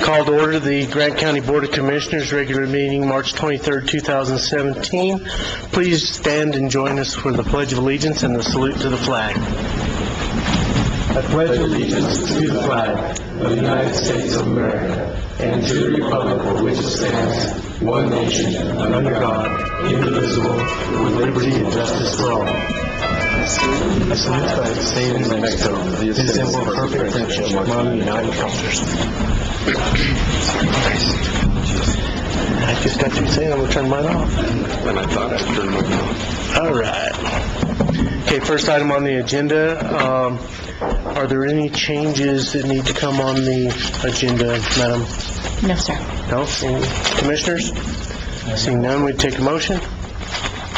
Call to order the Grant County Board of Commissioners regular meeting, March 23rd, 2017. Please stand and join us for the Pledge of Allegiance and the salute to the flag. I pledge allegiance to the flag of the United States of America and to the republic for which it stands, one nation, under God, indivisible, with liberty and justice for all. I salute the state of Mexico, the symbol of perfect friendship among the United Cultures. I just got you saying I'm going to turn mine off. And I thought I'd turn mine off. All right. Okay, first item on the agenda. Are there any changes that need to come on the agenda, Madam? No, sir. No? Any commissioners? Seeing none, we'd take a motion.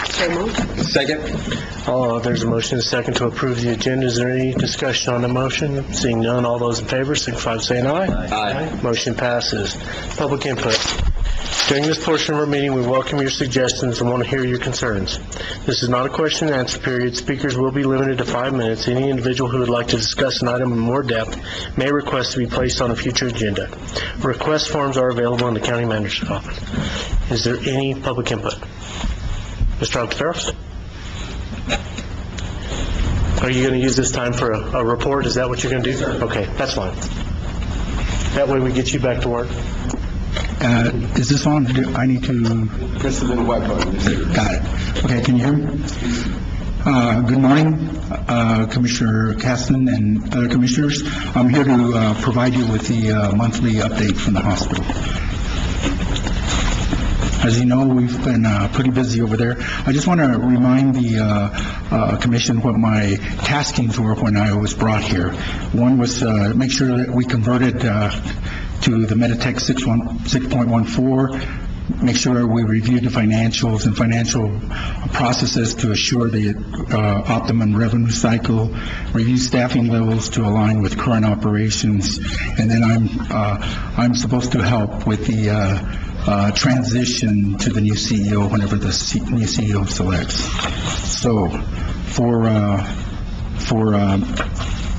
So moved. Second? There's a motion and a second to approve the agenda. Is there any discussion on the motion? Seeing none, all those in favor, signify by saying aye. Aye. Motion passes. Public input. During this portion of our meeting, we welcome your suggestions and want to hear your concerns. This is not a question and answer period. Speakers will be limited to 5 minutes. Any individual who would like to discuss an item in more depth may request to be placed on a future agenda. Request forms are available in the county manager's office. Is there any public input? Mr. Alcaferos? Are you going to use this time for a report? Is that what you're going to do? Okay, that's fine. That way we get you back to work. Is this on? I need to... Press the little white button. Got it. Okay, can you hear me? Good morning, Commissioner Caston and other commissioners. I'm here to provide you with the monthly update from the hospital. As you know, we've been pretty busy over there. I just want to remind the commission what my taskings were when I was brought here. One was make sure that we converted to the Meditech 6.14, make sure we reviewed the financials and financial processes to assure the optimum revenue cycle, review staffing levels to align with current operations, and then I'm supposed to help with the transition to the new CEO whenever the new CEO selects. So,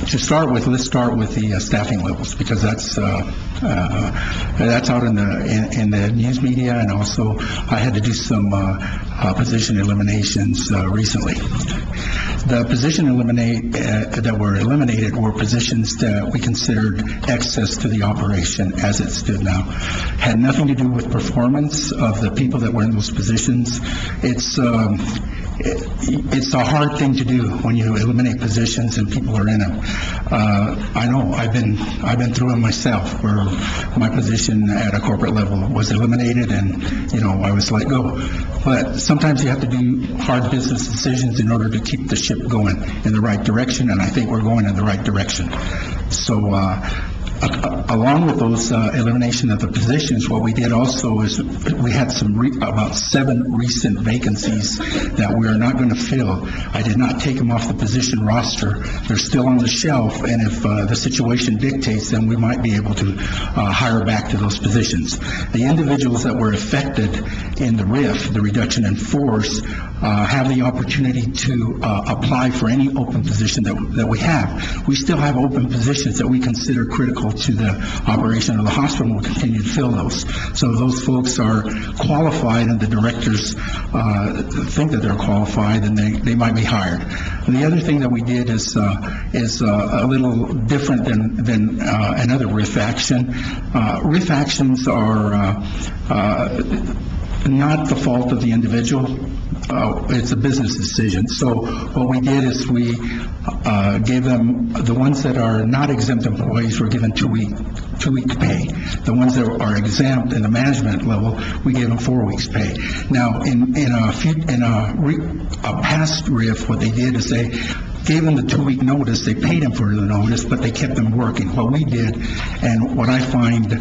to start with, let's start with the staffing levels, because that's out in the news media, and also I had to do some position eliminations recently. The position that were eliminated were positions that we considered excess to the operation as it stood now. Had nothing to do with performance of the people that were in those positions. It's a hard thing to do when you eliminate positions and people are in them. I know, I've been through it myself, where my position at a corporate level was eliminated and, I was let go. But sometimes you have to do hard business decisions in order to keep the ship going in the right direction, and I think we're going in the right direction. So, along with those elimination of the positions, what we did also is we had about 7 recent vacancies that we are not going to fill. I did not take them off the position roster. They're still on the shelf, and if the situation dictates, then we might be able to hire back to those positions. The individuals that were affected in the RIF, the reduction in force, have the opportunity to apply for any open position that we have. We still have open positions that we consider critical to the operation of the hospital. We'll continue to fill those. So those folks are qualified, and the directors think that they're qualified, and they might be hired. And the other thing that we did is a little different than another RIF action. RIF actions are not the fault of the individual. It's a business decision. So what we did is we gave them, the ones that are not exempt employees were given 2 week pay. The ones that are exempt in the management level, we gave them 4 weeks pay. Now, in a past RIF, what they did is they gave them the 2-week notice. They paid them for the notice, but they kept them working. What we did, and what I find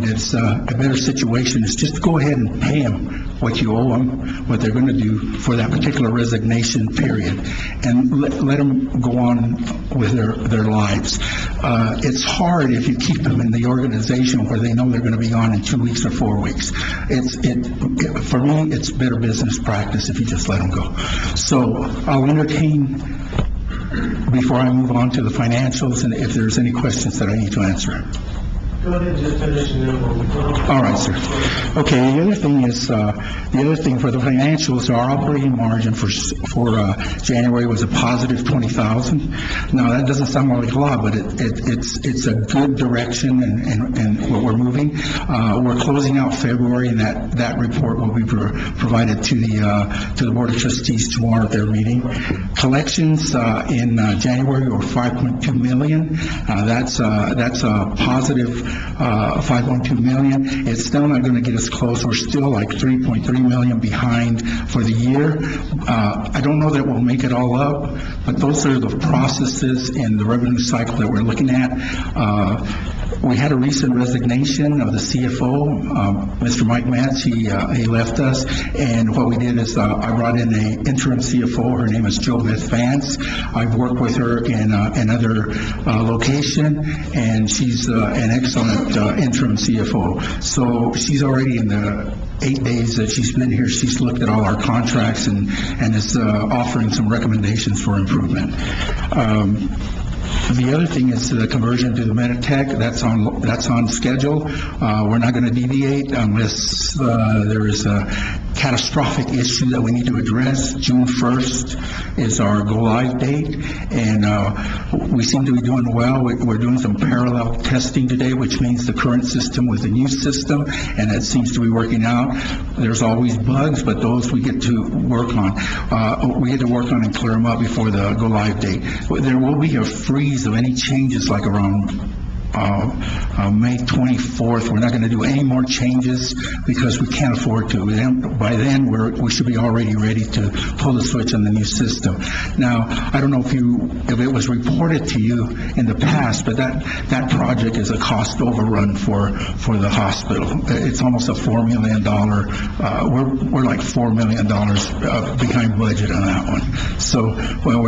is a better situation, is just go ahead and pay them what you owe them, what they're going to do for that particular resignation period, and let them go on with their lives. It's hard if you keep them in the organization where they know they're going to be gone in 2 weeks or 4 weeks. For me, it's better business practice if you just let them go. So I'll entertain, before I move on to the financials, and if there's any questions that I need to answer. Go ahead and just finish and then we'll... All right, sir. Okay, the other thing is, for the financials, our operating margin for January was a positive 20,000. Now, that doesn't sound like a lot, but it's a good direction and what we're moving. We're closing out February, and that report will be provided to the Board of Trustees tomorrow at their meeting. Collections in January were 5.2 million. That's a positive 5.2 million. It's still not going to get us close. We're still like 3.3 million behind for the year. I don't know that we'll make it all up, but those are the processes in the revenue cycle that we're looking at. We had a recent resignation of the CFO, Mr. Mike Matz. He left us, and what we did is I brought in an interim CFO. Her name is Jo Beth Vance. I've worked with her in another location, and she's an excellent interim CFO. So she's already in the 8 days that she's been here, she's looked at all our contracts and is offering some recommendations for improvement. The other thing is the conversion to the Meditech. That's on schedule. We're not going to deviate unless there is a catastrophic issue that we need to address. June 1st is our go-live date, and we seem to be doing well. We're doing some parallel testing today, which means the current system with the new system, and it seems to be working out. There's always bugs, but those we get to work on. We get to work on and clear them up before the go-live date. There will be a freeze of any changes like around May 24th. We're not going to do any more changes because we can't afford to. By then, we should be already ready to pull the switch on the new system. Now, I don't know if it was reported to you in the past, but that project is a cost overrun for the hospital. It's almost a $4 million. We're like $4 million behind budget on that one. So, well,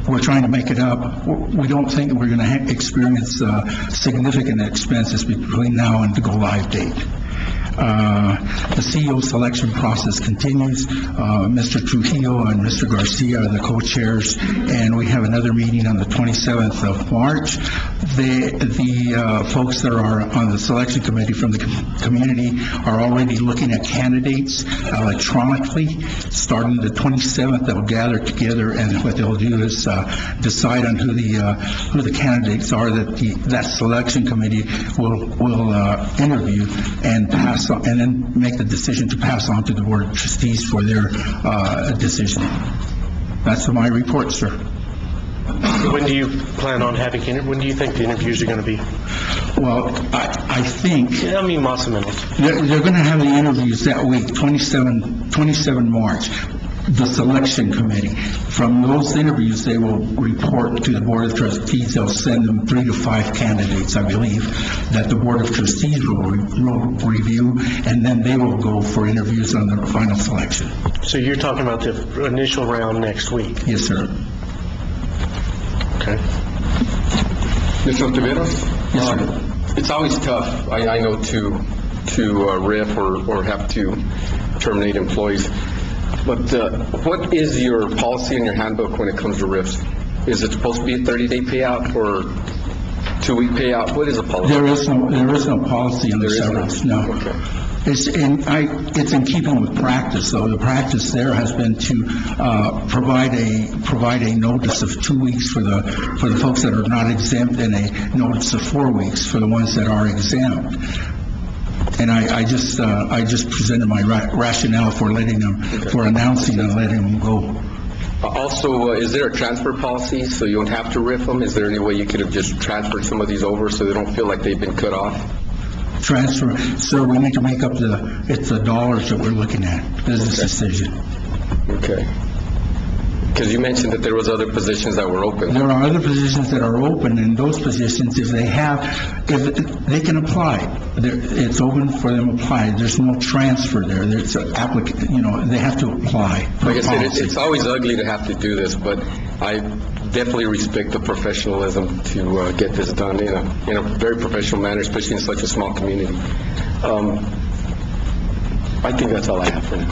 we're trying to make it up. We don't think we're going to experience significant expenses between now and the go-live date. The CEO selection process continues. Mr. Trujillo and Mr. Garcia are the co-chairs, and we have another meeting on the 27th of March. The folks that are on the selection committee from the community are already looking at candidates electronically. Starting the 27th, they'll gather together, and what they'll do is decide on who the candidates are that selection committee will interview and pass on, and then make the decision to pass on to the Board of Trustees for their decision. That's my report, sir. When do you plan on when do you think the interviews are going to be? Well, I think más o menos. they're going to have the interviews that week, 27 March. The selection committee. From those interviews, they will report to the Board of Trustees. They'll send them 3 to 5 candidates, I believe, that the Board of Trustees will review, and then they will go for interviews on the final selection. So you're talking about the initial round next week? Yes, sir. Okay. Mr. Ontiveros? Yes, sir. It's always tough, I know, to RIF or have to terminate employees. But what is your policy in your handbook when it comes to RIFs? Is it supposed to be a 30-day payout or 2-week payout? What is the policy? There is no policy on the severance, no. Okay. It's in keeping with practice, though. The practice there has been to provide a notice of 2 weeks for the folks that are not exempt, and a notice of 4 weeks for the ones that are exempt. And I just presented my rationale for letting them, for announcing and letting them go. Also, is there a transfer policy so you don't have to RIF them? Is there any way you could have just transferred some of these over so they don't feel like they've been cut off? Transfer, sir, we need to make up it's the dollars that we're looking at, business decision. Okay. Because you mentioned that there was other positions that were open. There are other positions that are open, and those positions, if they can apply, it's open for them to apply. There's no transfer there. There's an applicant, they have to apply. Like I said, it's always ugly to have to do this, but I definitely respect the professionalism to get this done in a very professional manner, especially in such a small community. I think that's all I have for now.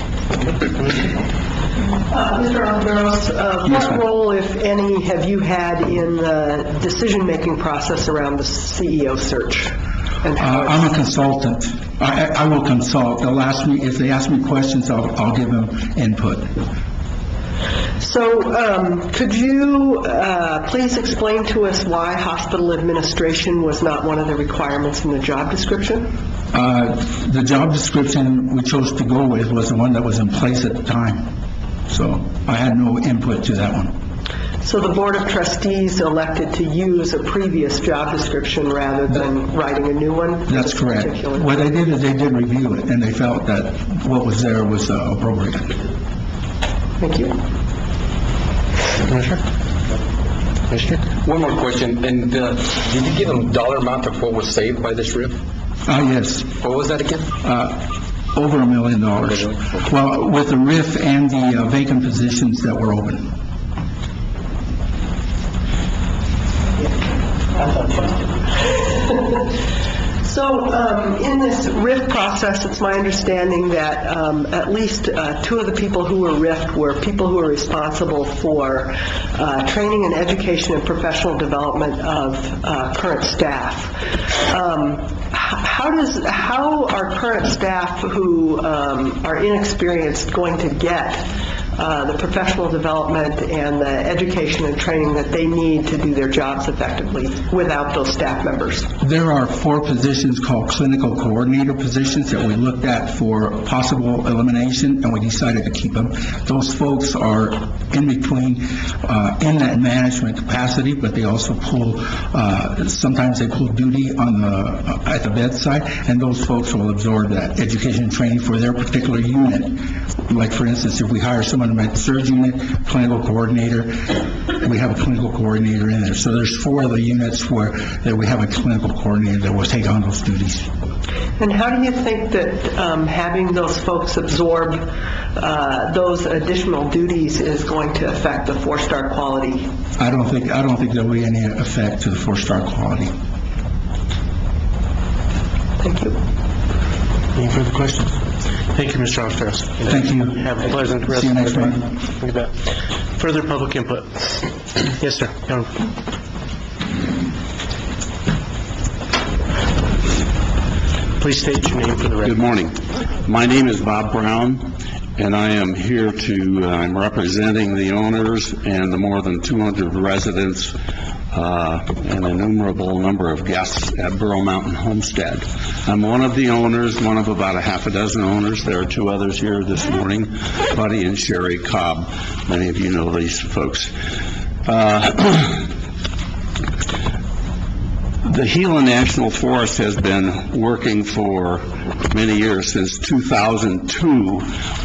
Mr. Ontiveros, what role, if any, have you had in the decision-making process around the CEO search? And how I'm a consultant. I will consult. They'll ask me, if they ask me questions, I'll give them input. So, could you please explain to us why hospital administration was not one of the requirements in the job description? The job description we chose to go with was the one that was in place at the time. So I had no input to that one. So the Board of Trustees elected to use a previous job description rather than writing a new one? for That's this correct. particular- What they did is they did review it, and they felt that what was there was appropriate. Thank you. Commissioner? Commissioner? One more question, and did you give them dollar amount of what was saved by this RIF? Yes, What was that again? over $1 million. Well, with the RIF and the vacant positions that were open. So, in this RIF process, it's my understanding that at least two of the people who were RIFed were people who were responsible for training and education and professional development of current staff. How are current staff who are inexperienced going to get the professional development and the education and training that they need to do their jobs effectively without those staff members? There are 4 positions called clinical coordinator positions that we looked at for possible elimination, and we decided to keep them. Those folks are in between, in that management capacity, but they also pull, sometimes they pull duty at the bedside, and those folks will absorb that education and training for their particular unit. Like, for instance, if we hire someone in the surge unit, clinical coordinator, we have a clinical coordinator in there. So there's 4 of the units that we have a clinical coordinator that will take on those duties. And how do you think that having those folks absorb those additional duties is going to affect the 4-star quality? I don't think there'll be any effect to the 4-star quality. Thank you. Any further questions? Thank you, Mr. Armstrong. Thank you. Have a pleasant rest See you of next the day. month. You bet. Further public input? Yes, sir. Go on. Please state your name for the record. Good morning. My name is Bob Brown, and I am here I'm representing the owners and the more than 200 residents and an innumerable number of guests at Burro Mountain Homestead. I'm one of the owners, one of about a half a dozen owners. There are 2 others here this morning, Buddy and Sherry Cobb. Many of you know these folks. The Gila National Forest has been working for many years, since 2002,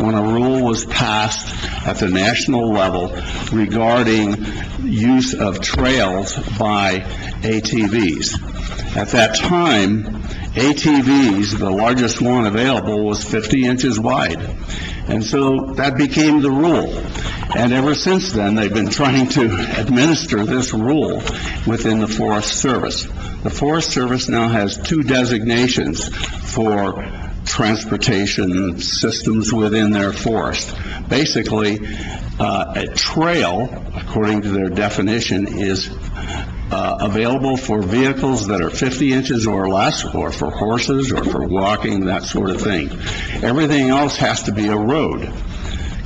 when a rule was passed at the national level regarding use of trails by ATVs. At that time, ATVs, the largest one available, was 50 inches wide. And so that became the rule. And ever since then, they've been trying to administer this rule within the Forest Service. The Forest Service now has 2 designations for transportation systems within their forest. Basically, a trail, according to their definition, is available for vehicles that are 50 inches or less, or for horses, or for walking, that sort of thing. Everything else has to be a road.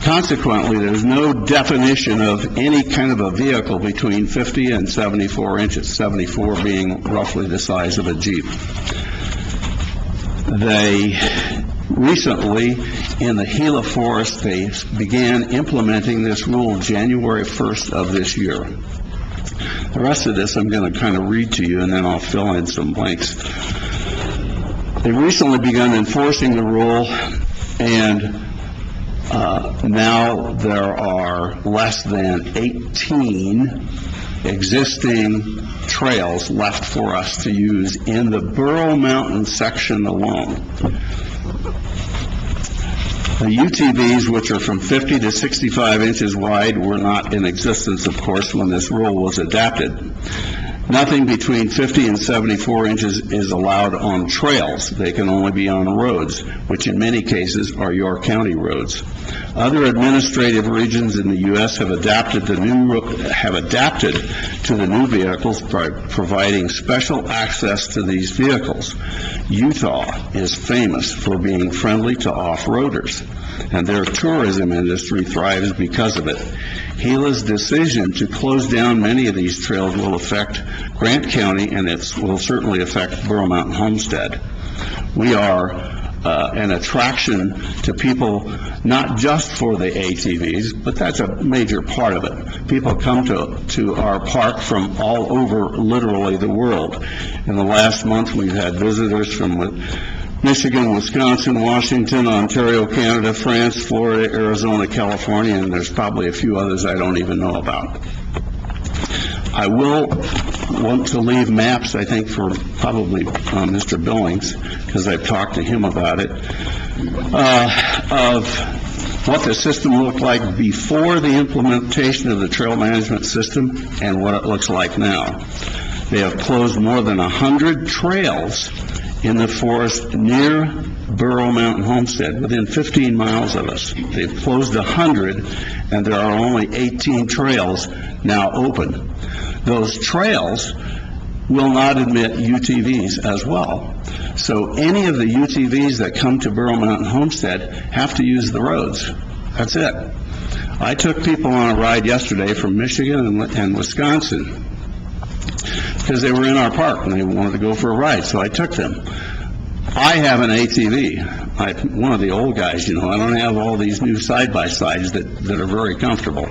Consequently, there's no definition of any kind of a vehicle between 50 and 74 inches, 74 being roughly the size of a Jeep. They recently, in the Gila Forest, they began implementing this rule January 1st of this year. The rest of this I'm going to kind of read to you, and then I'll fill in some blanks. They recently begun enforcing the rule, and now there are less than 18 existing trails left for us to use in the Burro Mountain section alone. The UTVs, which are from 50 to 65 inches wide, were not in existence, of course, when this rule was adopted. Nothing between 50 and 74 inches is allowed on trails. They can only be on roads, which in many cases are York County roads. Other administrative regions in the U.S. have adapted to the new vehicles by providing special access to these vehicles. Utah is famous for being friendly to off-roaders, and their tourism industry thrives because of it. Gila's decision to close down many of these trails will affect Grant County, and it will certainly affect Burro Mountain Homestead. We are an attraction to people, not just for the ATVs, but that's a major part of it. People come to our park from all over, literally, the world. In the last month, we've had visitors from Michigan, Wisconsin, Washington, Ontario, Canada, France, Florida, Arizona, California, and there's probably a few others I don't even know about. I will want to leave maps, I think, for probably Mr. Billings, because I've talked to him about it, of what the system looked like before the implementation of the trail management system and what it looks like now. They have closed more than 100 trails in the forest near Burro Mountain Homestead, within 15 miles of us. They've closed 100, and there are only 18 trails now open. Those trails will not admit UTVs as well. So any of the UTVs that come to Burro Mountain Homestead have to use the roads. That's it. I took people on a ride yesterday from Michigan and Wisconsin because they were in our park and they wanted to go for a ride, so I took them. I have an ATV. I'm one of the old guys, I don't have all these new side-by-sides that are very comfortable.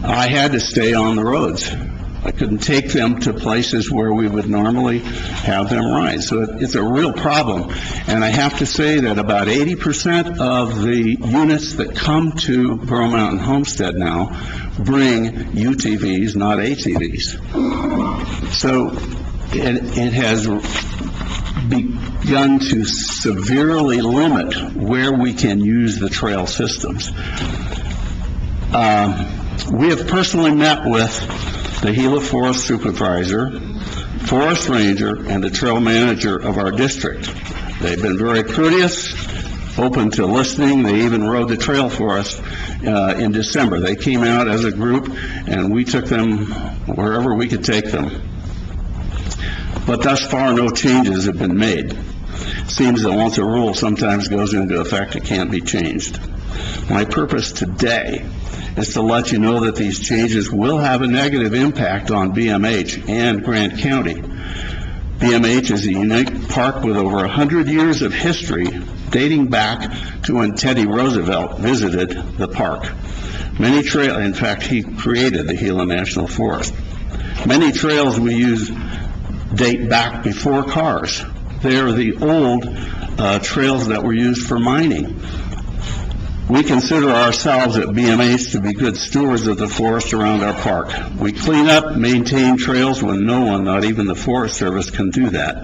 I had to stay on the roads. I couldn't take them to places where we would normally have them ride. So it's a real problem. And I have to say that about 80% of the units that come to Burro Mountain Homestead now bring UTVs, not ATVs. So it has begun to severely limit where we can use the trail systems. We have personally met with the Gila Forest Supervisor, Forest Ranger, and the Trail Manager of our district. They've been very courteous, open to listening. They even rode the trail for us in December. They came out as a group, and we took them wherever we could take them. But thus far, no changes have been made. It seems that once a rule sometimes goes into effect, it can't be changed. My purpose today is to let you know that these changes will have a negative impact on BMH and Grant County. BMH is a unique park with over 100 years of history, dating back to when Teddy Roosevelt visited the park. In fact, he created the Gila National Forest. Many trails we use date back before cars. They are the old trails that were used for mining. We consider ourselves at BMH to be good stewards of the forest around our park. We clean up, maintain trails when no one, not even the Forest Service, can do that.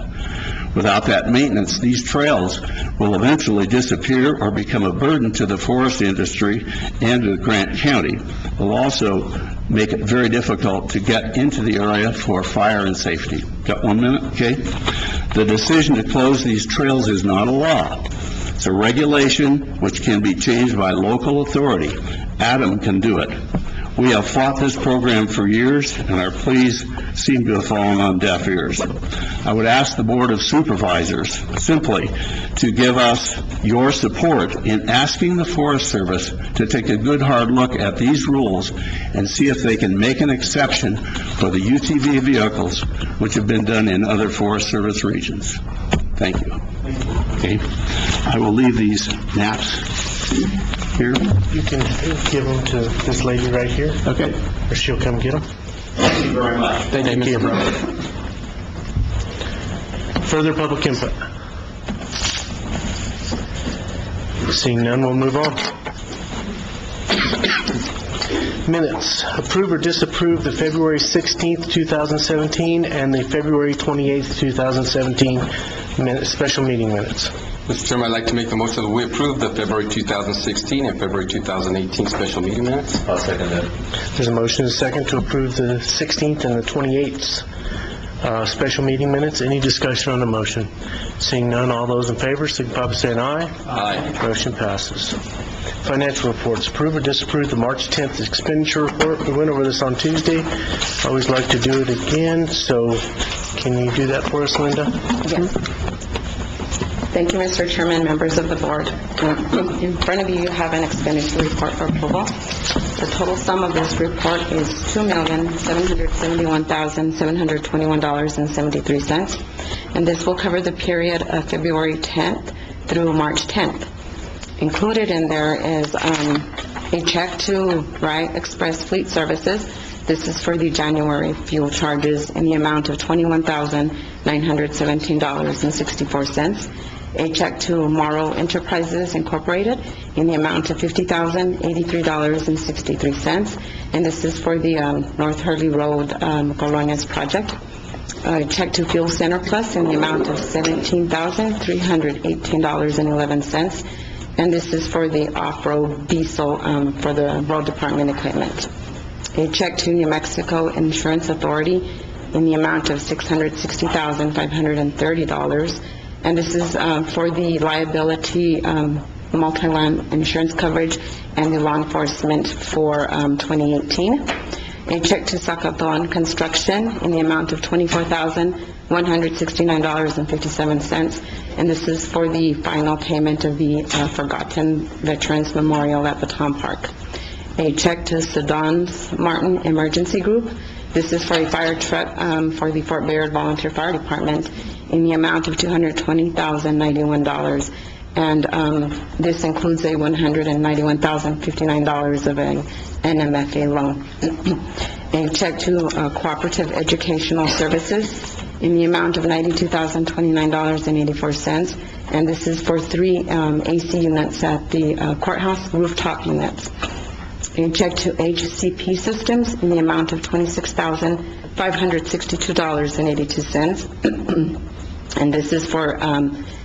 Without that maintenance, these trails will eventually disappear or become a burden to the forest industry and to Grant County. It will also make it very difficult to get into the area for fire and safety. Got 1 minute? Okay. The decision to close these trails is not a law. It's a regulation which can be changed by local authority. Adam can do it. We have fought this program for years, and our pleas seem to have fallen on deaf ears. I would ask the Board of Supervisors simply to give us your support in asking the Forest Service to take a good hard look at these rules and see if they can make an exception for the UTV vehicles which have been done in other Forest Service regions. Thank you. Okay. I will leave these maps here. You can give them to this lady right here, Okay. or she'll come get them. Thank you very much. Thank you, Robert. Further public input? Seeing none, we'll move on. Minutes. Approve or disapprove the February 16th, 2017, and the February 28th, 2017 special meeting minutes. Mr. Chairman, I'd like to make the motion that we approve the February 2016 and February 2018 special meeting minutes. I'll second that. There's a motion and a second to approve the 16th and the 28th special meeting minutes. Any discussion on the motion? Seeing none, all those in favor, signify by saying aye. Aye. Motion passes. Financial reports. Approve or disapprove the March 10th expenditure report. We went over this on Tuesday. I always like to do it again, so can you do that for us, Linda? Yes. Thank you, Mr. Chairman, members of the board. In front of you, you have an expenditure report for approval. The total sum of this report is $2,771,721.73, and this will cover the period of February 10th through March 10th. Included in there is a check to Wright Express Fleet Services. This is for the January fuel charges in the amount of $21,917.64. A check to Morrow Enterprises Incorporated in the amount of $50,083.63, and this is for the North Hurley Road Colonias project. A check to Fuel Center Plus in the amount of $17,318.11, and this is for the off-road diesel for the road department equipment. A check to New Mexico Insurance Authority in the amount of $660,530, and this is for the liability multi-line insurance coverage and the law enforcement for 2018. A check to Zacaton Construction in the amount of $24,169.57, and this is for the final payment of the Forgotten Veterans Memorial at Baton Park. A check to Sedans Martin Emergency Group. This is for a fire truck for the Fort Bayard Volunteer Fire Department in the amount of $220,091, and this includes a $191,059 of an NMFA loan. A check to Cooperative Educational Services in the amount of $92,029.84, and this is for 3 AC units at the courthouse rooftop units. A check to HCP Systems in the amount of $26,562.82, and this is for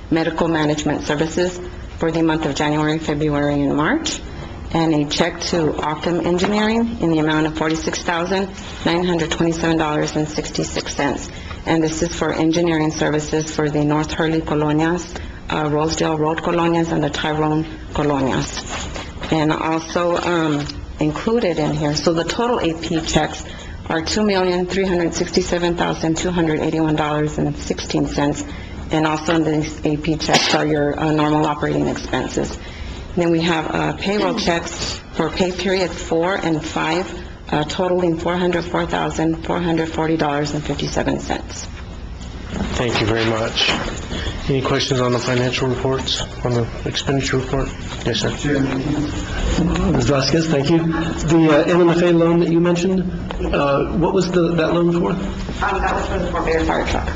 medical management services for the month of January, February, and March. And a check to Ockham Engineering in the amount of $46,927.66, and this is for engineering services for the North Hurley Colonias, Rosedale Road Colonias, and the Tyrone Colonias. And also included in here, so the total AP checks are $2,367,281.16, and also in these AP checks are your normal operating expenses. Then we have payroll checks for pay period 4 and 5, totaling $404,440.57. Thank you very much. Any questions on the financial reports, on the expenditure report? Yes, sir. Ms. Vasquez, thank you. The NMFA loan that you mentioned, what was that loan for? That was for the Fort Bayard fire truck.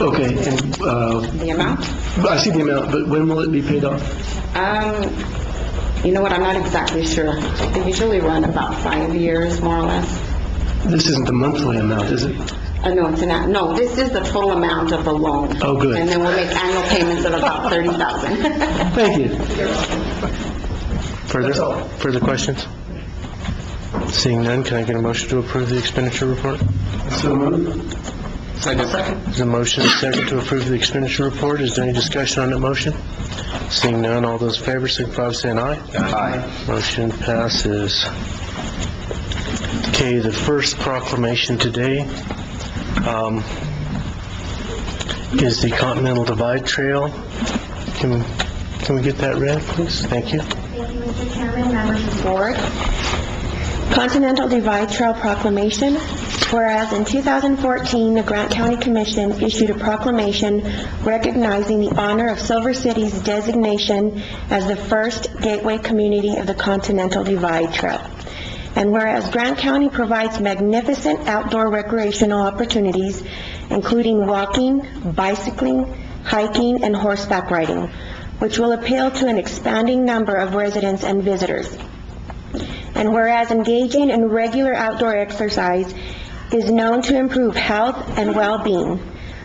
Okay, and The amount? I see the amount, but when will it be paid off? You know what, I'm not exactly sure. They usually run about 5 years, more or less. This isn't the monthly amount, is it? No, no, this is the total amount of the loan. Oh, good. And then we'll make annual payments of about $30,000. Thank you. Further questions? Seeing none, can I get a motion to approve the expenditure report? So moved. Second. There's a motion and a second to approve the expenditure report. Is there any discussion on that motion? Seeing none, all those in favor, signify by saying aye. Aye. Motion passes. Okay, the first proclamation today is the Continental Divide Trail. Can we get that read, please? Thank you. Thank you, Mr. Chairman, members of the board. Continental Divide Trail Proclamation. Whereas in 2014, the Grant County Commission issued a proclamation recognizing the honor of Silver City's designation as the first gateway community of the Continental Divide Trail. And whereas Grant County provides magnificent outdoor recreational opportunities, including walking, bicycling, hiking, and horseback riding, which will appeal to an expanding number of residents and visitors. And whereas engaging in regular outdoor exercise is known to improve health and well-being,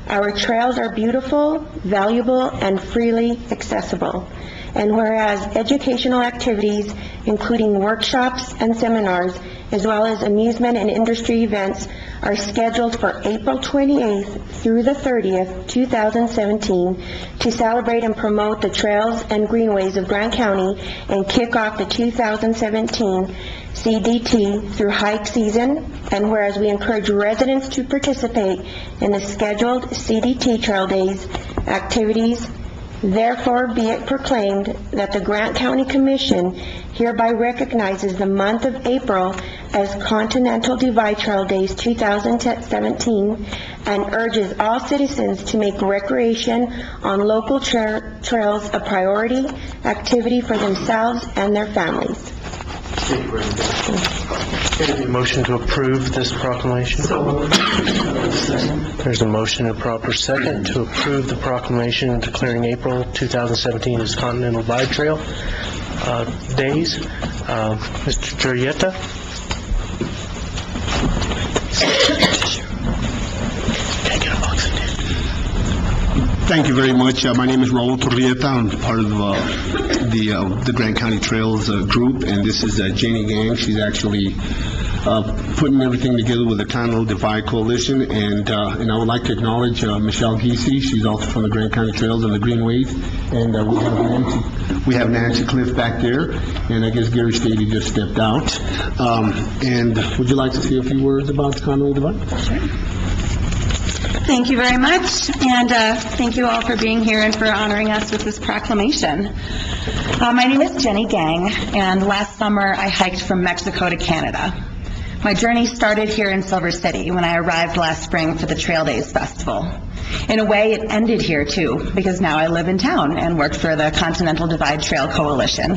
our trails are beautiful, valuable, and freely accessible. And whereas educational activities, including workshops and seminars, as well as amusement and industry events, are scheduled for April 28th through the 30th, 2017, to celebrate and promote the trails and greenways of Grant County and kick off the 2017 CDT through hike season. And whereas we encourage residents to participate in the scheduled CDT Trail Days activities, therefore be it proclaimed that the Grant County Commission hereby recognizes the month of April as Continental Divide Trail Days 2017 and urges all citizens to make recreation on local trails a priority activity for themselves and their families. Thank you very much. Any motion to approve this proclamation? There's a motion and a proper second to approve the proclamation declaring April 2017 as Continental Divide Trail Days. Mr. Jurrieta? Thank you very much. My name is Raul Torrieta. I'm part of the Grant County Trails group, and this is Janie Gang. She's actually putting everything together with the Continental Divide Coalition, and I would like to acknowledge Michelle Giese. She's also from the Grant County Trails and the Greenways, and we have Nancy Cliff back there, and I guess Gary Stady just stepped out. And would you like to say a few words about the Continental Divide? Thank you very much, and thank you all for being here and for honoring us with this proclamation. My name is Jenny Gang, and last summer I hiked from Mexico to Canada. My journey started here in Silver City when I arrived last spring for the Trail Days Festival. In a way, it ended here too, because now I live in town and work for the Continental Divide Trail Coalition.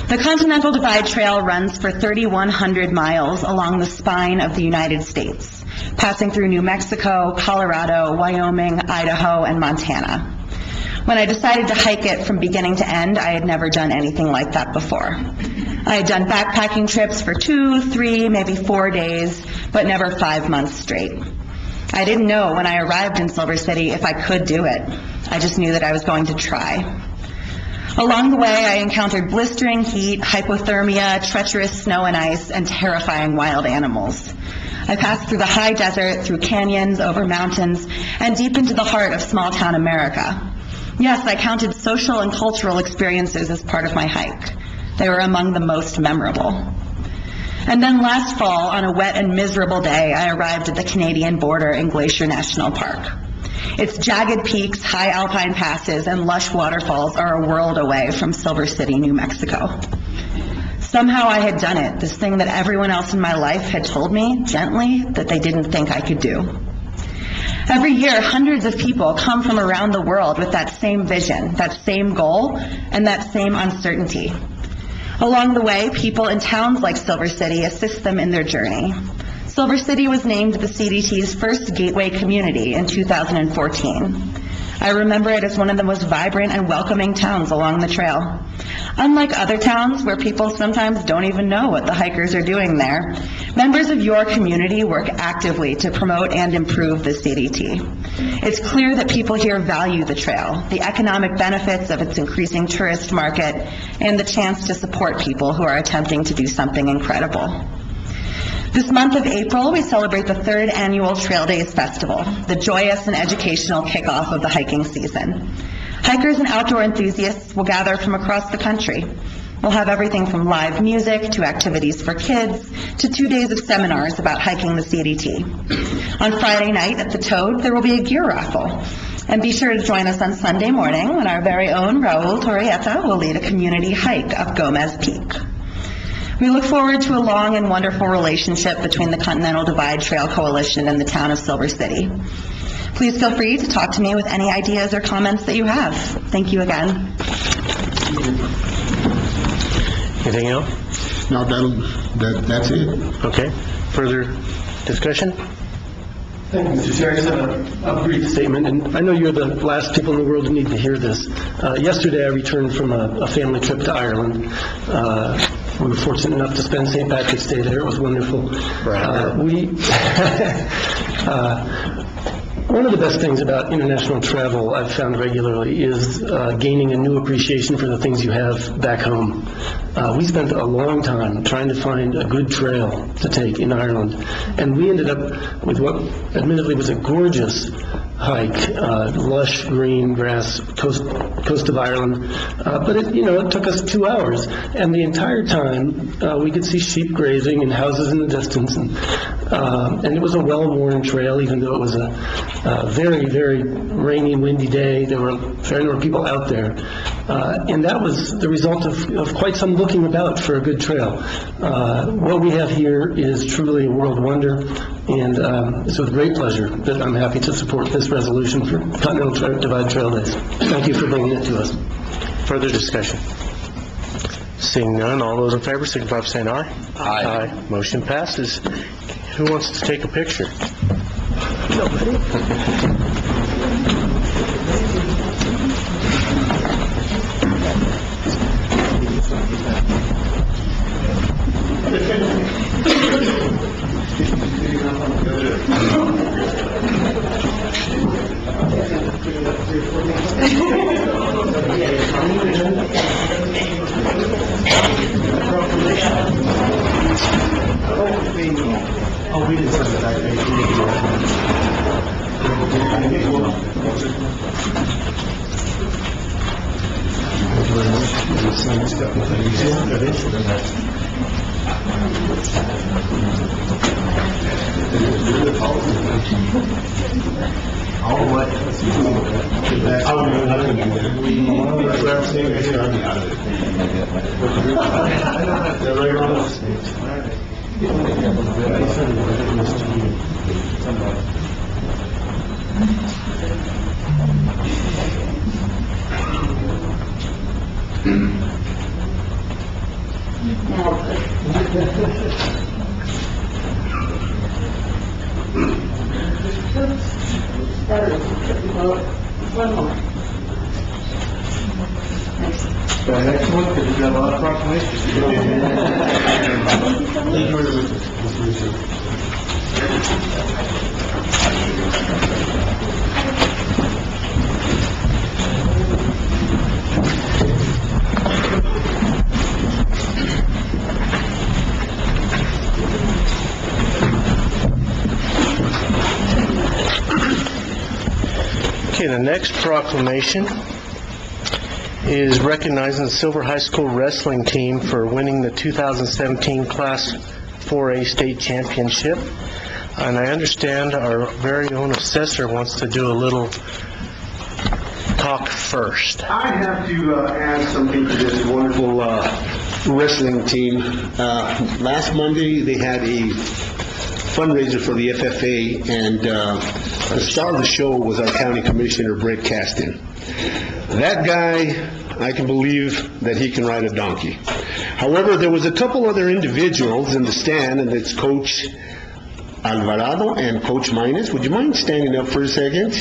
The Continental Divide Trail runs for 3,100 miles along the spine of the United States, passing through New Mexico, Colorado, Wyoming, Idaho, and Montana. When I decided to hike it from beginning to end, I had never done anything like that before. I had done backpacking trips for 2, 3, maybe 4 days, but never 5 months straight. I didn't know when I arrived in Silver City if I could do it. I just knew that I was going to try. Along the way, I encountered blistering heat, hypothermia, treacherous snow and ice, and terrifying wild animals. I passed through the high desert, through canyons, over mountains, and deep into the heart of small-town America. Yes, I counted social and cultural experiences as part of my hike. They were among the most memorable. And then last fall, on a wet and miserable day, I arrived at the Canadian border in Glacier National Park. Its jagged peaks, high alpine passes, and lush waterfalls are a world away from Silver City, New Mexico. Somehow I had done it, this thing that everyone else in my life had told me, gently, that they didn't think I could do. Every year, hundreds of people come from around the world with that same vision, that same goal, and that same uncertainty. Along the way, people in towns like Silver City assist them in their journey. Silver City was named the CDT's first gateway community in 2014. I remember it as one of the most vibrant and welcoming towns along the trail. Unlike other towns where people sometimes don't even know what the hikers are doing there, members of your community work actively to promote and improve the CDT. It's clear that people here value the trail, the economic benefits of its increasing tourist market, and the chance to support people who are attempting to do something incredible. This month of April, we celebrate the 3rd annual Trail Days Festival, the joyous and educational kickoff of the hiking season. Hikers and outdoor enthusiasts will gather from across the country. We'll have everything from live music to activities for kids to 2 days of seminars about hiking the CDT. On Friday night at the Toad, there will be a gear raffle. And be sure to join us on Sunday morning when our very own Raul Torrieta will lead a community hike up Gomez Peak. We look forward to a long and wonderful relationship between the Continental Divide Trail Coalition and the town of Silver City. Please feel free to talk to me with any ideas or comments that you have. Thank you again. Anything else? No, that's it. Okay. Further discussion? Thank you, Mr. Chair. I just have a brief statement, and I know you're the last people in the world who need to hear this. Yesterday, I returned from a family trip to Ireland. We were fortunate enough to spend St. Patrick's Day there. It was wonderful. One of the best things about international travel I've found regularly is gaining a new appreciation for the things you have back home. We spent a long time trying to find a good trail to take in Ireland, and we ended up with what admittedly was a gorgeous hike, lush green grass, coast of Ireland, but it took us 2 hours, and the entire time we could see sheep grazing and houses in the distance, and it was a well-worn trail, even though it was a very, very rainy, windy day. There were a fair number of people out there, and that was the result of quite some looking about for a good trail. What we have here is truly a world wonder, and it's with great pleasure that I'm happy to support this resolution for Continental Divide Trail Days. Thank you for bringing it to us. Further discussion? Seeing none, all those in favor signify by saying aye. Aye. Motion passes. Who wants to take a picture? Oh, we didn't send it back. Next one, because we got a lot of proclamations. Okay, the next proclamation is recognizing the Silver High School wrestling team for winning the 2017 Class 4A State Championship. And I understand our very own assessor wants to do a little talk first. I have to add something to this wonderful wrestling team. Last Monday, they had a fundraiser for the FFA, and the star of the show was our county commissioner, Brett Caston. That guy, I can believe that he can ride a donkey. However, there was a couple other individuals in the stand, and it's Coach Alvarado and Coach Minus. Would you mind standing up for a second?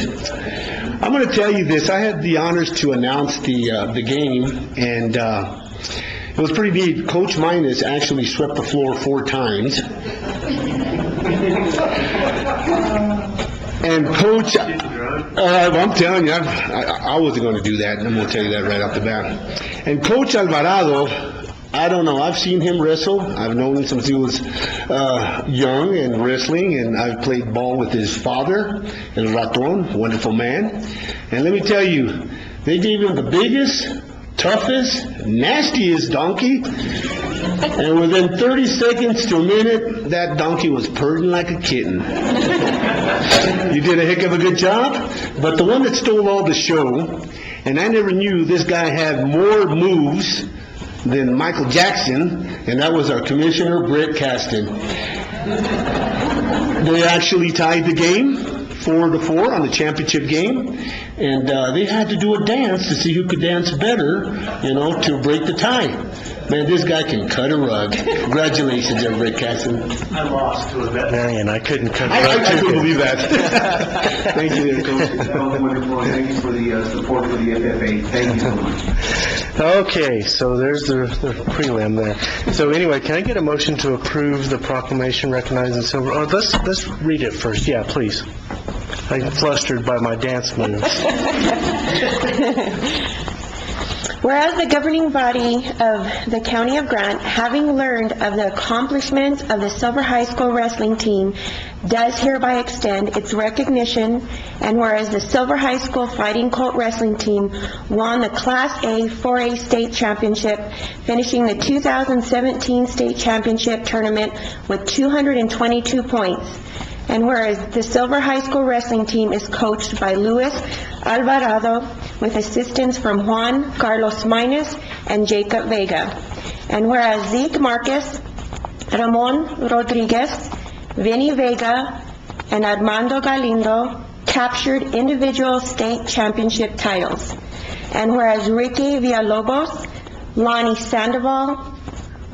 I'm going to tell you this. I had the honors to announce the game, and it was pretty neat. Coach Minus actually swept the floor 4 times. And Coach, I'm telling you, I wasn't going to do that. I'm going to tell you that right off the bat. And Coach Alvarado, I don't know. I've seen him wrestle. I've known him since he was young and wrestling, and I've played ball with his father, El Raton, wonderful man. And let me tell you, they gave him the biggest, toughest, nastiest donkey, and within 30 seconds to a minute, that donkey was purring like a kitten. You did a heck of a good job, but the one that stole all the show, and I never knew this guy had more moves than Michael Jackson, and that was our commissioner, Brett Caston. They actually tied the game 4-4 on the championship game, and they had to do a dance to see who could dance better, to break the tie. Man, this guy can cut a rug. Congratulations, everybody, Casson. I lost to a veterinarian. I couldn't cut I couldn't believe that. Thank you there, Coach. That was wonderful, and thank you for the support for the FFA. Thank you so much. Okay, so there's the prelim there. So anyway, can I get a motion to approve the proclamation recognizing silver? Oh, let's read it first. Yeah, please. I'm flustered by my dance moves. Whereas the governing body of the County of Grant, having learned of the accomplishments of the Silver High School wrestling team, does hereby extend its recognition, and whereas the Silver High School Fighting Colt wrestling team won the Class A 4A state championship, finishing the 2017 state championship tournament with 222 points. And whereas the Silver High School wrestling team is coached by Luis Alvarado with assistance from Juan Carlos Minus and Jacob Vega. And whereas Zeke Marcus, Ramon Rodriguez, Vinny Vega, and Armando Galindo captured individual state championship titles. And whereas Ricky Villalobos, Lonnie Sandoval,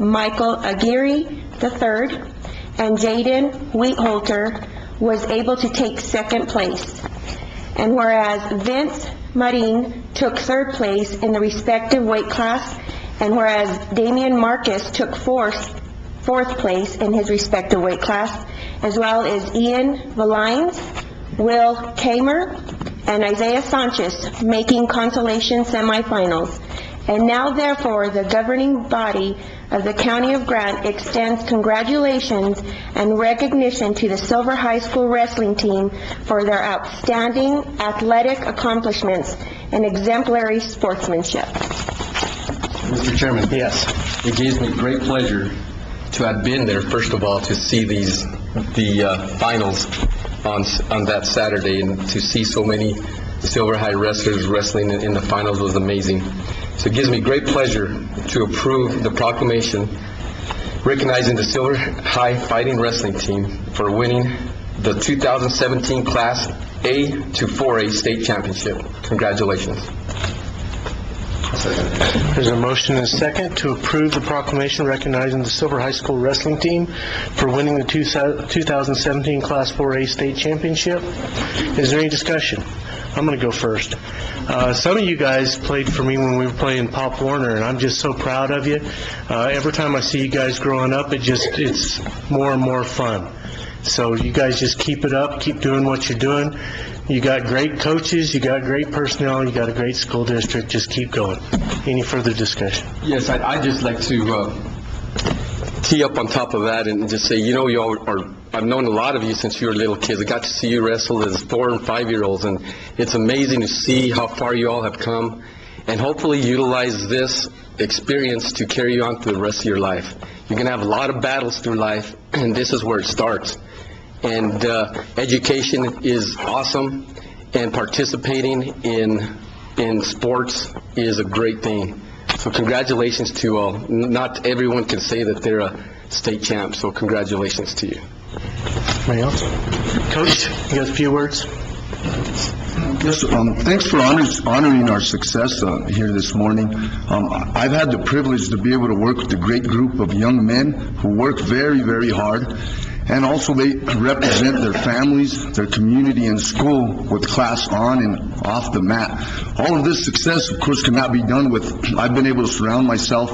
Michael Aguirre III, and Jaden Wheatholter was able to take second place. And whereas Vince Marin took third place in the respective weight class, and whereas Damian Marcus took fourth place in his respective weight class, as well as Ian Valines, Will Kamer, and Isaiah Sanchez making consolation semifinals. And now therefore, the governing body of the County of Grant extends congratulations and recognition to the Silver High School wrestling team for their outstanding athletic accomplishments and exemplary sportsmanship. Mr. Chairman. Yes. It gives me great pleasure to have been there, first of all, to see the finals on that Saturday, and to see so many Silver High wrestlers wrestling in the finals was amazing. So it gives me great pleasure to approve the proclamation recognizing the Silver High Fighting Wrestling Team for winning the 2017 Class A to 4A State Championship. Congratulations. There's a motion and a second to approve the proclamation recognizing the Silver High School wrestling team for winning the 2017 Class 4A State Championship. Is there any discussion? I'm going to go first. Some of you guys played for me when we were playing Pop Warner, and I'm just so proud of you. Every time I see you guys growing up, it's more and more fun. So you guys just keep it up, keep doing what you're doing. You got great coaches, you got great personnel, you got a great school district. Just keep going. Any further discussion? Yes, I'd just like to tee up on top of that and just say, you all are, I've known a lot of you since you were little kids. I got to see you wrestle as 4- and 5-year-olds, and it's amazing to see how far you all have come, and hopefully utilize this experience to carry you on through the rest of your life. You're going to have a lot of battles through life, and this is where it starts. And education is awesome, and participating in sports is a great thing. So congratulations to you all. Not everyone can say that they're a state champ, so congratulations to you. Anybody else? Coach, you got a few words? Yes, thanks for honoring our success here this morning. I've had the privilege to be able to work with a great group of young men who work very, very hard, and also they represent their families, their community, and school with class on and off the mat. All of this success, of course, cannot be done I've been able to surround myself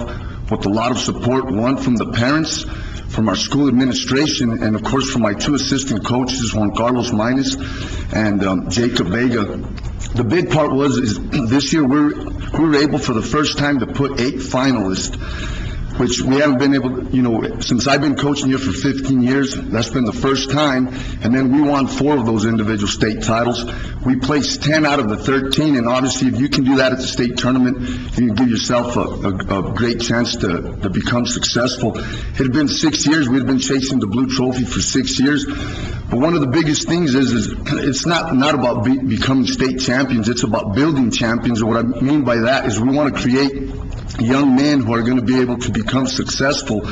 with a lot of support, one from the parents, from our school administration, and of course from my 2 assistant coaches, Juan Carlos Minus and Jacob Vega. The big part is this year we were able for the first time to put 8 finalists, which we haven't been able to, since I've been coaching here for 15 years, that's been the first time, and then we won 4 of those individual state titles. We placed 10 out of the 13, and obviously if you can do that at the state tournament, you can give yourself a great chance to become successful. It had been 6 years, we'd been chasing the blue trophy for 6 years, but one of the biggest things is it's not about becoming state champions, it's about building champions. And what I mean by that is we want to create young men who are going to be able to become successful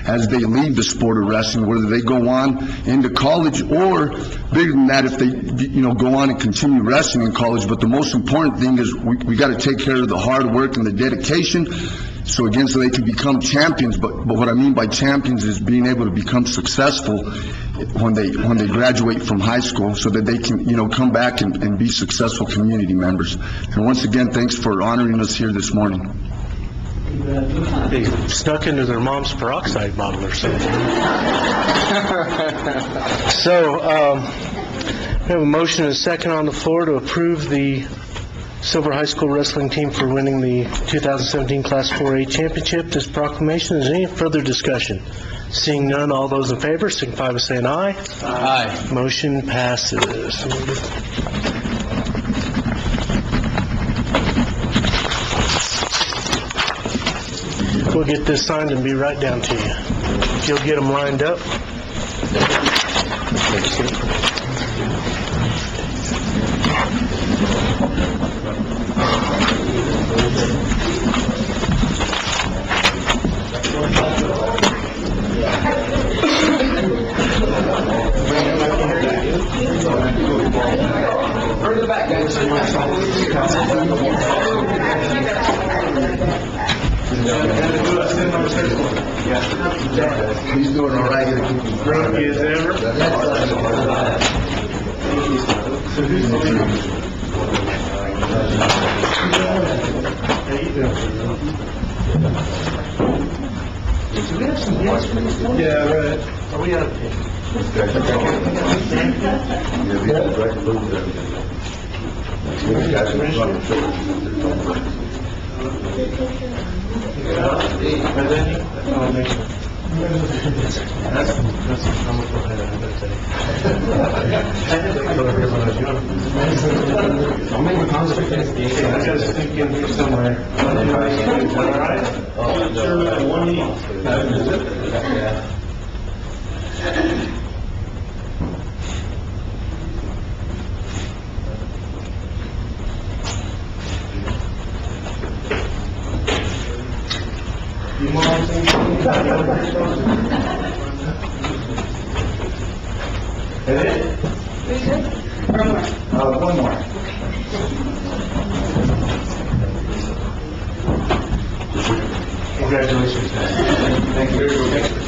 as they leave the sport of wrestling, whether they go on into college or, bigger than that, if they go on and continue wrestling in college. But the most important thing is we got to take care of the hard work and the dedication, So again, so they can become champions, but what I mean by champions is being able to become successful when they graduate from high school, so that they can, come back and be successful community members. And once again, thanks for honoring us here this morning. They snuck into their mom's peroxide bottle or something. So, we have a motion and a second on the floor to approve the Silver High School wrestling team for winning the 2017 Class 4A championship. This proclamation, is there any further discussion? Seeing none, all those in favor signify by saying aye. Aye. Motion passes. We'll get this signed and be right down to you. If you'll get them lined up. Further back, guys. He's doing all right. Grumpy as ever. Yeah, right. Are we out of I'll make a concert. I gotta sneak in here somewhere. All right. One more. Congratulations. Thank you. Thanks for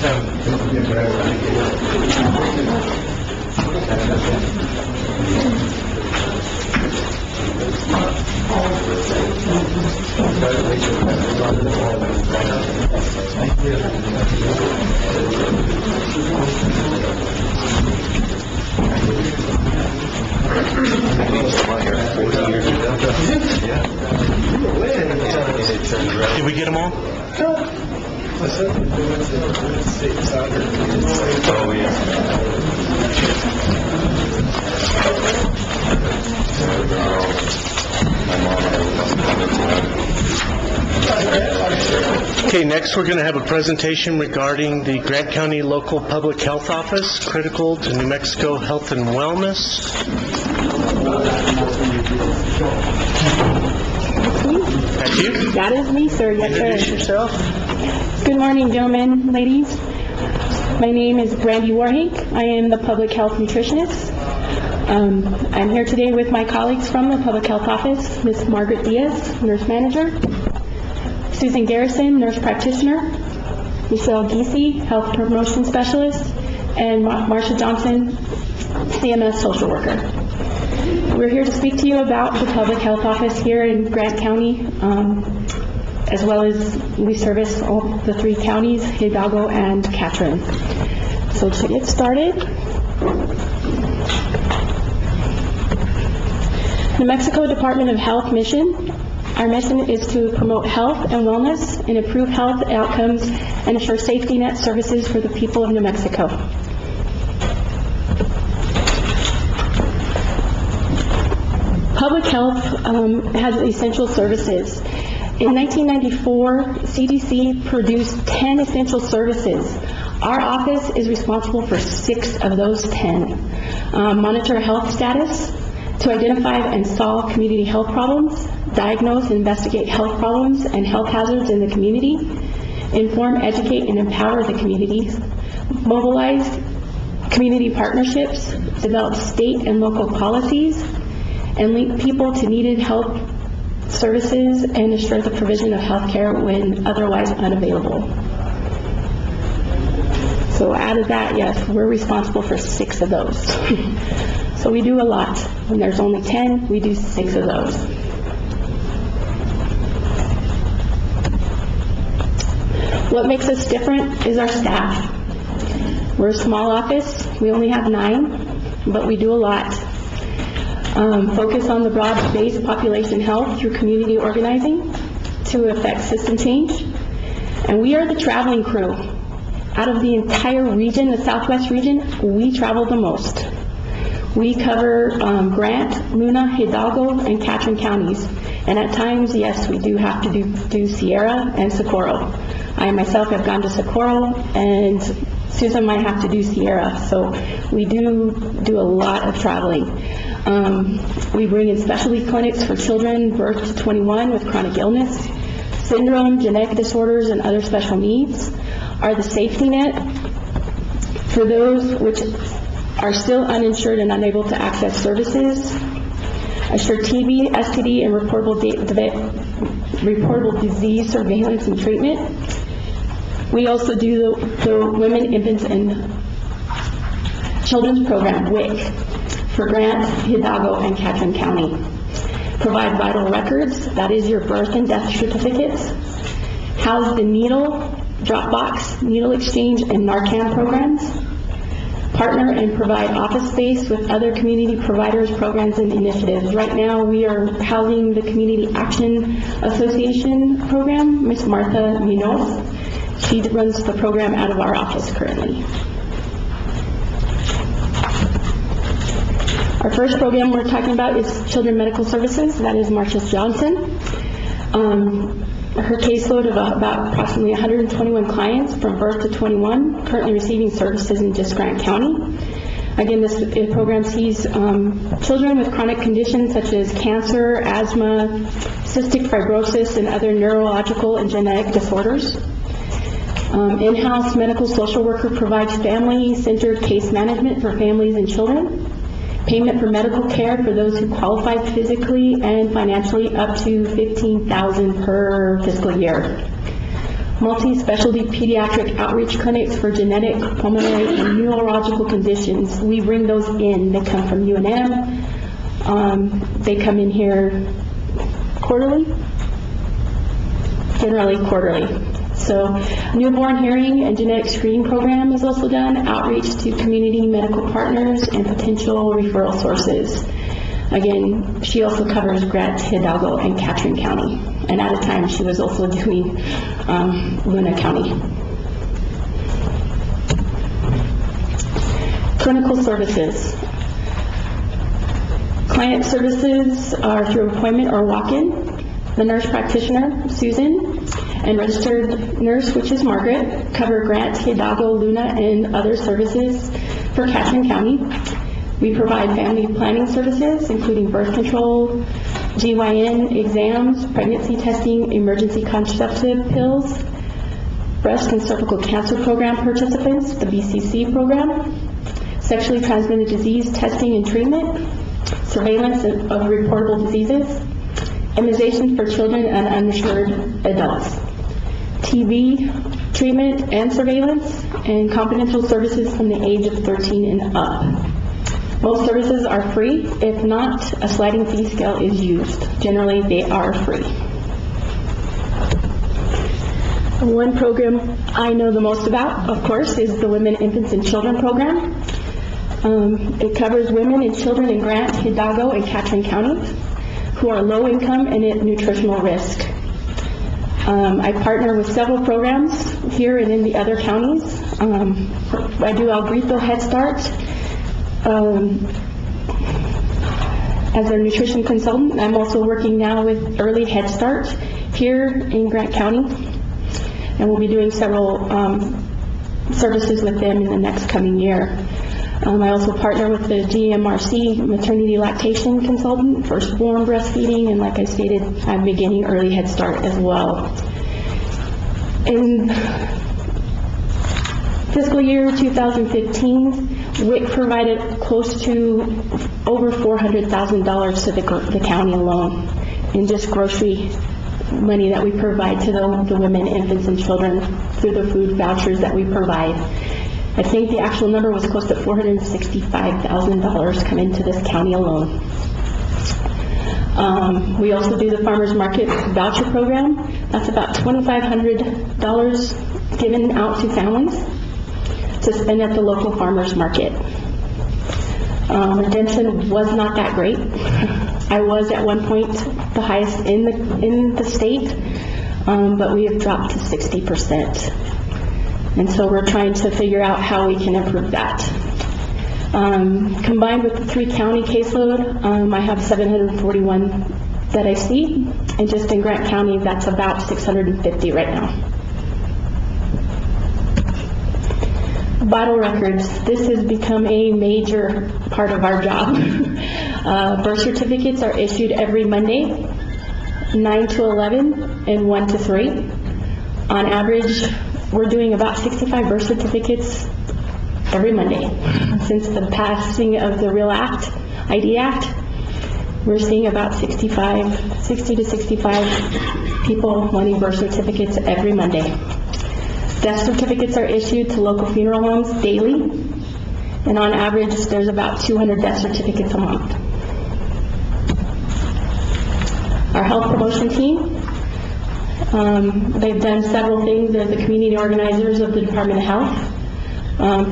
Did we get them all? Oh, Okay, next we're going to have a presentation regarding the Grant County Local Public Health Office, critical to New Mexico health and wellness. That's you? That is me, sir. Yes, Introduce sir. yourself. Good morning, gentlemen, ladies. My name is Brandy Warhank. I am the public health nutritionist. I'm here today with my colleagues from the Public Health Office, Ms. Margaret Diaz, nurse manager, Susan Garrison, nurse practitioner, Michelle Giese, health promotion specialist, and Marsha Johnson, CMS social worker. We're here to speak to you about the Public Health Office here in Grant County, as well as we service all the three counties, Hidalgo and Catron. So to get started, New Mexico Department of Health mission. Our mission is to promote health and wellness and improve health outcomes and ensure safety net services for the people of New Mexico. Public health has essential services. In 1994, CDC produced 10 essential services. Our office is responsible for 6 of those 10. Monitor health status, to identify and solve community health problems, diagnose and investigate health problems and health hazards in the community, inform, educate, and empower the communities, mobilize community partnerships, develop state and local policies, and link people to needed health services and assure the provision of health care when otherwise unavailable. So out of that, yes, we're responsible for 6 of those. So we do a lot. When there's only 10, we do 6 of those. What makes us different is our staff. We're a small office. We only have 9, but we do a lot. Focus on the broad-based population health through community organizing to affect system change. And we are the traveling crew. Out of the entire region, the Southwest region, we travel the most. We cover Grant, Luna, Hidalgo, and Catron counties. And at times, yes, we do have to do Sierra and Socorro. I myself have gone to Socorro, and Susan might have to do Sierra. So we do a lot of traveling. We bring in specialty clinics for children birth to 21 with chronic illness, syndrome, genetic disorders, and other special needs. Are the safety net for those which are still uninsured and unable to access services. Assure TB, STD, and reportable disease surveillance and treatment. We also do the Women, Infants, and Children's Program, WIC, for Grant, Hidalgo, and Catron County. Provide vital records, that is your birth and death certificates. House the needle, drop box, needle exchange, and Narcan programs. Partner and provide office space with other community providers, programs, and initiatives. Right now, we are housing the Community Action Association program, Ms. Martha Munoz. She runs the program out of our office currently. Our first program we're talking about is Children Medical Services. That is Marcia Johnson. Her caseload of about approximately 121 clients from birth to 21, currently receiving services in just Grant County. Again, this program sees children with chronic conditions such as cancer, asthma, cystic fibrosis, and other neurological and genetic disorders. In-house medical social worker provides family-centered case management for families and children. Payment for medical care for those who qualify physically and financially up to $15,000 per fiscal year. Multi-specialty pediatric outreach clinics for genetic, pulmonary, and neurological conditions. We bring those in. They come from UNM. They come in here quarterly, generally quarterly. So newborn hearing and genetic screening program is also done, outreach to community medical partners and potential referral sources. Again, she also covers Grant, Hidalgo, and Catron County. And at a time, she was also doing Luna County. Clinical services. Client services are through appointment or walk-in. The nurse practitioner, Susan, and registered nurse, which is Margaret, cover Grant, Hidalgo, Luna, and other services for Catron County. We provide family planning services, including birth control, GYN exams, pregnancy testing, emergency contraceptive pills, breast and cervical cancer program participants, the BCC program, sexually transmitted disease testing and treatment, surveillance of reportable diseases, immunizations for children and uninsured adults, TB treatment and surveillance, and confidential services from the age of 13 and up. Most services are free. If not, a sliding fee scale is used. Generally, they are free. One program I know the most about, of course, is the Women, Infants, and Children program. It covers women and children in Grant, Hidalgo, and Catron counties who are low income and at nutritional risk. I partner with several programs here and in the other counties. I do El Grito Head Start as their nutrition consultant. I'm also working now with Early Head Start here in Grant County, and we'll be doing several services with them in the next coming year. I also partner with the GMRC maternity lactation consultant, firstborn breastfeeding, and like I stated, I'm beginning Early Head Start as well. In fiscal year 2015, WIC provided close to over $400,000 to the county alone. in just grocery money that we provide to the women, infants, and children through the food vouchers that we provide. I think the actual number was close to $465,000 come into this county alone. We also do the farmers market voucher program. That's about $2,500 given out to families to spend at the local farmers market. Redemption was not that great. I was at one point the highest in the state, but we have dropped to 60%. And so we're trying to figure out how we can improve that. Combined with the 3-county caseload, I have 741 that I see, and just in Grant County, that's about 650 right now. Vital records. This has become a major part of our job. Birth certificates are issued every Monday, 9 to 11 and 1 to 3. On average, we're doing about 65 birth certificates every Monday. Since the passing of the REAL Act, ID Act, we're seeing about 60 to 65 people wanting birth certificates every Monday. Death certificates are issued to local funeral homes daily, and on average, there's about 200 death certificates a month. Our health promotion team, they've done several things. They're the community organizers of the Department of Health.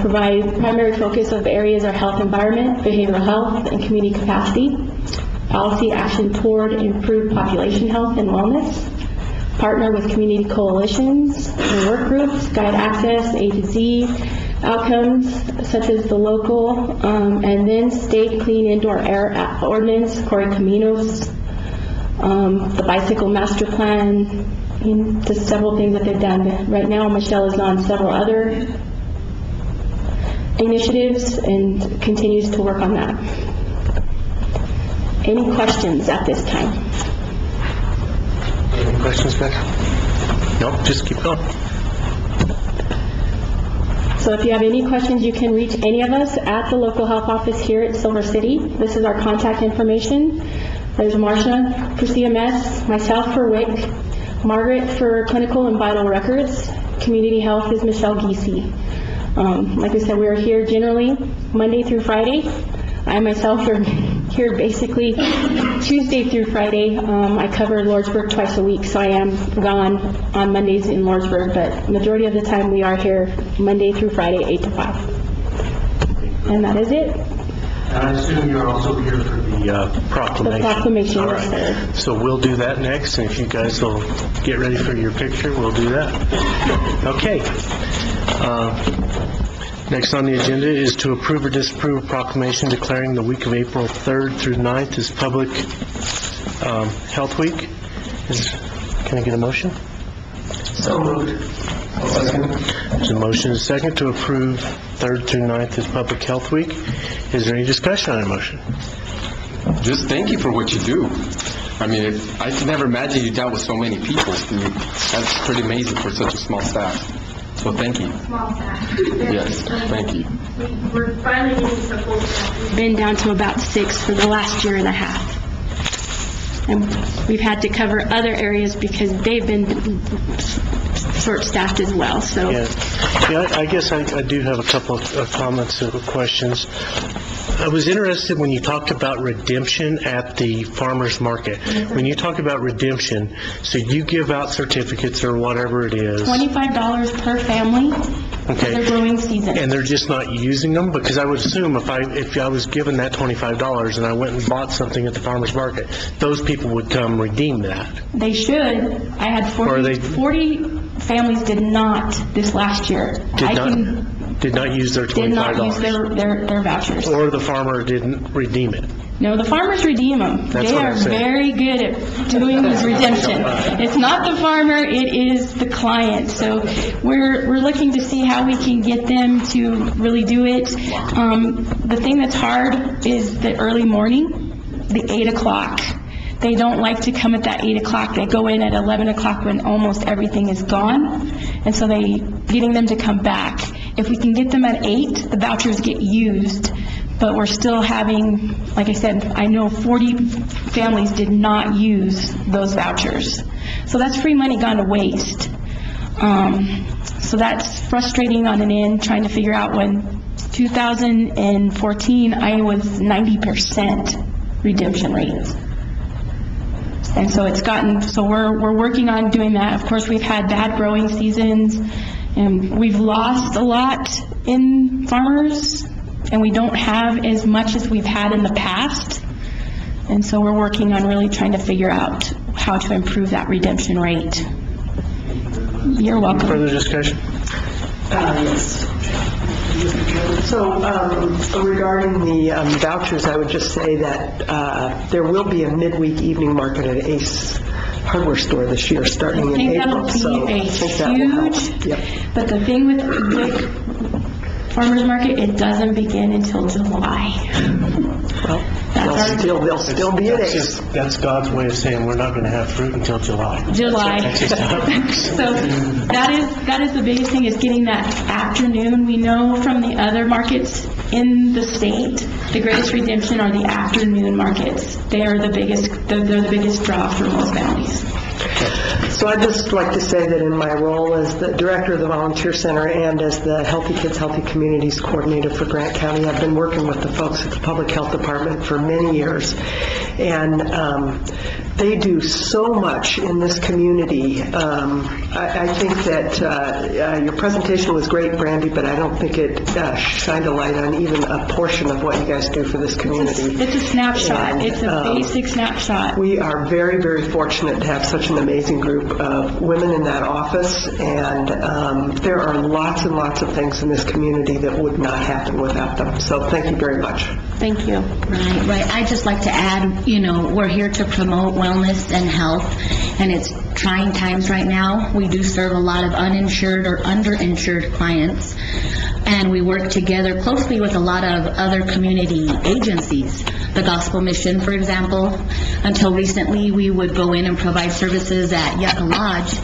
Provide primary focus of areas are health environment, behavioral health, and community capacity. Policy action toward improved population health and wellness. Partner with community coalitions and work groups, guide access, A to Z, outcomes such as the local, and then state clean indoor air ordinance, Corey Caminos, the bicycle master plan, and just several things that they've done. Right now, Michelle is on several other initiatives and continues to work on that. Any questions at this time? Any questions, Beth? Nope, just keep going. So if you have any questions, you can reach any of us at the local health office here at Silver City. This is our contact information. There's Marcia for CMS, myself for WIC, Margaret for clinical and vital records. Community health is Michelle Giese. Like I said, we are here generally Monday through Friday. I myself are here basically Tuesday through Friday. I cover Lordsburg twice a week, so I am gone on Mondays in Lordsburg, but majority of the time we are here Monday through Friday, 8 to 5. And that is it. And I assume you're also here for the proclamation. The proclamation, All yes, right. sir. So we'll do that next, and if you guys will get ready for your picture, we'll do that. Okay. Next on the agenda is to approve or disapprove a proclamation declaring the week of April 3rd through 9th as Public Health Week. Can I get a motion? So moved. There's a motion and a second to approve 3rd through 9th as Public Health Week. Is there any discussion on the motion? Just thank you for what you do. I mean, I could never imagine you dealt with so many people. That's pretty amazing for such a small staff. So thank you. Small staff. Yes, thank you. We're finally getting some full staff. We've been down to about 6 for the last year and a half. And we've had to cover other areas because they've been short-staffed as well, so. Yeah, I guess I do have a couple of comments or questions. I was interested when you talked about redemption at the farmer's market. When you talk about redemption, so you give out certificates or whatever it is. $25 per family for Okay. the growing season. And they're just not using them? Because I would assume if I was given that $25 and I went and bought something at the farmer's market, those people would come redeem that. They should. I had Or they- 40 families did not this last year. Did not use their Did not use $25. their vouchers. Or the farmer didn't redeem it. No, the farmers redeem them. That's They what I'm are saying. very good at doing this redemption. It's not the farmer, it is the client. So we're looking to see how we can get them to really do it. The thing that's hard is the early morning, the 8 o'clock. They don't like to come at that 8 o'clock. They go in at 11 o'clock when almost everything is gone. And so getting them to come back. If we can get them at 8, the vouchers get used but we're still having, like I said, I know 40 families did not use those vouchers. So that's free money gone to waste. So that's frustrating on an end, trying to figure out when 2014, I was 90% redemption rate. And so it's gotten, so we're working on doing that. Of course, we've had bad growing seasons, and we've lost a lot in farmers, and we don't have as much as we've had in the past. And so we're working on really trying to figure out how to improve that redemption rate. You're welcome. Further discussion? Yes. So regarding the vouchers, I would just say that there will be a midweek evening market at Ace Hardware Store this year, starting in April. So I think that will help. Yep. But the thing with farmers market, it doesn't begin until July. Well, they'll still be at Ace. That's God's way of saying we're not going to have fruit until July. That's just how it works. So that is the biggest thing, is getting that afternoon. We know from the other markets in the state, the greatest redemption are the afternoon markets. They are the biggest, they're the biggest draw for most families. So I'd just like to say that in my role as the director of the Volunteer Center and as the Healthy Kids, Healthy Communities coordinator for Grant County, I've been working with the folks at the Public Health Department for many years. And they do so much in this community. I think that your presentation was great, Brandy, but I don't think it shined a light on even a portion of what you guys do for this community. It's a snapshot. And, it's a basic snapshot. We are very, very fortunate to have such an amazing group of women in that office, and there are lots and lots of things in this community that would not happen without them. So thank you very much. Thank you. Right. I'd just like to add, we're here to promote wellness and health, and it's trying times right now. We do serve a lot of uninsured or underinsured clients, and we work together closely with a lot of other community agencies. The Gospel Mission, for example. Until recently, we would go in and provide services at Yucca Lodge,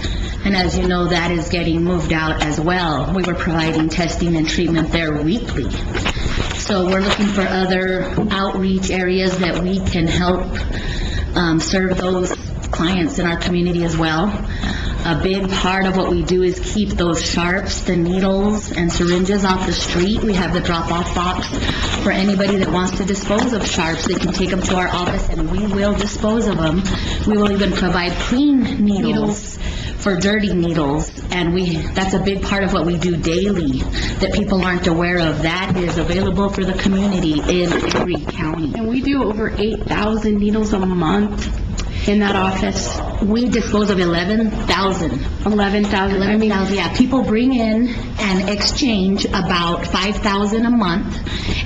and as you know, that is getting moved out as well. We were providing testing and treatment there weekly. So we're looking for other outreach areas that we can help serve those clients in our community as well. A big part of what we do is keep those sharps, the needles, and syringes off the street. We have the drop-off box for anybody that wants to dispose of sharps. They can take them to our office, and we will dispose of them. We will even provide clean needles for dirty needles, and that's a big part of what we do daily that people aren't aware of. That is available for the community in every county. And we do over 8,000 needles a month in that office. We dispose of 11,000. 11,000. 11,000, yeah. People bring in and exchange about 5,000 a month,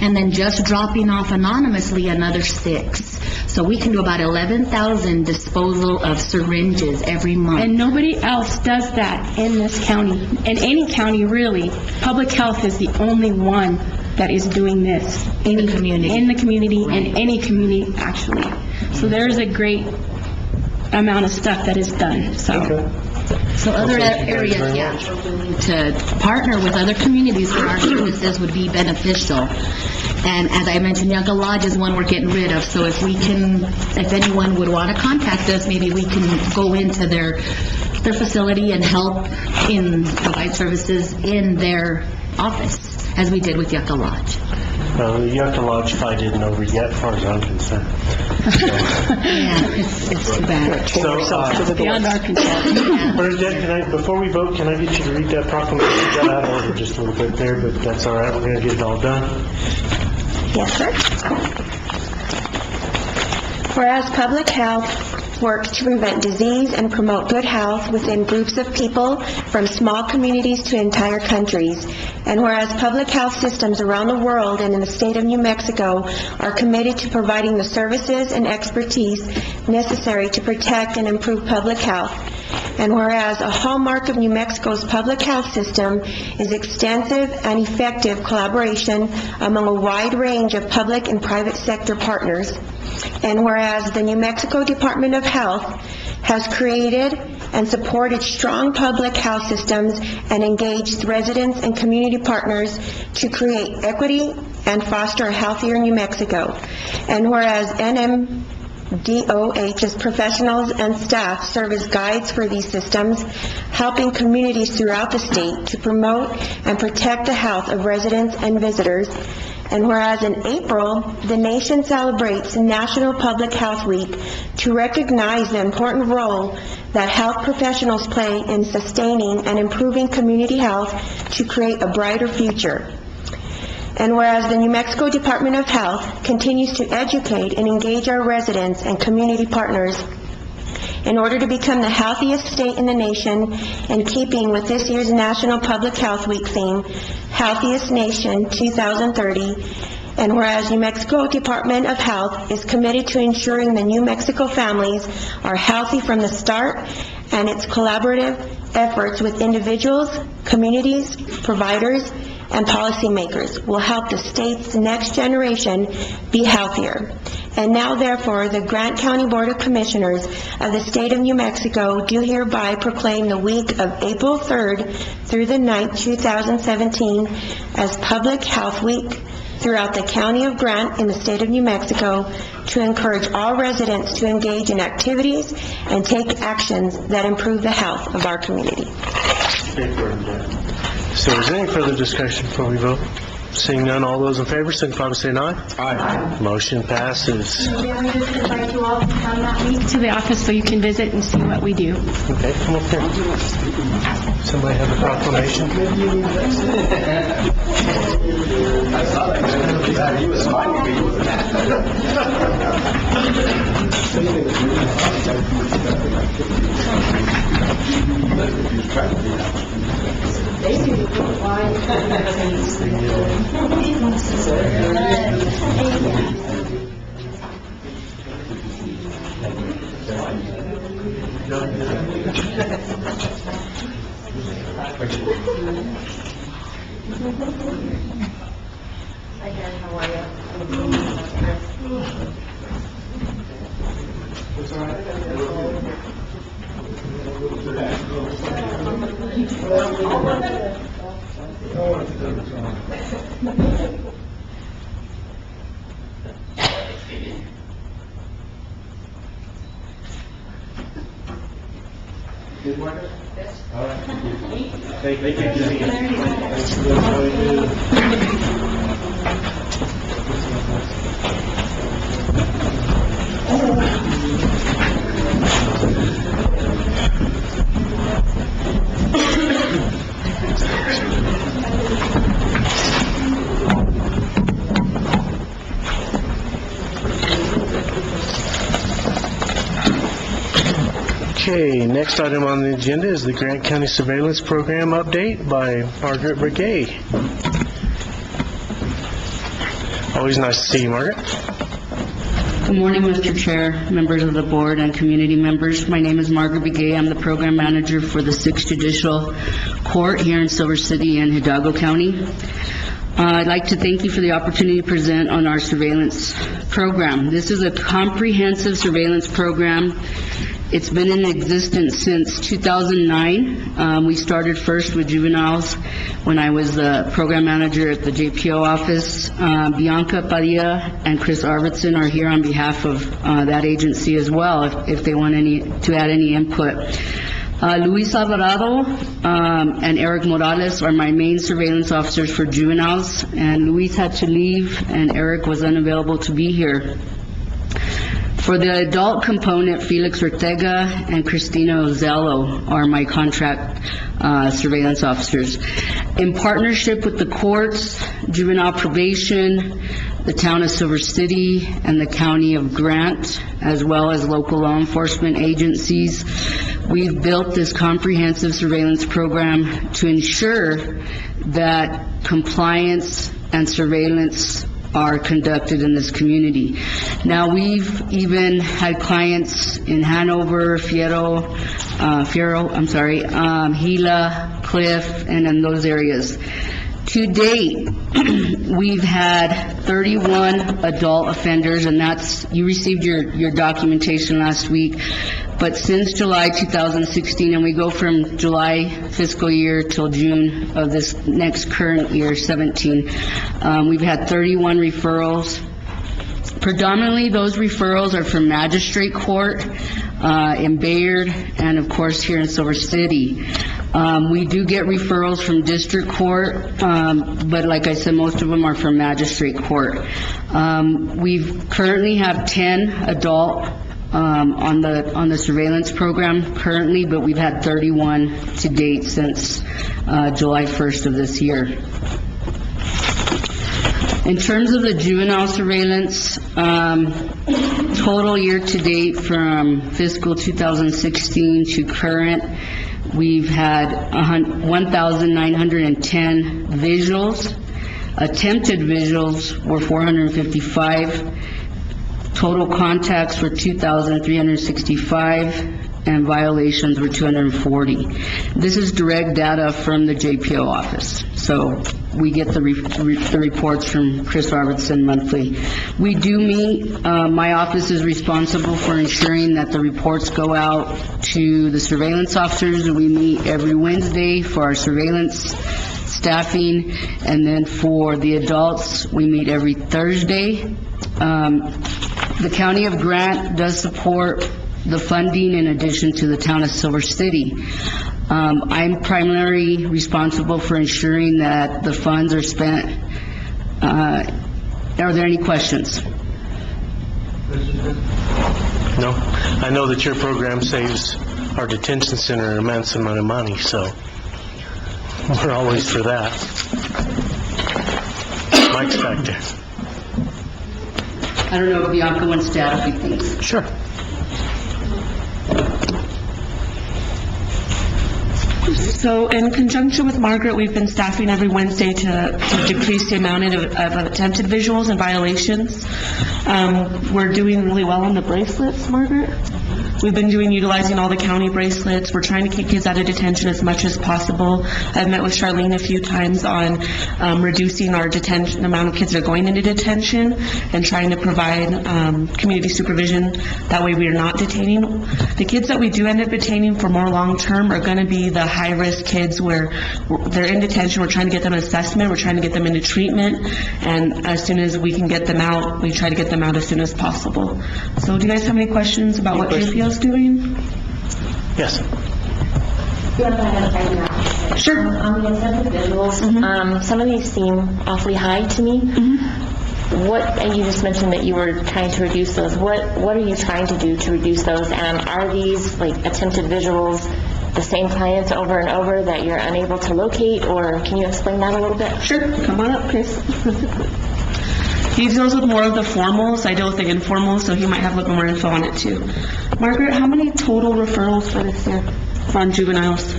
and then just dropping off anonymously another 6. So we can do about 11,000 disposal of syringes every month. And nobody else does that in this county. In any county, really. Public health is the only one that is doing this. In the community. In the community, in any community, actually. So there's a great amount of stuff that is done, so. So other areas, yeah, to partner with other communities for our services would be beneficial. And as I mentioned, Yucca Lodge is one we're getting rid of, so if anyone would want to contact us, maybe we can go into their facility and help provide services in their office, as we did with Yucca Lodge. Well, the Yucca Lodge fight isn't over yet, as far as I'm concerned. Yeah, it's too bad. So, Beyond our control. Bernadette, before we vote, can I get you to read that proclamation? You got out of order just a little bit there, but that's all right. We're going to get it all done. Yes, sir. Whereas public health works to prevent disease and promote good health within groups of people from small communities to entire countries, and whereas public health systems around the world and in the state of New Mexico are committed to providing the services and expertise necessary to protect and improve public health, and whereas a hallmark of New Mexico's public health system is extensive and effective collaboration among a wide range of public and private sector partners, and whereas the New Mexico Department of Health has created and supported strong public health systems and engaged residents and community partners to create equity and foster a healthier New Mexico. And whereas NMDOH's professionals and staff serve as guides for these systems, helping communities throughout the state to promote and protect the health of residents and visitors. And whereas in April, the nation celebrates National Public Health Week to recognize the important role that health professionals play in sustaining and improving community health to create a brighter future. And whereas the New Mexico Department of Health continues to educate and engage our residents and community partners in order to become the healthiest state in the nation, in keeping with this year's National Public Health Week theme, Healthiest Nation 2030, and whereas New Mexico Department of Health is committed to ensuring the New Mexico families are healthy from the start, and its collaborative efforts with individuals, communities, providers, and policymakers will help the state's next generation be healthier. And now, therefore, the Grant County Board of Commissioners of the State of New Mexico do hereby proclaim the week of April 3rd through the 9th, 2017 as Public Health Week throughout the County of Grant in the State of New Mexico to encourage all residents to engage in activities and take actions that improve the health of our community. So is there any further discussion before we vote? Seeing none, all those in favor, signify by saying aye. Aye. Motion passes. May I just invite you all to come that week to the office so you can visit and see what we do. Okay, come up here. Somebody have a proclamation? Okay, next item on the agenda is the Grant County Surveillance Program update by Margaret Brigay. Always nice to see you, Margaret. Good morning, Mr. Chair, members of the board, and community members. My name is Margaret Begay. I'm the program manager for the 6th Judicial Court here in Silver City and Hidalgo County. I'd like to thank you for the opportunity to present on our surveillance program. This is a comprehensive surveillance program. It's been in existence since 2009. We started first with juveniles when I was the program manager at the JPO office. Bianca Padilla and Chris Arvidsson are here on behalf of that agency as well, if they want to add any input. Luis Alvarado and Eric Morales are my main surveillance officers for juveniles, and Luis had to leave and Eric was unavailable to be here. For the adult component, Felix Ortega and Cristina Ozello are my contract surveillance officers. In partnership with the courts, juvenile probation, the town of Silver City, and the county of Grant, as well as local law enforcement agencies, we've built this comprehensive surveillance program to ensure that compliance and surveillance are conducted in this community. Now, we've even had clients in Hanover, Gila, Cliff, and in those areas. To date, we've had 31 adult offenders, and you received your documentation last week, but since July 2016, and we go from July fiscal year till June of this next current year, 17, we've had 31 referrals. Predominantly, those referrals are from magistrate court in Bayard, and of course here in Silver City. We do get referrals from district court, but like I said, most of them are from magistrate court. We currently have 10 adult on the surveillance program currently, but we've had 31 to date since July 1st of this year. In terms of the juvenile surveillance, total year-to-date from fiscal 2016 to current, we've had 1,910 visuals. Attempted visuals were 455. Total contacts were 2,365. And violations were 240. This is direct data from the JPO office. So we get the reports from Chris Robertson monthly. We do meet, my office is responsible for ensuring that the reports go out to the surveillance officers. We meet every Wednesday for our surveillance staffing, and then for the adults, we meet every Thursday. The County of Grant does support the funding in addition to the town of Silver City. I'm primarily responsible for ensuring that the funds are spent. Are there any questions? No. I know that your program saves our detention center an immense amount of money, so we're always for that. Mike's back there. I don't know if Bianca wants to add a few things. Sure. So in conjunction with Margaret, we've been staffing every Wednesday to decrease the amount of attempted visuals and violations. We're doing really well on the bracelets, Margaret. We've been utilizing all the county bracelets. We're trying to keep kids out of detention as much as possible. I've met with Charlene a few times on reducing our detention, the amount of kids that are going into detention, and trying to provide community supervision. That way we are not detaining. The kids that we do end up detaining for more long-term are going to be the high-risk kids where they're in detention. We're trying to get them an assessment. We're trying to get them into treatment. And as soon as we can get them out, we try to get them out as soon as possible. So do you guys have any questions about what JPO is doing? Yes. Sure. On the attempted visuals, some of these seem awfully high to me. And you just mentioned that you were trying to reduce those. What are you trying to do to reduce those? And are these like attempted visuals the same clients over and over that you're unable to locate, or can you explain that a little bit? Sure. Come on up, Chris. He deals with more of the formals. I deal with the informals, so he might have a little more info on it too. Margaret, how many total referrals for this year on juveniles?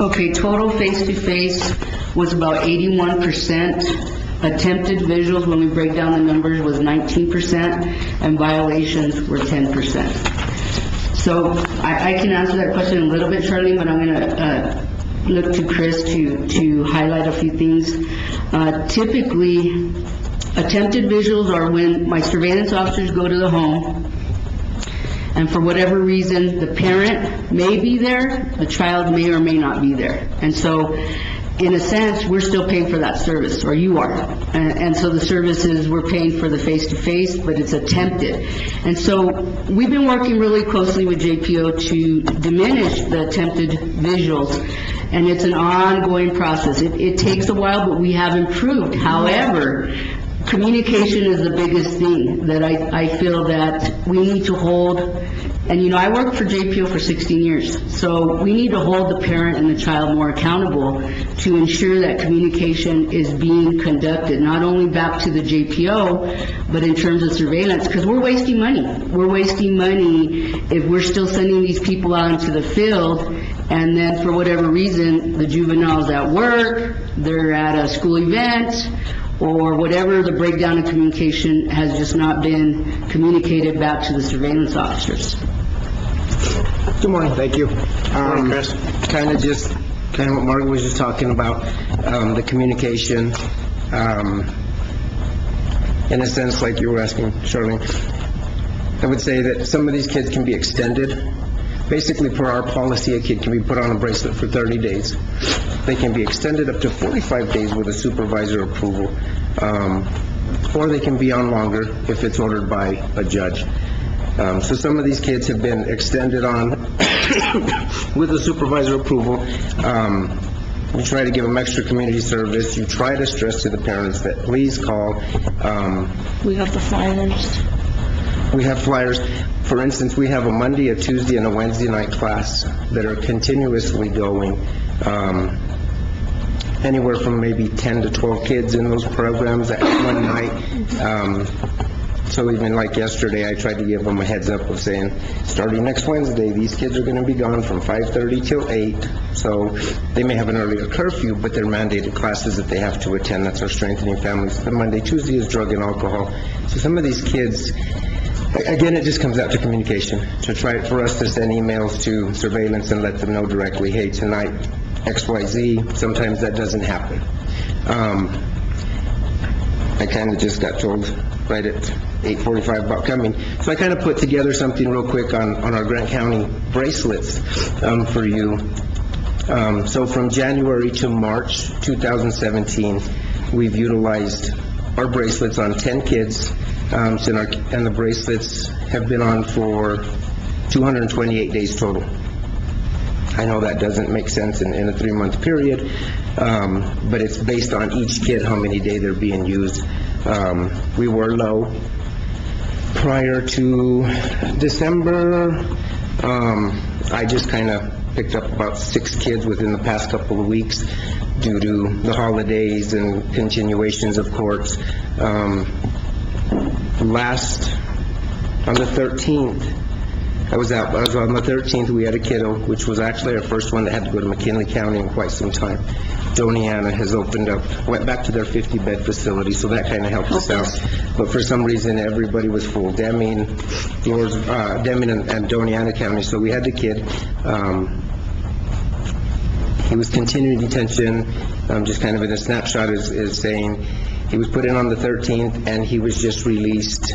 Okay, total face-to-face was about 81%. Attempted visuals, when we break down the numbers, was 19%, and violations were 10%. So I can answer that question a little bit, Charlene, but I'm going to look to Chris to highlight a few things. Typically, attempted visuals are when my surveillance officers go to the home, and for whatever reason, the parent may be there, the child may or may not be there. And so, in a sense, we're still paying for that service, or you are. And so the services, we're paying for the face-to-face, but it's attempted. And so we've been working really closely with JPO to diminish the attempted visuals, and it's an ongoing process. It takes a while, but we have improved. However, communication is the biggest thing that I feel that we need to hold. And, I worked for JPO for 16 years, so we need to hold the parent and the child more accountable to ensure that communication is being conducted, not only back to the JPO, but in terms of surveillance, because we're wasting money. We're wasting money if we're still sending these people out into the field, and then for whatever reason, the juvenile's at work, they're at a school event, or whatever, the breakdown in communication has just not been communicated back to the surveillance officers. Good morning, thank you. Morning, Chris. Kind of just kind of what Margaret was just talking about, the communication, in a sense, like you were asking, Charlene. I would say that some of these kids can be extended. Basically, per our policy, a kid can be put on a bracelet for 30 days. They can be extended up to 45 days with a supervisor approval, or they can be on longer if it's ordered by a judge. So some of these kids have been extended on with a supervisor approval. You try to give them extra community service. You try to stress to the parents that please call. We have the flyers. We have flyers. For instance, we have a Monday, a Tuesday, and a Wednesday night class that are continuously going. Anywhere from maybe 10 to 12 kids in those programs at one night. So even like yesterday, I tried to give them a heads up of saying, starting next Wednesday, these kids are going to be gone from 5:30 till 8. So they may have an earlier curfew, but they're mandated classes that they have to attend. That's our Strengthening Families. The Monday, Tuesday is drug and alcohol. So some of these kids, again, it just comes out to communication. To try for us to send emails to surveillance and let them know directly, hey, tonight, XYZ, sometimes that doesn't happen. I kind of just got told right at 8:45 about coming. So I kind of put together something real quick on our Grant County bracelets for you. So from January to March 2017, we've utilized our bracelets on 10 kids, and the bracelets have been on for 228 days total. I know that doesn't make sense in a 3-month period, but it's based on each kid, how many days they're being used. We were low prior to December. I just kind of picked up about 6 kids within the past couple of weeks due to the holidays and continuations of courts. On the 13th, I was on the 13th, we had a kiddo, which was actually our first one that had to go to McKinley County in quite some time. Doniana has opened up, went back to their 50-bed facility, so that kind of helped us out. But for some reason, everybody was full. Deming and Doniana County, so we had the kid. He was continuing detention, just kind of in a snapshot is saying he was put in on the 13th, and he was just released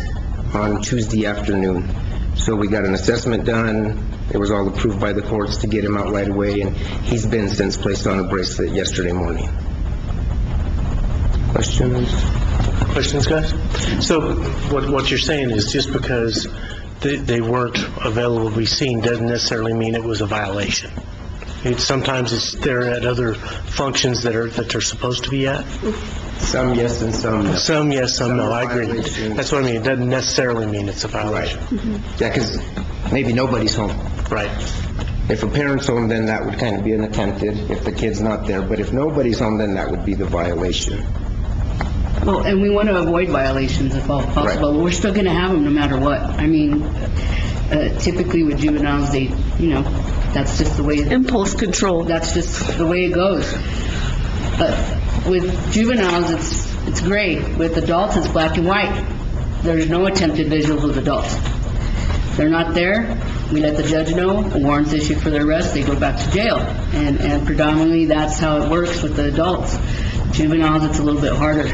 on Tuesday afternoon. So we got an assessment done. It was all approved by the courts to get him out right away, and he's been since placed on a bracelet yesterday morning. Questions? Questions, guys? So what you're saying is just because they weren't available to be seen doesn't necessarily mean it was a violation. Sometimes they're at other functions that they're supposed to be at. Some yes and some no. Some yes, some no. I agree. That's what I mean. It doesn't necessarily mean it's a violation. Right. Yeah, because maybe nobody's home. Right. If a parent's home, then that would kind of be an attempted, if the kid's not there. But if nobody's home, then that would be the violation. Well, and we want to avoid violations if all possible. Right. But we're still going to have them no matter what. I mean, typically with juveniles, that's just the way... Impulse control. That's just the way it goes. But with juveniles, it's gray. With adults, it's black and white. There's no attempted visuals with adults. They're not there. We let the judge know. A warrant's issued for their arrest. They go back to jail. And predominantly, that's how it works with the adults. Juveniles, it's a little bit harder.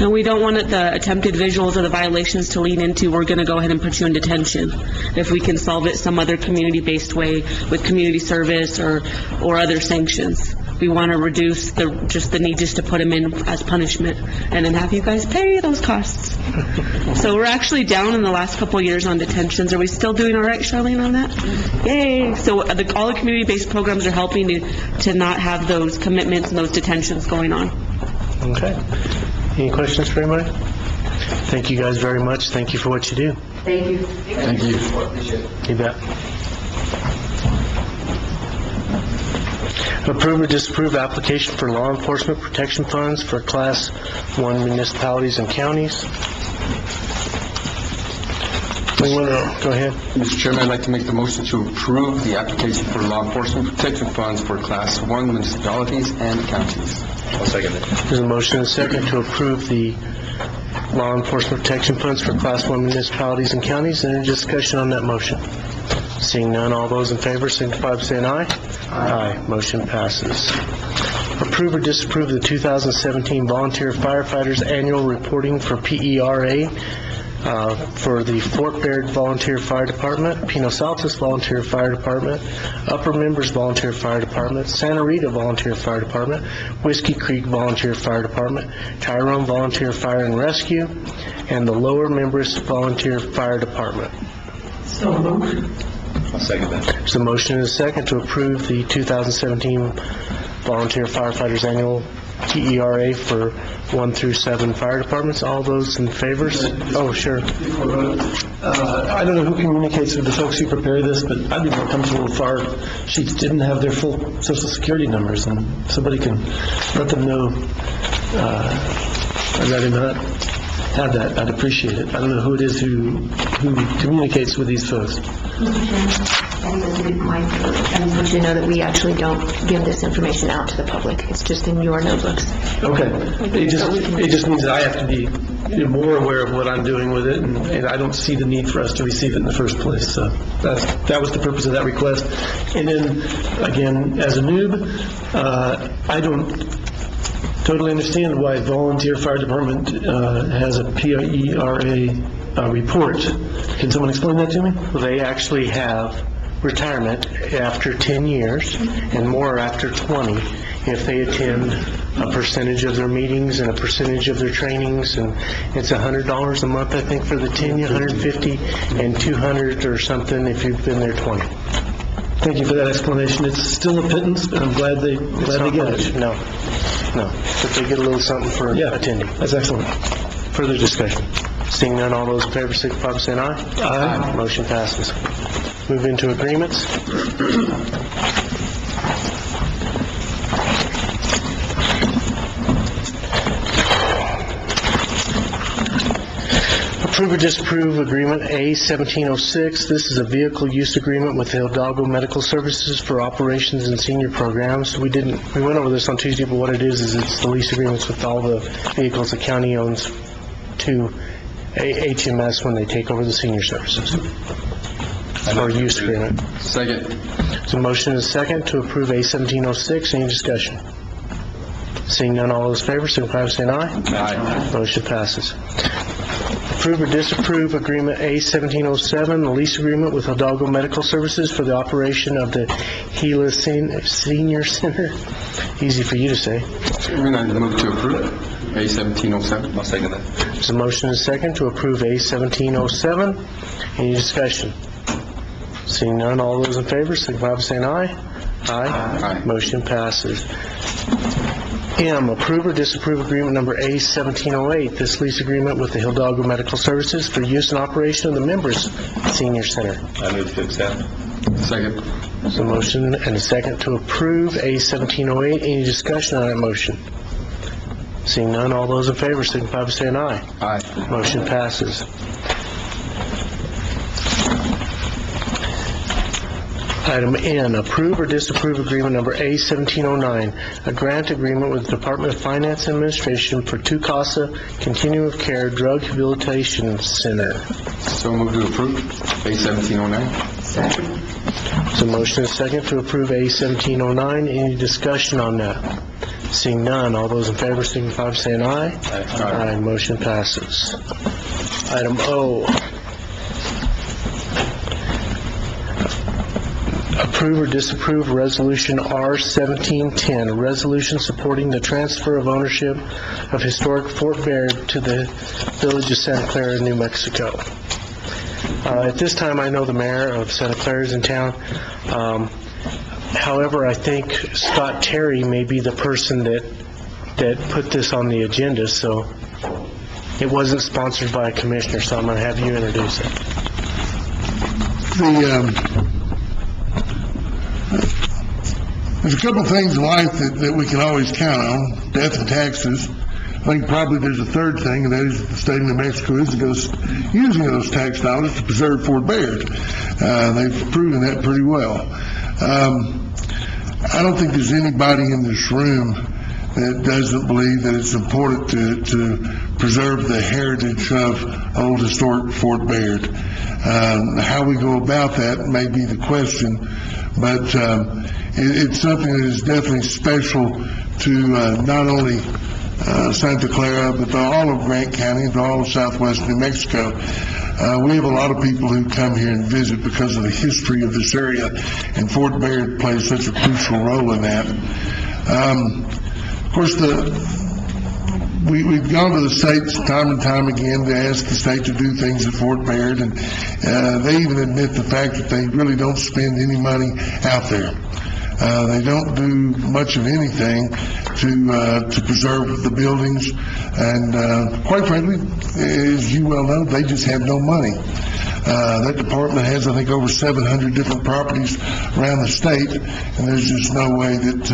And we don't want the attempted visuals or the violations to lean into, we're going to go ahead and put you in detention. If we can solve it some other community-based way with community service or other sanctions. We want to reduce the need just to put them in as punishment and then have you guys pay those costs. So we're actually down in the last couple of years on detentions. Are we still doing all right, Charlene, on that? Yay! So all the community-based programs are helping to not have those commitments and those detentions going on. Okay. Any questions for anybody? Thank you guys very much. Thank you for what you do. Thank you. Thank you. You bet. Approve or disapprove application for law enforcement protection funds for Class 1 municipalities and counties. Go ahead. Mr. Chairman, I'd like to make the motion to approve the application for law enforcement protection funds for Class 1 municipalities and counties. I'll second it. There's a motion and a second to approve the law enforcement protection funds for Class 1 municipalities and counties. Any discussion on that motion? Seeing none, all those in favor signify by saying aye. Aye. Motion passes. Approve or disapprove the 2017 Volunteer Firefighters Annual Reporting for PERA for the Fort Baird Volunteer Fire Department, Pinos Altos Volunteer Fire Department, Upper Members Volunteer Fire Department, Santa Rita Volunteer Fire Department, Whiskey Creek Volunteer Fire Department, Tyrone Volunteer Fire and Rescue, and the Lower Members Volunteer Fire Department. So moved. I'll second that. There's a motion and a second to approve the 2017 Volunteer Firefighters Annual TERA for 1 through 7 fire departments. All those in favor? Oh, sure. I don't know who communicates with the folks who prepare this, but I'd be more comfortable if our sheets didn't have their full social security numbers, and somebody can let them know. I'd rather not have that. I'd appreciate it. I don't know who it is who communicates with these folks. I want you to know that we actually don't give this information out to the public. It's just in your notebooks. Okay. It just means that I have to be more aware of what I'm doing with it, and I don't see the need for us to receive it in the first place. So that was the purpose of that request. And then, again, as a noob, I don't totally understand why Volunteer Fire Department has a PERA report. Can someone explain that to me? Well, they actually have retirement after 10 years and more after 20 if they attend a percentage of their meetings and a percentage of their trainings, and it's $100 a month, I think, for the 10 year, $150, and $200 or something if you've been there 20. Thank you for that explanation. It's still a pittance, but I'm glad they get it. No, but they get a little something for attending. That's excellent. Further discussion. Seeing none, all those in favor signify by saying aye. Aye. Motion passes. Move into agreements. Approve or disapprove agreement A-1706. This is a vehicle use agreement with Hidalgo Medical Services for operations and senior programs. We went over this on Tuesday, but what it is it's the lease agreements with all the vehicles the county owns to HMS when they take over the senior services. Or use agreement. Second. So motion is second to approve A-1706. Any discussion? Seeing none, all those in favor, signify by saying aye. Aye. Motion passes. Approve or disapprove agreement A-1707, the lease agreement with Hidalgo Medical Services for the operation of the Gila Senior Center. Easy for you to say. We're going to move to approve A-1707. I'll second that. There's a motion and a second to approve A-1707. Any discussion? Seeing none, all those in favor, signify by saying aye. Aye. Motion passes. M, approve or disapprove agreement number A-1708, this lease agreement with the Hidalgo Medical Services for use and operation of the Members Senior Center. I move to accept. Second. There's a motion and a second to approve A-1708. Any discussion on that motion? Seeing none, all those in favor signify by saying aye. Aye. Motion passes. Item N, approve or disapprove agreement number A-1709, a grant agreement with the Department of Finance and Administration for Tucasa Continuum of Care Drug Rehabilitation Center. So move to approve A-1709. Second. So motion is second to approve A-1709. Any discussion on that? Seeing none, all those in favor signify by saying aye. Aye. Motion passes. Item O, approve or disapprove Resolution R-1710, a resolution supporting the transfer of ownership of historic Fort Baird to the Village of Santa Clara, New Mexico. At this time, I know the mayor of Santa Clara is in town. However, I think Scott Terry may be the person that put this on the agenda, so it wasn't sponsored by a commissioner, so I'm going to have you introduce it. There's a couple things in life that we can always count on, death and taxes. I think probably there's a third thing, and that is the state of New Mexico is using those tax dollars to preserve Fort Baird. They've proven that pretty well. I don't think there's anybody in this room that doesn't believe that it's important to preserve the heritage of old historic Fort Bayard. How we go about that may be the question, but it's something that is definitely special to not only Santa Clara, but to all of Grant County and to all of southwest New Mexico. We have a lot of people who come here and visit because of the history of this area, and Fort Bayard plays such a crucial role in that. Of course, we've gone to the states time and time again to ask the state to do things at Fort Bayard, and they even admit the fact that they really don't spend any money out there. They don't do much of anything to preserve the buildings, and quite frankly, as you well know, they just have no money. That department has, I think, over 700 different properties around the state, and there's just no way that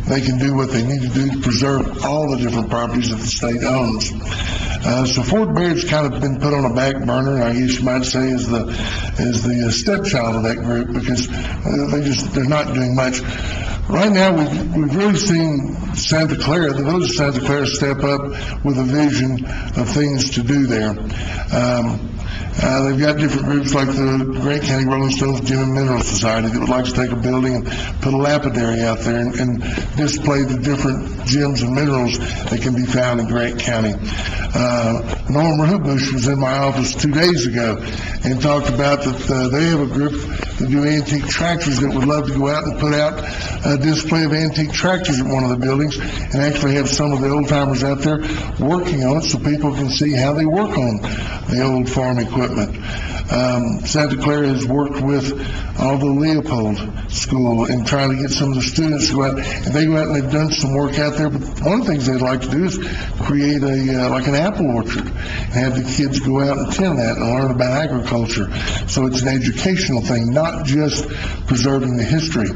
they can do what they need to do to preserve all the different properties that the state owns. So Fort Bayard's kind of been put on a back burner, I guess you might say, as the stepchild of that group, because they're not doing much. Right now, we've really seen Santa Clara, the village of Santa Clara, step up with a vision of things to do there. They've got different groups like the Grant County Rolling Stones Gem and Mineral Society that would like to take a building and put a lapidary out there and display the different gems and minerals that can be found in Grant County. Norm Rahubush was in my office 2 days ago and talked about that they have a group that do antique tractors that would love to go out and put out a display of antique tractors at one of the buildings and actually have some of the old timers out there working on it so people can see how they work on the old farm equipment. Santa Clara has worked with all the Leopold School and trying to get some of the students to go out, and they go out and they've done some work out there, but one of the things they'd like to do is create like an apple orchard and have the kids go out and tend that and learn about agriculture. So it's an educational thing, not just preserving the history.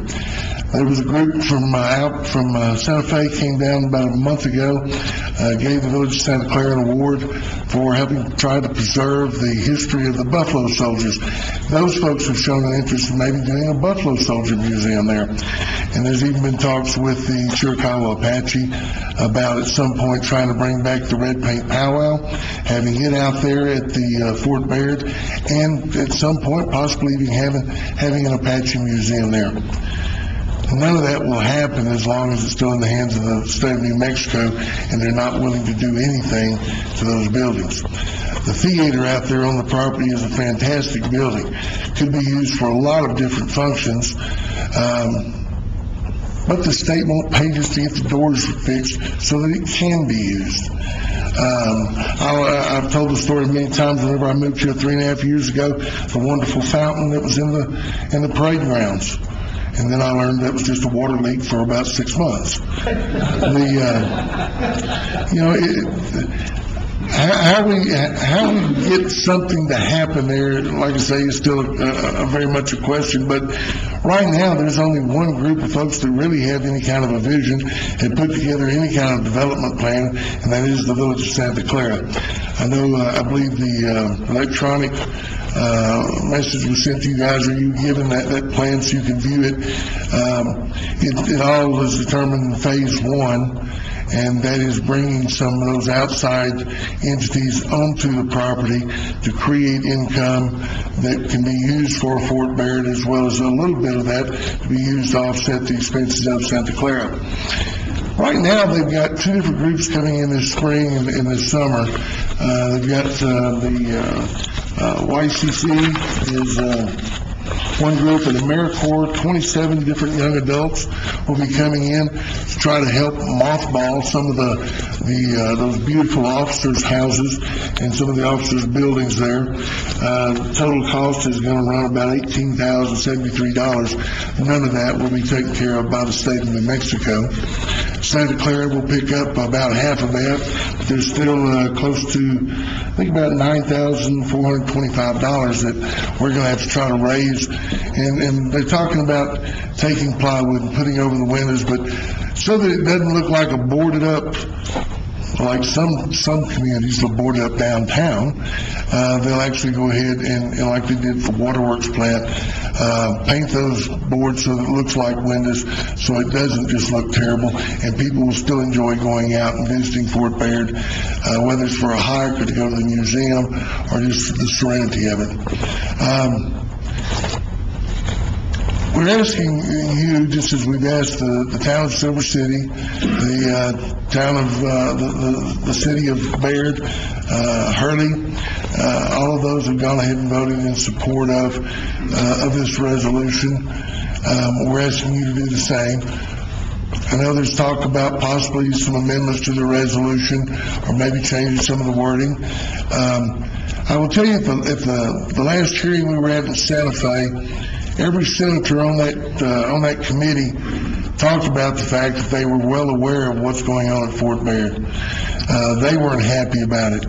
There was a group from Santa Fe came down about a month ago, gave the village of Santa Clara an award for helping try to preserve the history of the Buffalo Soldiers. Those folks have shown an interest in maybe doing a Buffalo Soldier museum there. And there's even been talks with the Chiricahua Apache about at some point trying to bring back the Red Paint Powwow, having it out there at the Fort Bayard, and at some point possibly even having an Apache museum there. None of that will happen as long as it's still in the hands of the state of New Mexico and they're not willing to do anything to those buildings. The theater out there on the property is a fantastic building. Could be used for a lot of different functions, but the state won't pay just to get the doors fixed so that it can be used. I've told the story many times whenever I moved here 3.5 years ago, the wonderful fountain that was in the parade grounds. And then I learned that was just a water leak for about 6 months. How we get something to happen there, like I say, is still a very much a question. But right now, there's only one group of folks that really have any kind of a vision and put together any kind of development plan, and that is the village of Santa Clara. I know, I believe the electronic message was sent to you guys, or you given that plan so you can view it. It all was determined in phase 1, and that is bringing some of those outside entities onto the property to create income that can be used for Fort Bayard, as well as a little bit of that to be used to offset the expenses of Santa Clara. Right now, they've got 2 different groups coming in this spring and this summer. They've got YCC is one group, and AmeriCorps, 27 different young adults will be coming in to try to help mothball some of those beautiful officers' houses and some of the officers' buildings there. The total cost is going to run about $18,073. None of that will be taken care of by the state of New Mexico. Santa Clara will pick up about half of that. There's still close to, I think, about $9,425 that we're going to have to try to raise. And they're talking about taking plywood and putting over the windows, but so that it doesn't look like a boarded up like some communities, they'll board it up downtown. They'll actually go ahead and like they did for Waterworks plant, paint those boards so that it looks like windows, so it doesn't just look terrible, and people will still enjoy going out and visiting Fort Bayard, whether it's for a hike or to go to the museum or just the serenity of it. We're asking you, just as we've asked the town of Silver City, the town of the city of Bayard, Hurley, all of those have gone ahead and voted in support of this resolution. We're asking you to do the same. I know there's talk about possibly some amendments to the resolution or maybe changing some of the wording. I will tell you, at the last hearing we were at in Santa Fe, every senator on that committee talked about the fact that they were well aware of what's going on at Fort Bayard. They weren't happy about it.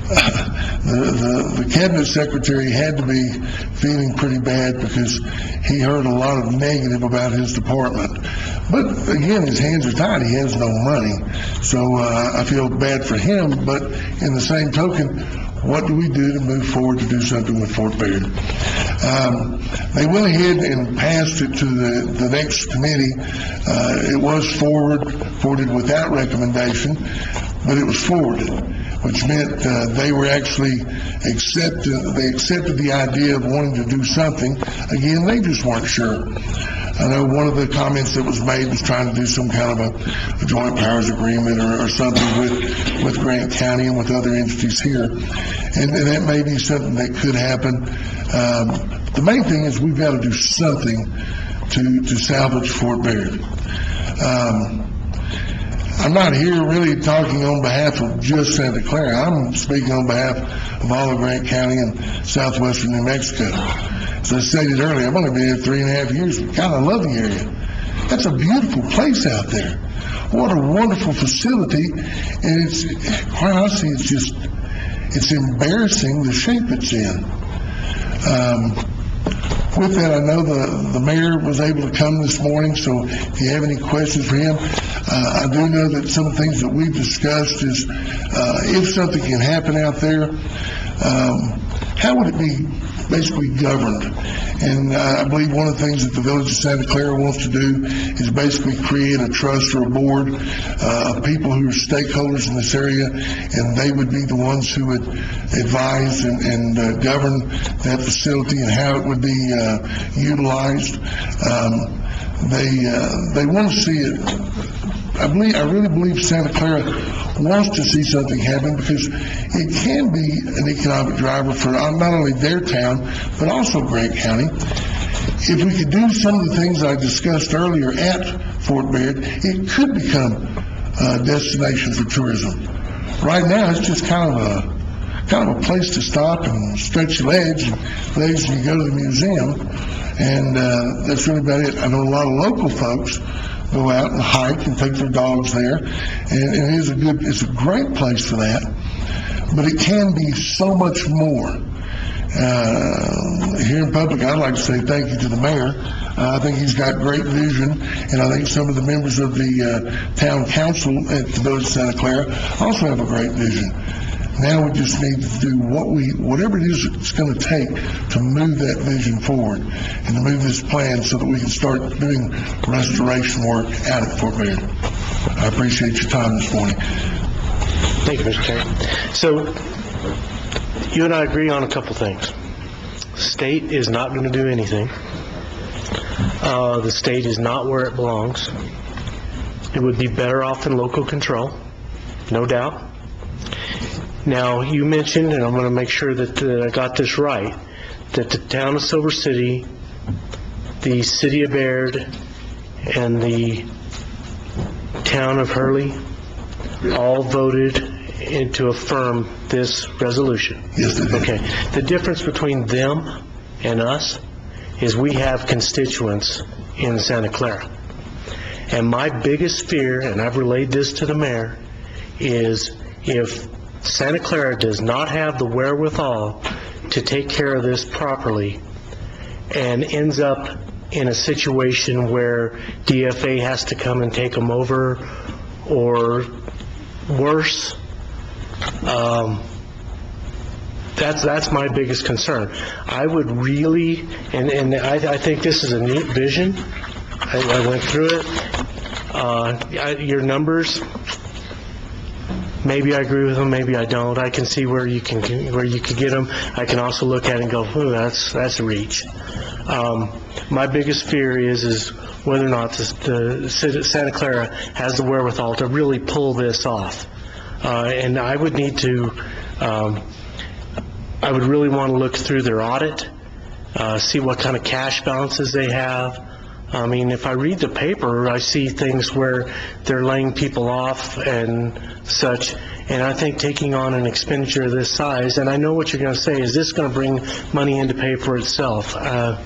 The cabinet secretary had to be feeling pretty bad because he heard a lot of negative about his department. But again, his hands are tied. He has no money. So I feel bad for him. But in the same token, what do we do to move forward to do something with Fort Bayard? They went ahead and passed it to the next committee. It was forwarded without recommendation, but it was forwarded, which meant they were actually accepted the idea of wanting to do something. Again, they just weren't sure. I know one of the comments that was made was trying to do some kind of a joint powers agreement or something with Grant County and with other entities here. And that may be something that could happen. The main thing is we've got to do something to salvage Fort Bayard. I'm not here really talking on behalf of just Santa Clara. I'm speaking on behalf of all of Grant County and southwestern New Mexico. As I stated earlier, I've only been here 3.5 years. God, I love the area. That's a beautiful place out there. What a wonderful facility. And it's, quite honestly, it's embarrassing the shape it's in. With that, I know the mayor was able to come this morning, so if you have any questions for him, I do know that some of the things that we've discussed is if something can happen out there, how would it be basically governed? And I believe one of the things that the village of Santa Clara wants to do is basically create a trust or a board of people who are stakeholders in this area, and they would be the ones who would advise and govern that facility and how it would be utilized. They want to see it. I really believe Santa Clara wants to see something happen because it can be an economic driver for not only their town, but also Grant County. If we could do some of the things I discussed earlier at Fort Bayard, it could become a destination for tourism. Right now, it's just kind of a place to stop and stretch your legs and you go to the museum, and that's really about it. I know a lot of local folks go out and hike and take their dogs there, and it's a great place for that. But it can be so much more. Here in public, I'd like to say thank you to the mayor. I think he's got great vision, and I think some of the members of the town council at the village of Santa Clara also have a great vision. Now we just need to do whatever it is it's going to take to move that vision forward and to move this plan so that we can start doing restoration work out at Fort Bayard. I appreciate your time this morning. Thank you, Mr. Terry. So, you and I agree on a couple things. The state is not going to do anything. The state is not where it belongs. It would be better off in local control, no doubt. Now, you mentioned, and I'm going to make sure that I got this right, that the town of Silver City, the city of Bayard, and the town of Hurley all voted to affirm this resolution. Yes, they did. Okay. The difference between them and us is we have constituents in Santa Clara. And my biggest fear, and I've relayed this to the mayor, is if Santa Clara does not have the wherewithal to take care of this properly and ends up in a situation where DFA has to come and take them over, or worse. That's my biggest concern. I would really, and I think this is a neat vision. I went through it. Your numbers, maybe I agree with them, maybe I don't. I can see where you could get them. I can also look at it and go, ooh, that's a reach. My biggest fear is whether or not the city of Santa Clara has the wherewithal to really pull this off. And I would need to, I would really want to look through their audit, see what kind of cash balances they have. I mean, if I read the paper, I see things where they're laying people off and such, and I think taking on an expenditure of this size, and I know what you're going to say, is this going to bring money in to pay for itself? I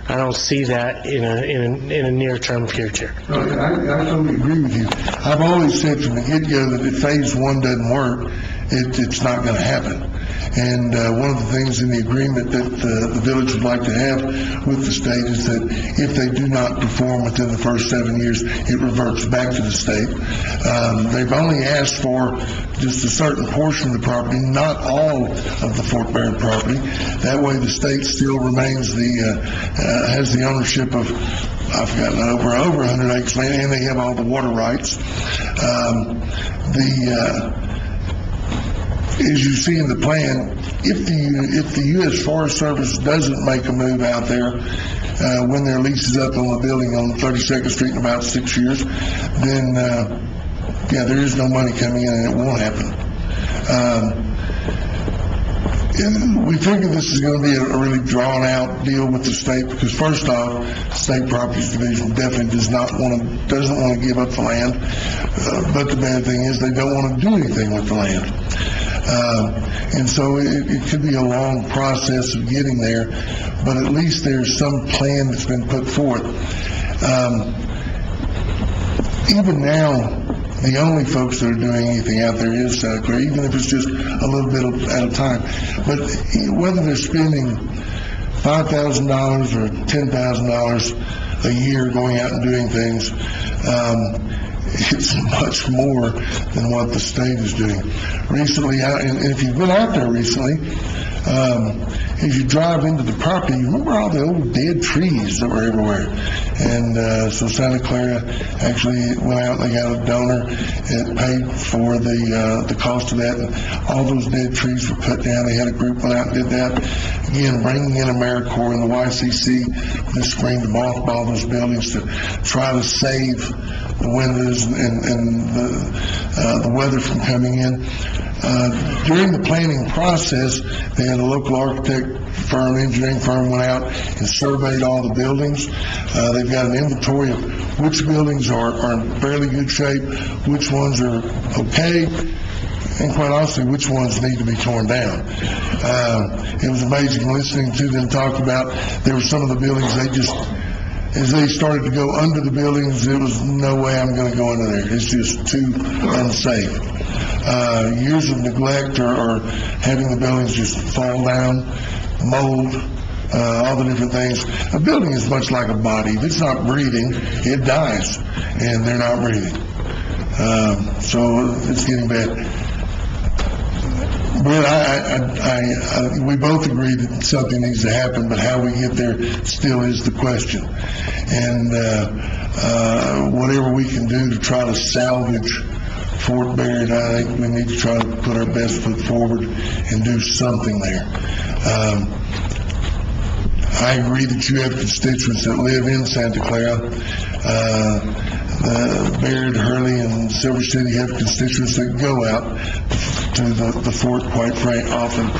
don't see that in a near-term future. I totally agree with you. I've always said from the get-go that if phase one doesn't work, it's not going to happen. And one of the things in the agreement that the village would like to have with the state is that if they do not perform within the first 7 years, it reverts back to the state. They've only asked for just a certain portion of the property, not all of the Fort Bayard property. That way the state still remains has the ownership of, I've forgotten, over 100 acres land, and they have all the water rights. As you see in the plan, if the U.S. Forest Service doesn't make a move out there when their lease is up on the building on 32nd Street in about 6 years, then there is no money coming in, and it won't happen. And we figure this is going to be a really drawn-out deal with the state because, first off, State Properties Division definitely doesn't want to give up the land. But the bad thing is they don't want to do anything with the land. And so it could be a long process of getting there, but at least there's some plan that's been put forth. Even now, the only folks that are doing anything out there is Santa Clara, even if it's just a little bit at a time. But whether they're spending $5,000 or $10,000 a year going out and doing things, it's much more than what the state is doing. Recently, and if you've been out there recently, as you drive into the property, you remember all the old dead trees that were everywhere. And so Santa Clara actually went out, they got a donor and paid for the cost of that. And all those dead trees were cut down. They had a group went out and did that. Again, bringing in AmeriCorps and the YCC this spring to mothball those buildings to try to save the windows and the weather from coming in. During the planning process, they had a local architect firm, engineering firm went out and surveyed all the buildings. They've got an inventory of which buildings are in fairly good shape, which ones are okay, and quite honestly, which ones need to be torn down. It was amazing listening to them talk about, there were some of the buildings as they started to go under the buildings, it was no way I'm going to go under there. It's just too unsafe. Years of neglect or having the buildings just fall down, mold, all the different things. A building is much like a body. If it's not breathing, it dies, and they're not breathing. So it's getting bad. But we both agree that something needs to happen, but how we get there still is the question. And whatever we can do to try to salvage Fort Bayard, I think we need to try to put our best foot forward and do something there. I agree that you have constituents that live in Santa Clara. Bayard, Hurley, and Silver City have constituents that go out to the fort quite often.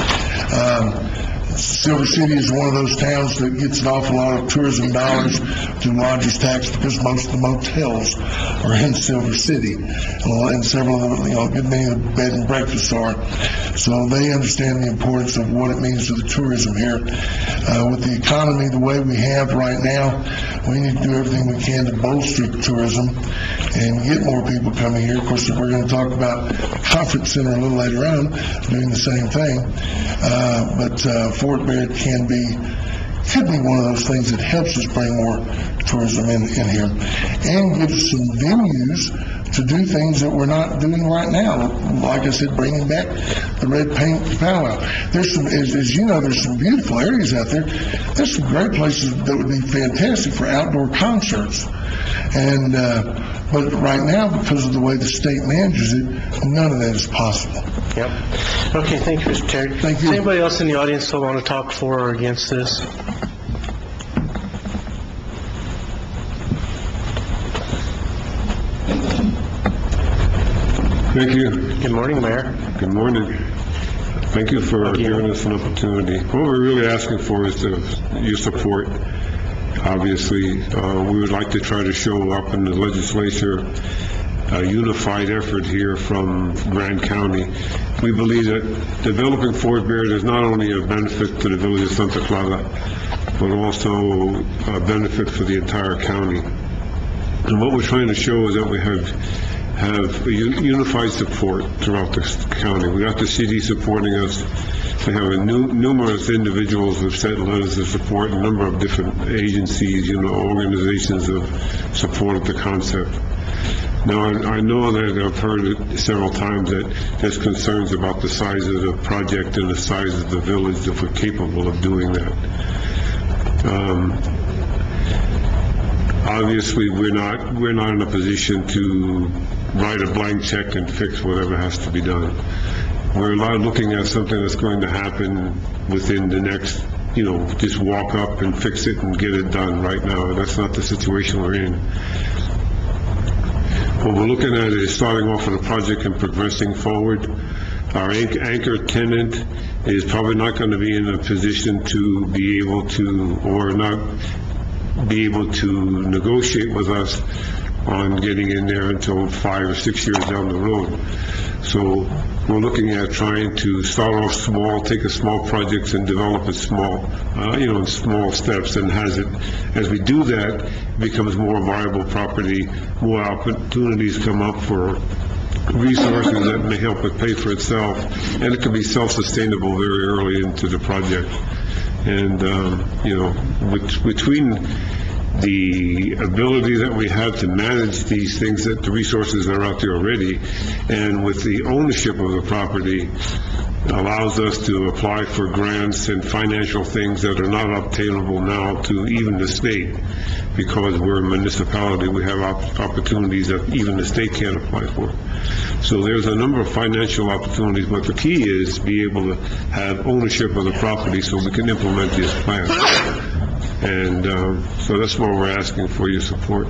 Silver City is one of those towns that gets an awful lot of tourism dollars to lodgers tax because most of the motels are in Silver City, and several of them, a good many of the bed and breakfasts are. So they understand the importance of what it means to the tourism here. With the economy the way we have right now, we need to do everything we can to bolster tourism and get more people coming here. Of course, we're going to talk about the conference center a little later on, doing the same thing. But Fort Bayard could be one of those things that helps us bring more tourism in here and gives some venues to do things that we're not doing right now. Like I said, bringing back the red paint powwow. There's some, as you know, there's some beautiful areas out there. There's some great places that would be fantastic for outdoor concerts. And, but right now, because of the way the state manages it, none of that is possible. Yep. Okay, thank you, Mr. Terry. Thank you. Does anybody else in the audience still want to talk for or against this? Thank you. Good morning, Mayor. Good morning. Thank you for giving us an opportunity. What we're really asking for is your support. Obviously, we would like to try to show up in the legislature a unified effort here from Grant County. We believe that developing Fort Bayard is not only a benefit to the village of Santa Clara, but also a benefit for the entire county. And what we're trying to show is that we have unified support throughout the county. We got the CD supporting us. We have numerous individuals who have sent letters of support, a number of different agencies, organizations have supported the concept. Now, I know that I've heard it several times that there's concerns about the size of the project and the size of the village, if we're capable of doing that. Obviously, we're not in a position to write a blank check and fix whatever has to be done. We're looking at something that's going to happen within the next, just walk up and fix it and get it done right now. That's not the situation we're in. What we're looking at is starting off with a project and progressing forward. Our anchor tenant is probably not going to be in a position to be able to, or not be able to negotiate with us on getting in there until 5 or 6 years down the road. So we're looking at trying to start off small, take a small project and develop it small, in small steps, and as we do that, it becomes more viable property, more opportunities come up for resources that may help it pay for itself, and it can be self-sustainable very early into the project. And, between the ability that we have to manage these things, that the resources that are out there already, and with the ownership of the property, allows us to apply for grants and financial things that are not obtainable now to even the state. Because we're a municipality, we have opportunities that even the state can't apply for. So there's a number of financial opportunities, but the key is be able to have ownership of the property so we can implement this plan. And so that's why we're asking for your support.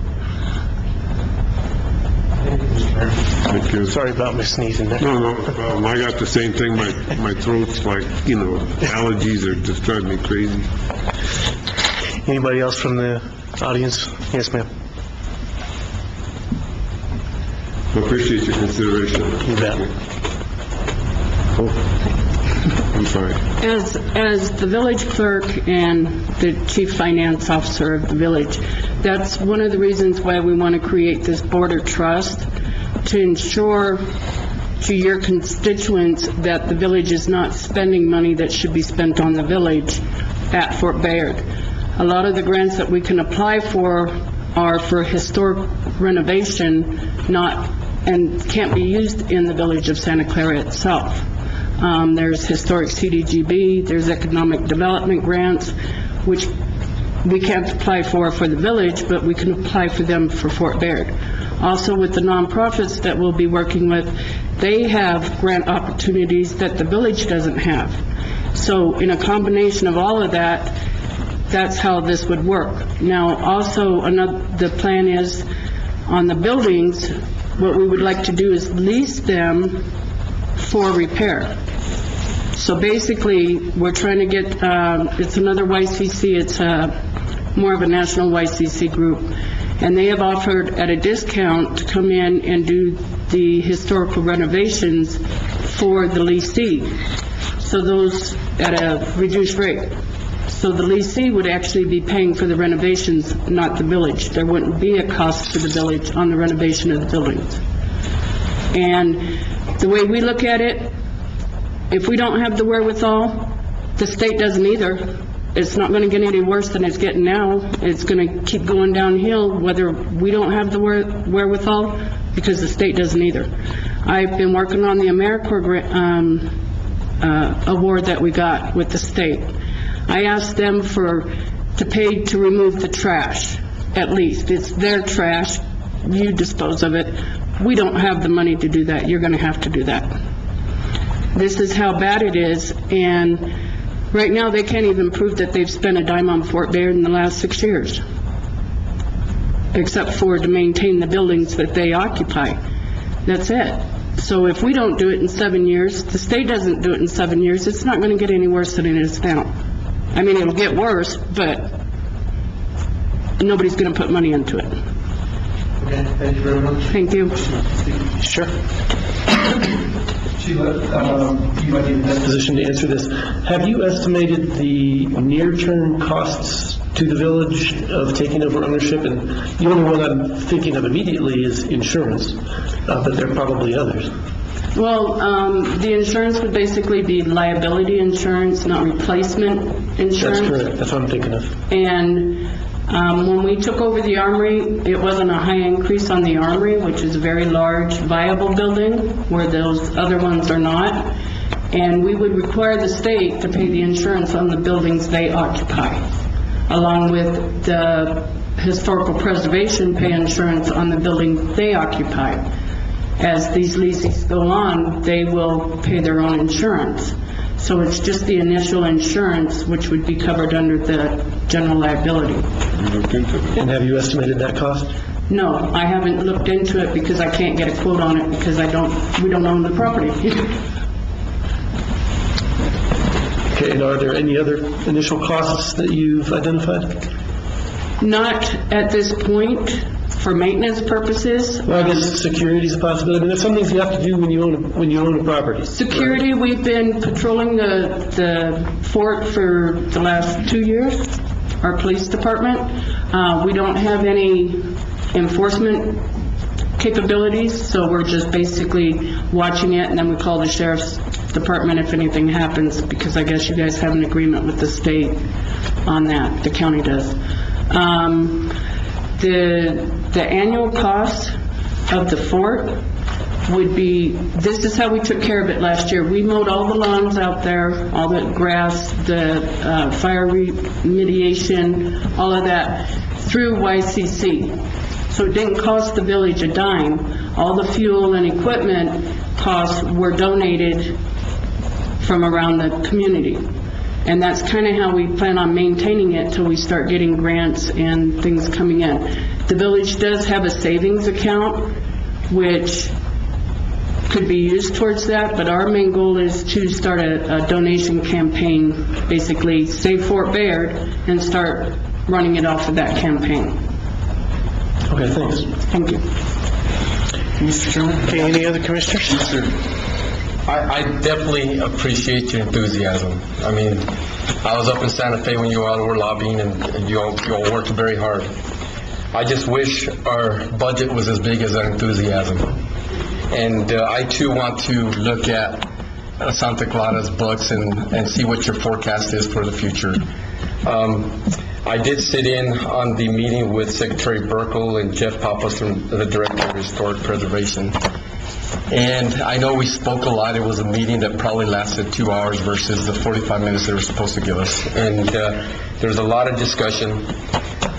Thank you. Sorry about my sneezing there. No problem. I got the same thing. My throat's like, allergies are just driving me crazy. Anybody else from the audience? Yes, ma'am. I appreciate your consideration. You bet. I'm sorry. As the village clerk and the chief finance officer of the village, that's one of the reasons why we want to create this board of trust, to ensure to your constituents that the village is not spending money that should be spent on the village at Fort Bayard. A lot of the grants that we can apply for are for historic renovation, and can't be used in the village of Santa Clara itself. There's historic CDGB, there's economic development grants, which we can't apply for the village, but we can apply for them for Fort Bayard. Also, with the nonprofits that we'll be working with, they have grant opportunities that the village doesn't have. So in a combination of all of that, that's how this would work. Now, also, the plan is on the buildings, what we would like to do is lease them for repair. So basically, we're trying to get, it's another YCC, it's more of a national YCC group, and they have offered at a discount to come in and do the historical renovations for the leasee. So those at a reduced rate. So the leasee would actually be paying for the renovations, not the village. There wouldn't be a cost to the village on the renovation of the buildings. And the way we look at it, if we don't have the wherewithal, the state doesn't either. It's not going to get any worse than it's getting now. It's going to keep going downhill. Whether we don't have the wherewithal, because the state doesn't either. I've been working on the AmeriCorps award that we got with the state. I asked them to pay to remove the trash, at least. It's their trash. You dispose of it. We don't have the money to do that. You're going to have to do that. This is how bad it is, and right now they can't even prove that they've spent a dime on Fort Bayard in the last 6 years, except for to maintain the buildings that they occupy. That's it. So if we don't do it in 7 years, the state doesn't do it in 7 years, it's not going to get any worse than it is now. I mean, it'll get worse, but nobody's going to put money into it. Okay, thank you very much. Thank you. Sure. Sheila, you might be in the best position to answer this. Have you estimated the near-term costs to the village of taking over ownership? And the only one I'm thinking of immediately is insurance, but there are probably others. Well, the insurance would basically be liability insurance, not replacement insurance. That's correct. That's what I'm thinking of. And when we took over the Armory, it wasn't a high increase on the Armory, which is a very large, viable building, where those other ones are not. And we would require the state to pay the insurance on the buildings they occupy, along with the historical preservation pay insurance on the building they occupy. As these leases go on, they will pay their own insurance. So it's just the initial insurance, which would be covered under the general liability. And have you estimated that cost? No, I haven't looked into it because I can't get a quote on it because we don't own the property. Okay, and are there any other initial costs that you've identified? Not at this point for maintenance purposes. Well, I guess security is a possibility. I mean, there's some things you have to do when you own a property. Security, we've been patrolling the fort for the last 2 years, our police department. We don't have any enforcement capabilities, so we're just basically watching it, and then we call the sheriff's department if anything happens, because I guess you guys have an agreement with the state on that. The county does. The annual cost of the fort would be, this is how we took care of it last year. We mowed all the lawns out there, all the grass, the fire remediation, all of that through YCC. So it didn't cost the village a dime. All the fuel and equipment costs were donated from around the community. And that's kind of how we plan on maintaining it till we start getting grants and things coming in. The village does have a savings account, which could be used towards that, but our main goal is to start a donation campaign, basically save Fort Bayard, and start running it off of that campaign. Okay, thanks. Thank you. Mr. Chairman? Okay, any other commissioners? Yes, sir. I definitely appreciate your enthusiasm. I mean, I was up in Santa Fe when you all were lobbying, and you all worked very hard. I just wish our budget was as big as our enthusiasm. And I too want to look at Santa Clara's books and see what your forecast is for the future. I did sit in on the meeting with Secretary Burkle and Jeff Pappas, the Director of Historic Preservation. And I know we spoke a lot. It was a meeting that probably lasted 2 hours versus the 45 minutes they were supposed to give us. And there's a lot of discussion.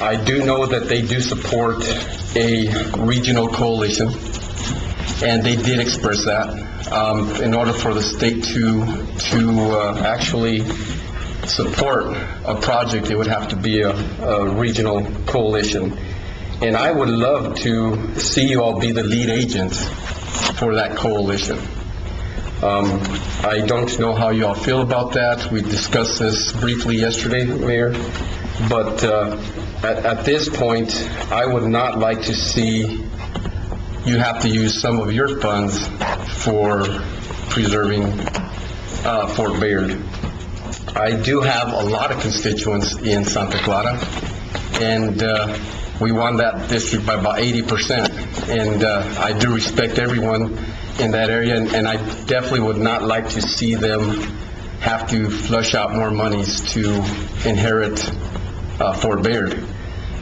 I do know that they do support a regional coalition, and they did express that. In order for the state to actually support a project, it would have to be a regional coalition. And I would love to see you all be the lead agents for that coalition. I don't know how you all feel about that. We discussed this briefly yesterday, Mayor, but at this point, I would not like to see you have to use some of your funds for preserving Fort Bayard. I do have a lot of constituents in Santa Clara, and we won that district by about 80%, and I do respect everyone in that area, and I definitely would not like to see them have to flush out more monies to inherit Fort Bayard.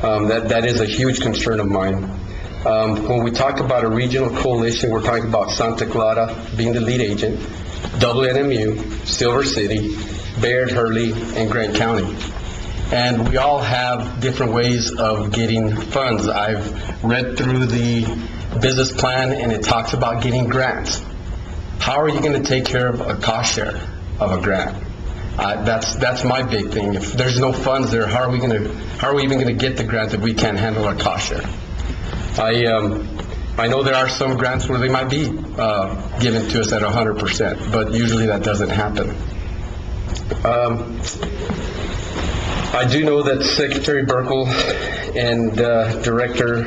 That is a huge concern of mine. When we talk about a regional coalition, we're talking about Santa Clara being the lead agent, WNMU, Silver City, Bayard, Hurley, and Grant County. And we all have different ways of getting funds. I've read through the business plan, and it talks about getting grants. How are you going to take care of a cost share of a grant? That's my big thing. If there's no funds there, how are we even going to get the grant if we can't handle our cost share? I know there are some grants where they might be given to us at 100%, but usually that doesn't happen. I do know that Secretary Burkle and Director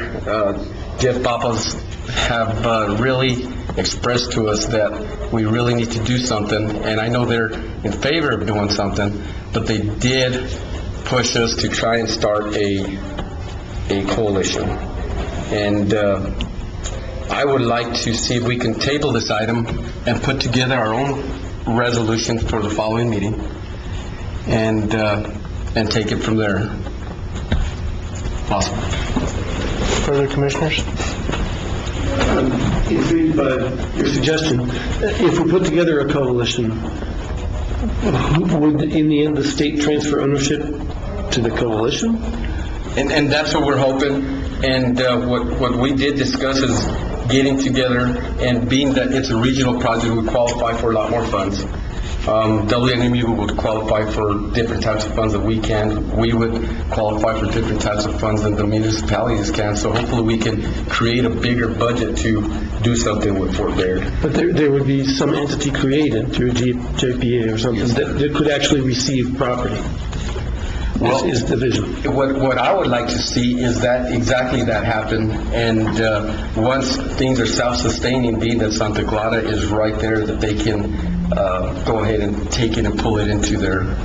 Jeff Papas have really expressed to us that we really need to do something, and I know they're in favor of doing something, but they did push us to try and start a coalition. And I would like to see if we can table this item and put together our own resolution for the following meeting, and take it from there. Possible. Further, commissioners? Intrigued by your suggestion. If we put together a coalition, would in the end the state transfer ownership to the coalition? And that's what we're hoping. And what we did discuss is getting together, and being that it's a regional project, we qualify for a lot more funds. WNMU would qualify for different types of funds that we can. We would qualify for different types of funds than the municipalities can. So hopefully we can create a bigger budget to do something with Fort Bayard. But there would be some entity created through JPA or something that could actually receive property. Well, is the vision. What I would like to see is that exactly that happen, and once things are self-sustaining, being that Santa Clara is right there, that they can go ahead and take it and pull it into their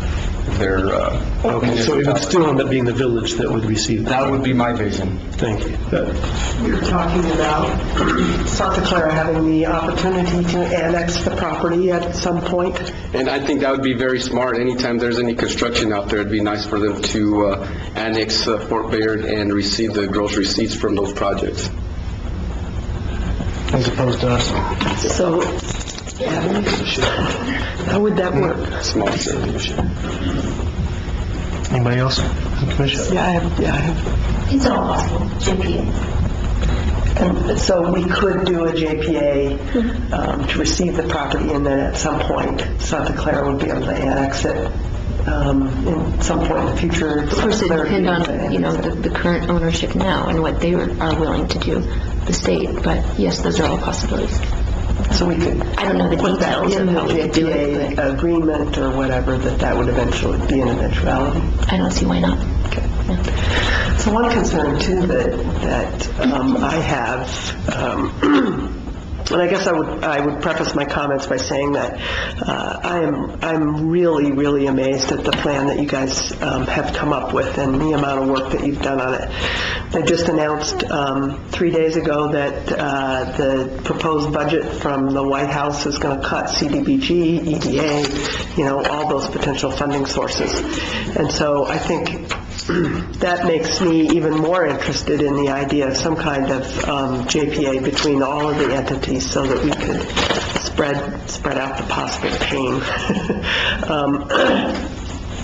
okay, so it would still end up being the village that would receive that. That would be my vision. Thank you. You're talking about Santa Clara having the opportunity to annex the property at some point? And I think that would be very smart. Anytime there's any construction out there, it'd be nice for them to annex Fort Bayard and receive the gross receipts from those projects. As opposed to us. So, how would that work? Small share. Anybody else? Commissioner? Yeah, I have. It's all possible, JPA. And so we could do a JPA to receive the property, and then at some point, Santa Clara would be able to annex it in some point in the future. Of course, it depends on, the current ownership now and what they are willing to do, the state. But yes, those are all possibilities. So we could. I don't know the put that details in of how the we would do it, JPA agreement or whatever, that would eventually be an eventuality. I don't see why not. Okay. Yeah. So one concern too that I have, and I guess I would preface my comments by saying that I'm really, really amazed at the plan that you guys have come up with and the amount of work that you've done on it. They just announced 3 days ago that the proposed budget from the White House is going to cut CDBG, EDA, all those potential funding sources. And so I think that makes me even more interested in the idea of some kind of JPA between all of the entities so that we could spread out the possible pain.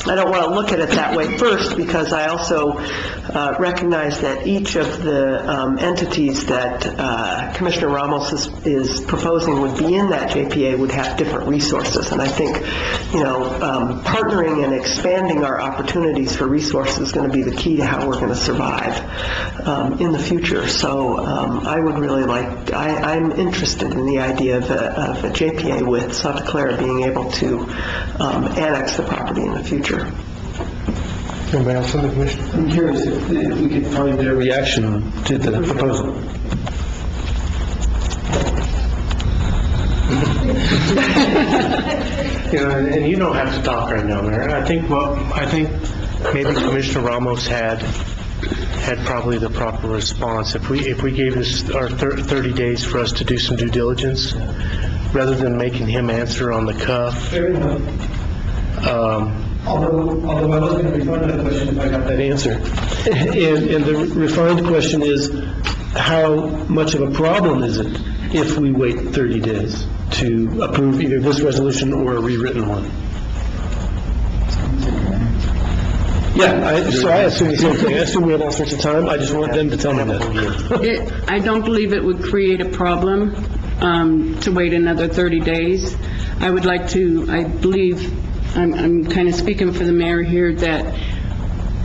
I don't want to look at it that way first, because I also recognize that each of the entities that Commissioner Ramos is proposing would be in that JPA would have different resources. And I think, partnering and expanding our opportunities for resources is going to be the key to how we're going to survive in the future. So I would really I'm interested in the idea of a JPA with Santa Clara being able to annex the property in the future. Anybody else on the commission? I'm curious if we could find their reaction to the proposal. And you don't have to talk right now, Mayor. I think maybe Commissioner Ramos had probably the proper response. If we gave us our 30 days for us to do some due diligence, rather than making him answer on the cuff. Fair enough. Although I was going to refine that question if I got that answer. And the refined question is, how much of a problem is it if we wait 30 days to approve either this resolution or a rewritten one? Yeah, so I assume the same thing. I assume we have all sorts of time. I just want them to tell me that. I don't believe it would create a problem to wait another 30 days. I would like to, I believe, I'm kind of speaking for the mayor here, that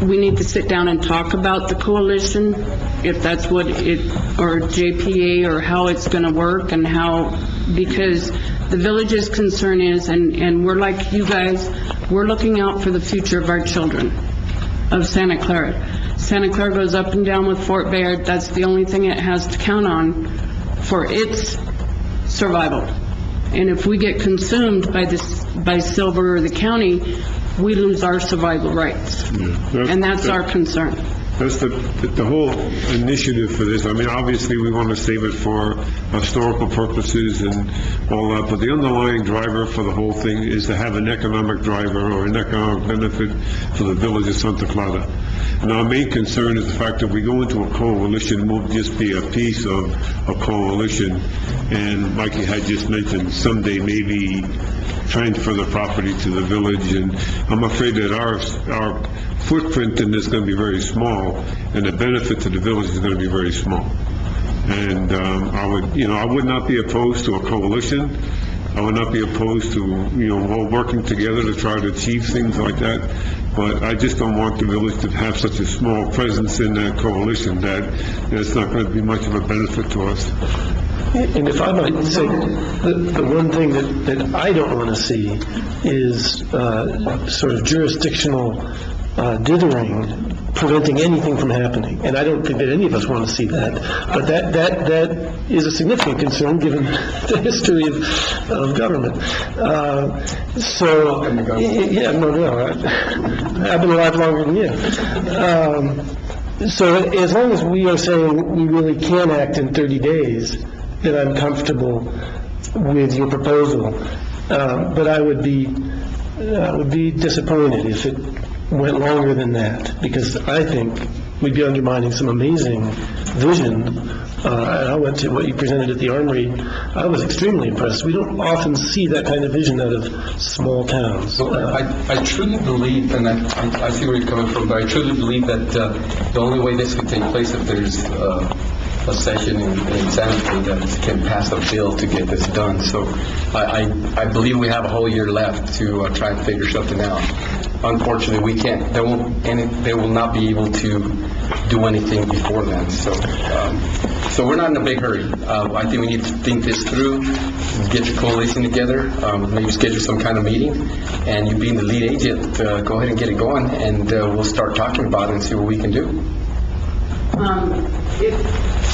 we need to sit down and talk about the coalition, if that's what it, or JPA, or how it's going to work, and how, because the village's concern is, and we're like you guys, we're looking out for the future of our children, of Santa Clara. Santa Clara goes up and down with Fort Bayard. That's the only thing it has to count on for its survival. And if we get consumed by Silver or the county, we lose our survival rights. And that's our concern. That's the whole initiative for this. I mean, obviously, we want to save it for historical purposes and all that, but the underlying driver for the whole thing is to have an economic driver or an economic benefit for the village of Santa Clara. And our main concern is the fact that we go into a coalition, it won't just be a piece of a coalition, and like you had just mentioned, someday maybe transfer the property to the village, and I'm afraid that our footprint in this is going to be very small, and the benefit to the village is going to be very small. And I would not be opposed to a coalition. I would not be opposed to, all working together to try to achieve things like that. But I just don't want the village to have such a small presence in that coalition that it's not going to be much of a benefit to us. And if I might say, the one thing that I don't want to see is sort of jurisdictional dithering preventing anything from happening. And I don't think that any of us want to see that. But that is a significant concern given the history of government. I've been alive longer than you. So as long as we are saying we really can act in 30 days, then I'm comfortable with your proposal. But I would be disappointed if it went longer than that, because I think we'd be undermining some amazing vision. I went to what you presented at the Armory. I was extremely impressed. We don't often see that kind of vision out of small towns. Well, I truly believe, and I see where you're coming from, but I truly believe that the only way this could take place if there's a session in Santa that can pass a bill to get this done. So I believe we have a whole year left to try and figure something out. Unfortunately, we can't. They will not be able to do anything before then. So we're not in a big hurry. I think we need to think this through, get your coalition together, maybe schedule some kind of meeting, and you being the lead agent, go ahead and get it going, and we'll start talking about it and see what we can do.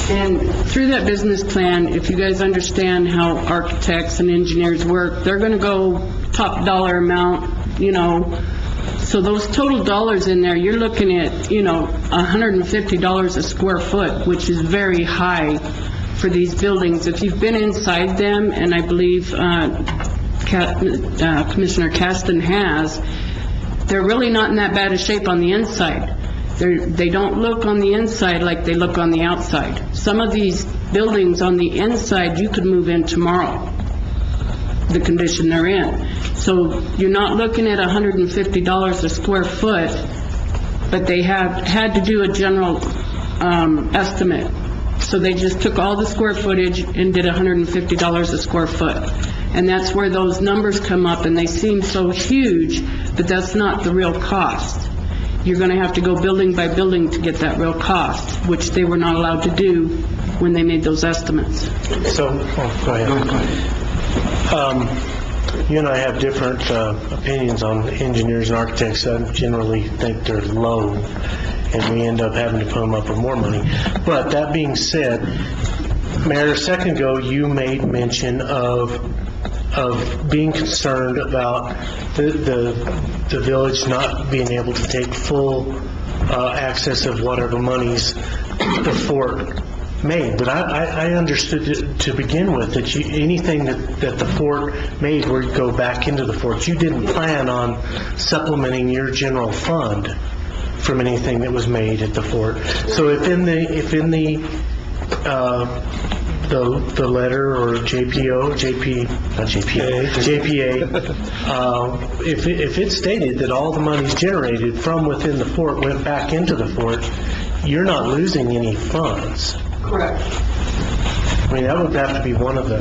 And through that business plan, if you guys understand how architects and engineers work, they're going to go top dollar amount, so those total dollars in there, you're looking at, $150 a square foot, which is very high for these buildings. If you've been inside them, and I believe Commissioner Caston has, they're really not in that bad a shape on the inside. They don't look on the inside like they look on the outside. Some of these buildings on the inside, you could move in tomorrow, the condition they're in. So you're not looking at $150 a square foot, but they have had to do a general estimate. So they just took all the square footage and did $150 a square foot. And that's where those numbers come up, and they seem so huge, but that's not the real cost. You're going to have to go building by building to get that real cost, which they were not allowed to do when they made those estimates. So, go ahead. You and I have different opinions on engineers and architects. I generally think they're low, and we end up having to put them up with more money. But that being said, Mayor, a second ago, you made mention of being concerned about the village not being able to take full access of whatever monies the fort made. But I understood to begin with that anything that the fort made would go back into the fort. You didn't plan on supplementing your general fund from anything that was made at the fort. So if in the the letter or JPA, if it stated that all the monies generated from within the fort went back into the fort, you're not losing any funds. Correct. I mean, that would have to be one of the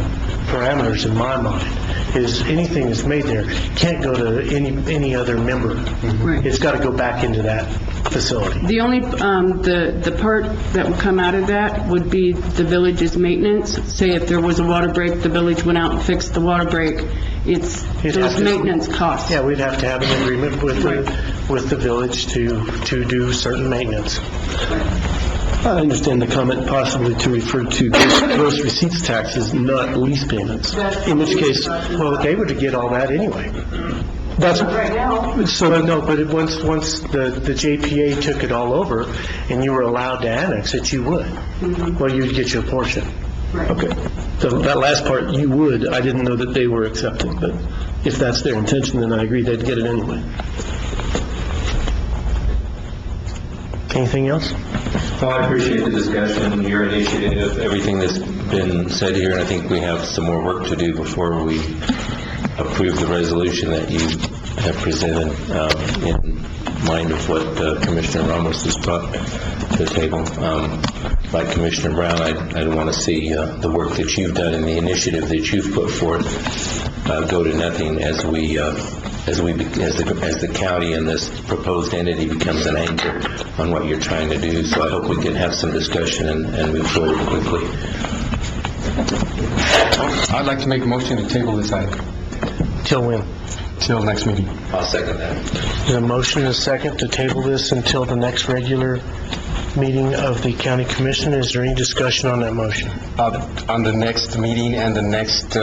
parameters in my mind, is anything that's made there can't go to any other member. Right. It's got to go back into that facility. The only, the part that would come out of that would be the village's maintenance. Say if there was a water break, the village went out and fixed the water break. It's those maintenance costs. Yeah, we'd have to have an agreement with the village to do certain maintenance. I understand the comment possibly to refer to gross receipts taxes, not lease payments. In which case, well, they would get all that anyway. That's Right now, So, no, but once the JPA took it all over and you were allowed to annex it, you would. Well, you'd get your portion. okay. That last part, you would. I didn't know that they were accepting, but if that's their intention, then I agree they'd get it anyway. Anything else? Well, I appreciate the discussion, your initiative, everything that's been said here, and I think we have some more work to do before we approve the resolution that you have presented in mind of what Commissioner Ramos has brought to the table. Like Commissioner Brown, I'd want to see the work that you've done and the initiative that you've put forth go to nothing as the county and this proposed entity becomes an anchor on what you're trying to do. So I hope we can have some discussion and move forward quickly. I'd like to make a motion to table this item Till when? till next meeting. I'll second that. There's a motion and a second to table this until the next regular meeting of the county commission. Is there any discussion on that motion? On the next meeting and the next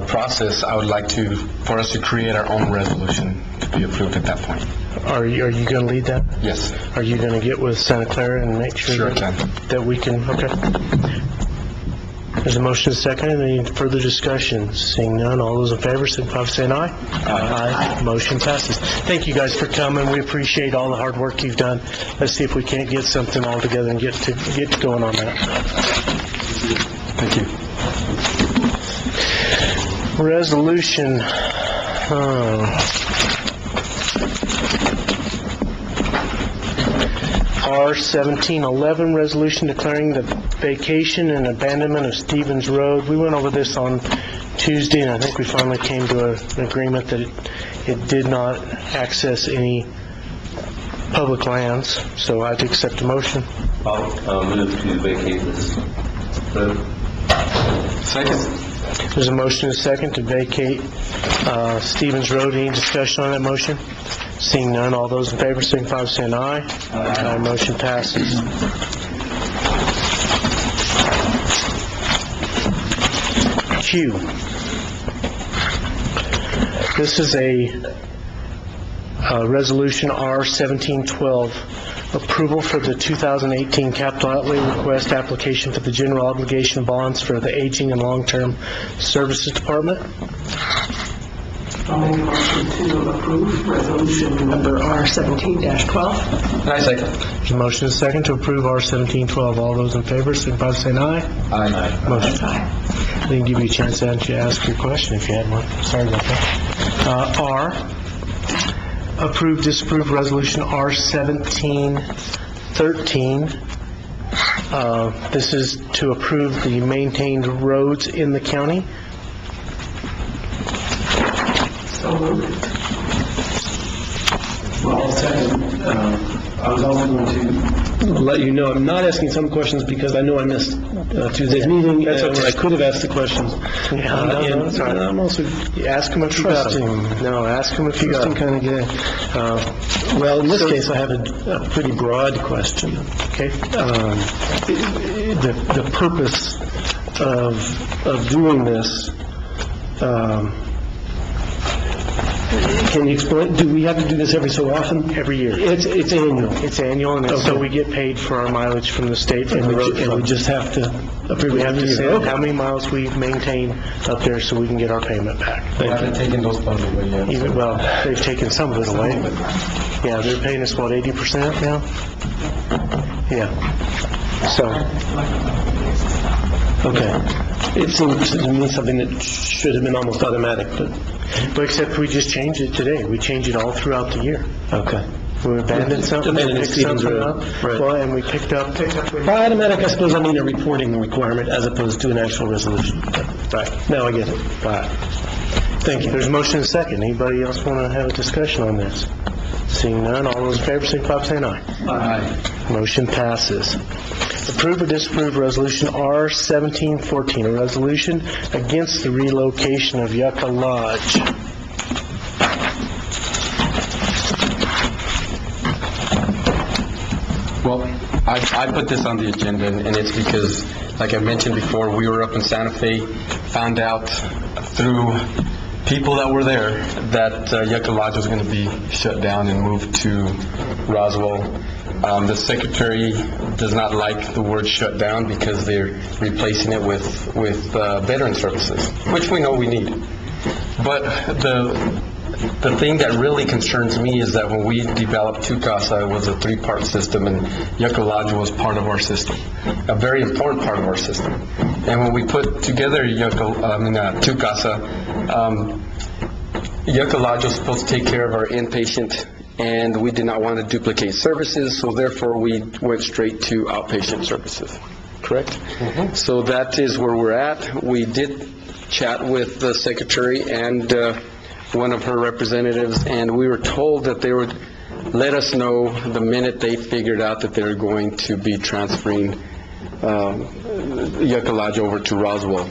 process, I would like for us to create our own resolution to be approved at that point. Are you going to lead that? Yes. Are you going to get with Santa Clara and make sure Sure I can. that we can, okay. There's a motion and a second. Any further discussion? Seeing none, all those in favor, signify by saying aye. Aye. Motion passes. Thank you guys for coming. We appreciate all the hard work you've done. Let's see if we can't get something all together and get going on that. Thank you. Resolution, R-1711, resolution declaring the vacation and abandonment of Stevens Road. We went over this on Tuesday, and I think we finally came to an agreement that it did not access any public lands, so I'd accept a motion. I'll move to vacate this road. Second. There's a motion and a second to vacate Stevens Road. Any discussion on that motion? Seeing none, all those in favor, signify by saying aye. Aye. Motion passes. Q. This is a resolution R-1712, approval for the 2018 capital outlay request application for the general obligation bonds for the Aging and Long-Term Services Department. I'll make a motion to approve resolution number R-17-12. I second. There's a motion and a second to approve R-1712. All those in favor, signify by saying aye. Aye. Motion. I didn't give you a chance to ask your question if you had one. Sorry about that. R, approve, disapprove resolution R-1713. This is to approve the maintained roads in the county. So moved. Well, second, I was also going to let you know, I'm not asking some questions because I know I missed Tuesday's meeting. That's okay. I could have asked the questions. No, that's all right. I'm also Ask him if you got trusting. it. No, ask him if you got it. Kind of guy. Well, in this case, I have a pretty broad question. Okay. The purpose of doing this, can you explain, do we have to do this every so often? Every year. It's annual. It's annual, and so we get paid for our mileage from the state, from the road And we fund. just have to approve We it have to every say year. how many miles we maintain up there so we can get our payment back. They haven't taken those funds away yet. Well, they've taken some of it away, but, yeah, they're paying us, what, 80% now? Yeah. So, okay. It seems to me something that should have been almost automatic, but Except we just changed it today. We changed it all throughout the year. okay. We abandoned something, Abandoned picked Stevens something Road, up. right. Well, and we picked up. By automatic, I suppose I mean a reporting requirement as opposed to an actual resolution. Right, now I get it. Right. Thank you. There's a motion and a second. Anybody else want to have a discussion on this? Seeing none, all those in favor, signify by saying aye. Aye. Motion passes. Approve or disapprove Resolution R-1714, a resolution against the relocation of Yucca Lodge. Well, I put this on the agenda, and it's because, like I mentioned before, we were up in Santa Fe, found out through people that were there that Yucca Lodge was going to be shut down and moved to Roswell. The secretary does not like the word shut down because they're replacing it with veteran services, which we know we need. But the thing that really concerns me is that when we developed TUCASA, it was a three-part system, and Yucca Lodge was part of our system, a very important part of our system. And when we put together TUCASA, Yucca Lodge was supposed to take care of our inpatient, and we did not want to duplicate services, so therefore we went straight to outpatient services. Correct? Mm-hmm. So that is where we're at. We did chat with the secretary and one of her representatives, and we were told that they would let us know the minute they figured out that they were going to be transferring Yucca Lodge over to Roswell.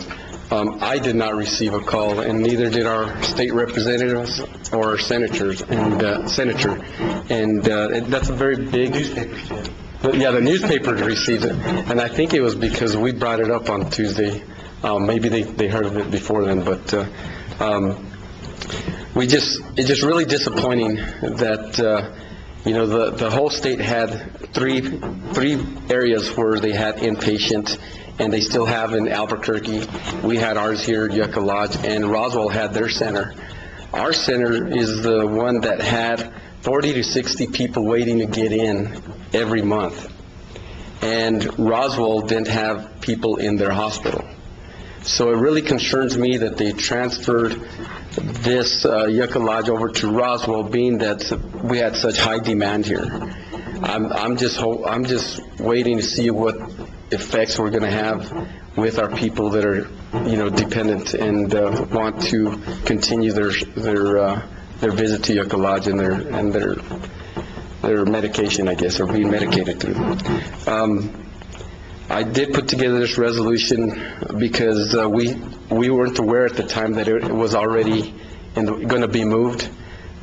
I did not receive a call, and neither did our state representatives or senators and senator. And that's a very big. Newspapers did. Yeah, the newspapers received it, and I think it was because we brought it up on Tuesday. Maybe they heard of it before then, but it's just really disappointing that the whole state had three areas where they had inpatient, and they still have in Albuquerque. We had ours here at Yucca Lodge, and Roswell had their center. Our center is the one that had 40 to 60 people waiting to get in every month, and Roswell didn't have people in their hospital. So it really concerns me that they transferred this Yucca Lodge over to Roswell, being that we had such high demand here. I'm just waiting to see what effects we're going to have with our people that are, dependent and want to continue their visit to Yucca Lodge and their medication, I guess, or being medicated through. I did put together this resolution because we weren't aware at the time that it was already going to be moved.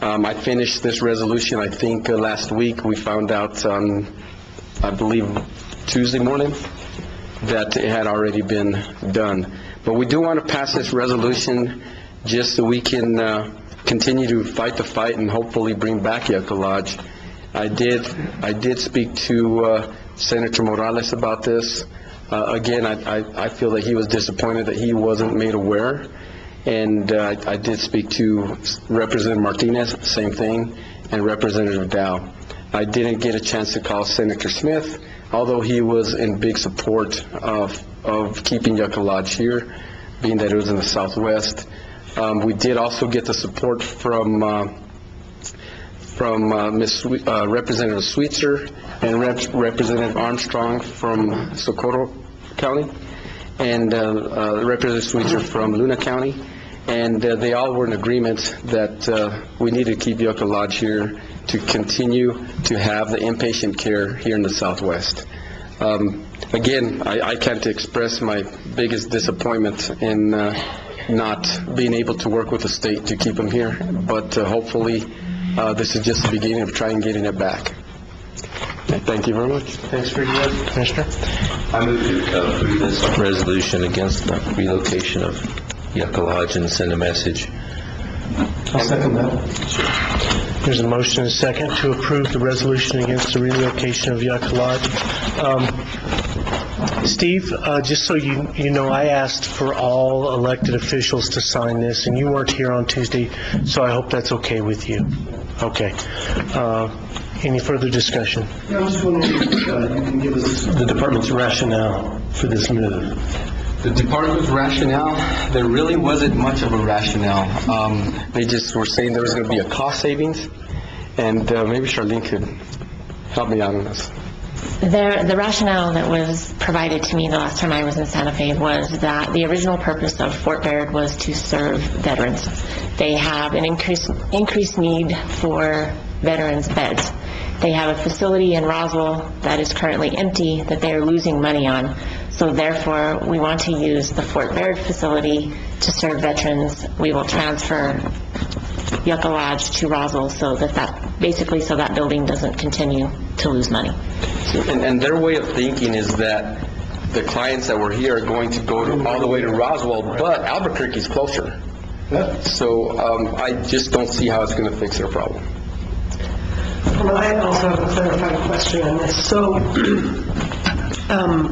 I finished this resolution, I think, last week. We found out on, I believe, Tuesday morning that it had already been done. But we do want to pass this resolution just so we can continue to fight the fight and hopefully bring back Yucca Lodge. I did speak to Senator Morales about this. Again, I feel that he was disappointed that he wasn't made aware. And I did speak to Representative Martinez, same thing, and Representative Dow. I didn't get a chance to call Senator Smith, although he was in big support of keeping Yucca Lodge here, being that it was in the Southwest. We did also get the support from Representative Sweetser and Representative Armstrong from Socorro County, and Representative Sweetser from Luna County, and they all were in agreement that we need to keep Yucca Lodge here to continue to have the inpatient care here in the Southwest. Again, I can't express my biggest disappointment in not being able to work with the state to keep them here, but hopefully this is just the beginning of trying getting it back. Thank you very much. Thanks for your work, Commissioner. I move to approve this resolution against the relocation of Yucca Lodge and send a message. I'll second that. There's a motion and a second to approve the resolution against the relocation of Yucca Lodge. Steve, just so you know, I asked for all elected officials to sign this, and you weren't here on Tuesday, so I hope that's okay with you. Okay. Any further discussion? I'm just wondering if you can give us the department's rationale for this move. The department's rationale, there really wasn't much of a rationale. They just were saying there was going to be a cost savings, and maybe Charlene could help me out on this. The rationale that was provided to me the last time I was in Santa Fe was that the original purpose of Fort Baird was to serve veterans. They have an increased need for veterans' beds. They have a facility in Roswell that is currently empty that they are losing money on. So therefore, we want to use the Fort Baird facility to serve veterans. We will transfer Yucca Lodge to Roswell so that building doesn't continue to lose money. And their way of thinking is that the clients that were here are going to go all the way to Roswell, but Albuquerque's closer. So I just don't see how it's going to fix their problem. Well, I also have a clarifying question on this. So,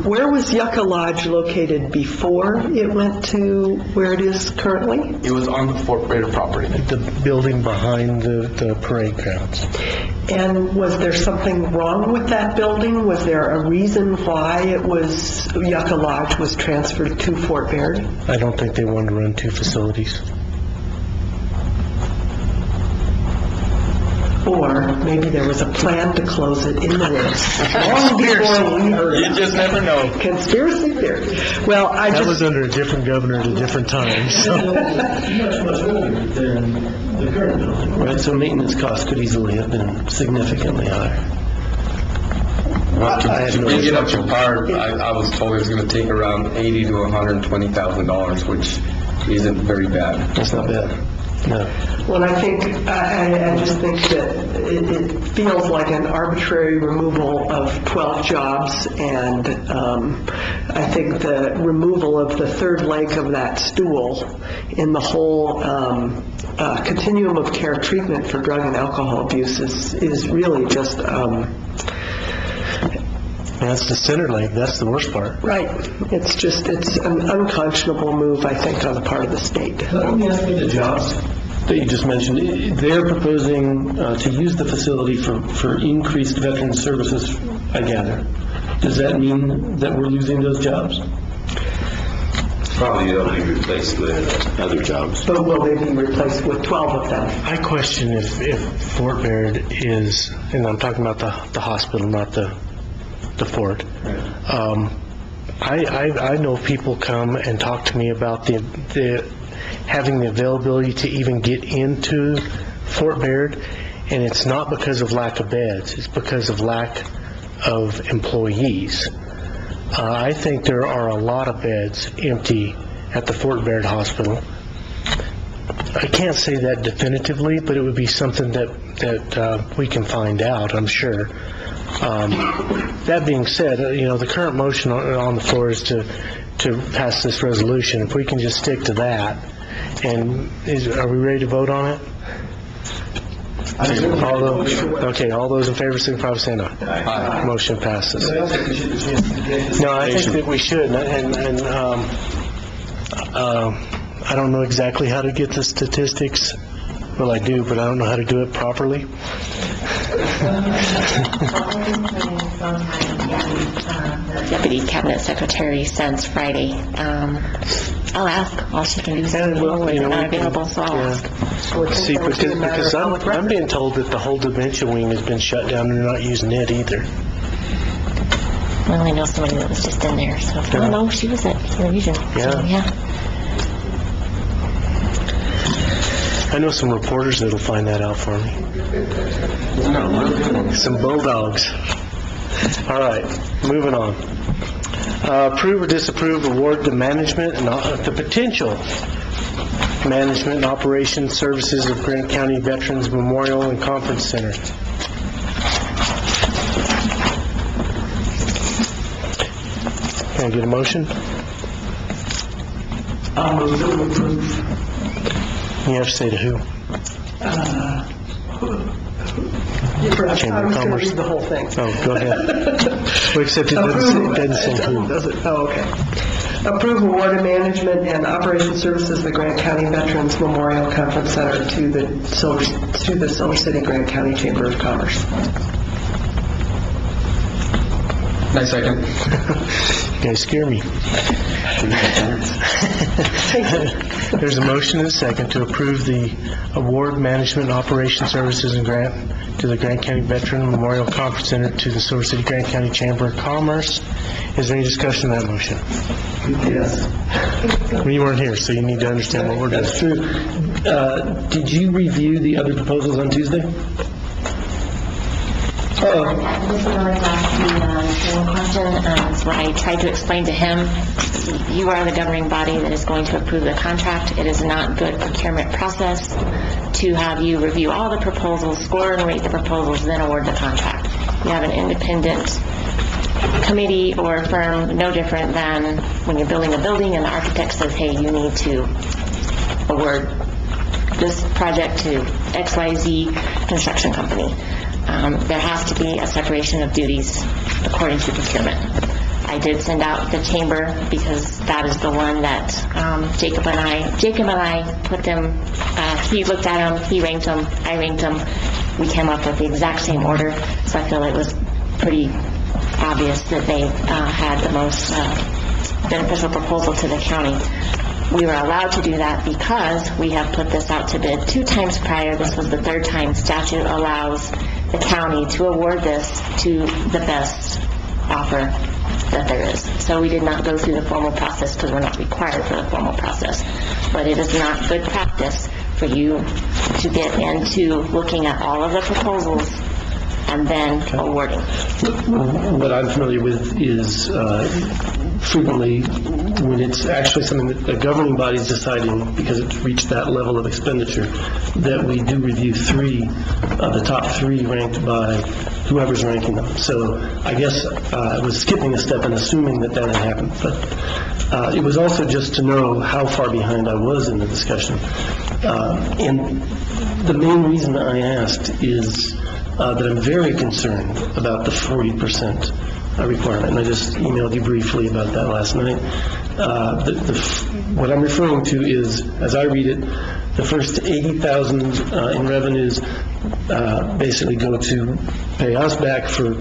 where was Yucca Lodge located before it went to where it is currently? It was on the Fort Baird property. The building behind the parade grounds. And was there something wrong with that building? Was there a reason why Yucca Lodge was transferred to Fort Baird? I don't think they wanted to run two facilities. Or maybe there was a plan to close it in the woods. Long before we heard You just never know. Conspiracy theory. Well, That was under a different governor at a different time, so. Much older than the current building, right? So maintenance costs could easily have been significantly higher. To bring it up to par, I was told it was going to take around $80,000 to $120,000, which isn't very bad. That's not bad. No. Well, I think, I just think that it feels like an arbitrary removal of 12 jobs, and I think the removal of the third leg of that stool in the whole continuum of care treatment for drug and alcohol abuse is really just... That's the center leg, that's the worst part. Right. It's an unconscionable move, I think, on the part of the state. Let me ask you the jobs that you just mentioned. They're proposing to use the facility for increased veteran services, I gather. Does that mean that we're losing those jobs? Probably they'll be replaced with other jobs. But will they be replaced with 12 of them? I question if Fort Baird is, and I'm talking about the hospital, not the fort. I know people come and talk to me about the having the availability to even get into Fort Baird, and it's not because of lack of beds, it's because of lack of employees. I think there are a lot of beds empty at the Fort Baird Hospital. I can't say that definitively, but it would be something that we can find out, I'm sure. That being said, the current motion on the floor is to pass this resolution. If we can just stick to that, and are we ready to vote on it? All those in favor signify by saying aye. Aye. Motion passes. No, I think that we should, and I don't know exactly how to get the statistics. Well, I do, but I don't know how to do it properly. Deputy Cabinet Secretary since Friday. I'll ask. All she can do is not available, so I'll ask. See, because I'm being told that the whole dementia wing has been shut down and they're not using it either. Well, I know somebody that was just in there, so. Oh, no, she was at the region. Yeah. So, yeah. I know some reporters that'll find that out for me. Some bulldogs. All right, moving on. Approve or disapprove award to management and the potential management and operation services of Grant County Veterans Memorial and Conference Center. Can I get a motion? I'll move to approve. You have to say to who? Chamber of Commerce. Read the whole thing. Oh, go ahead. Well, except it doesn't say who. Does it? Oh, okay. Approve award of management and operation services of the Grant County Veterans Memorial Conference Center to the Silver City Grant County Chamber of Commerce. I second. You guys scare me. There's a motion and a second to approve the award management operation services and grant to the Grant County Veteran Memorial Conference Center to the Silver City Grant County Chamber of Commerce. Is there any discussion on that motion? Yes. Well, you weren't here, so you need to understand what we're doing. That's true. Did you review the other proposals on Tuesday? This is going to ask the same question as what I tried to explain to him. You are the governing body that is going to approve the contract. It is not good procurement process to have you review all the proposals, score and rate the proposals, then award the contract. You have an independent committee or firm, no different than when you're building a building and the architect says, hey, you need to award this project to XYZ construction company. There has to be a separation of duties according to procurement. I did send out the chamber because that is the one that Jacob and I put them, he looked at them, he ranked them, I ranked them. We came up with the exact same order, so I feel it was pretty obvious that they had the most beneficial proposal to the county. We were allowed to do that because we have put this out to bid 2 times prior. This was the 3rd time. Statute allows the county to award this to the best offer that there is. So we did not go through the formal process because we're not required for the formal process. But it is not good practice for you to get into looking at all of the proposals and then awarding. What I'm familiar with is frequently when it's actually something that the governing body is deciding because it's reached that level of expenditure, that we do review 3 of the top 3 ranked by whoever's ranking them. So I guess I was skipping a step and assuming that had happened. But it was also just to know how far behind I was in the discussion. And the main reason I asked is that I'm very concerned about the 40% requirement, and I just emailed you briefly about that last night. What I'm referring to is, as I read it, the first $80,000 in revenues basically go to pay us back for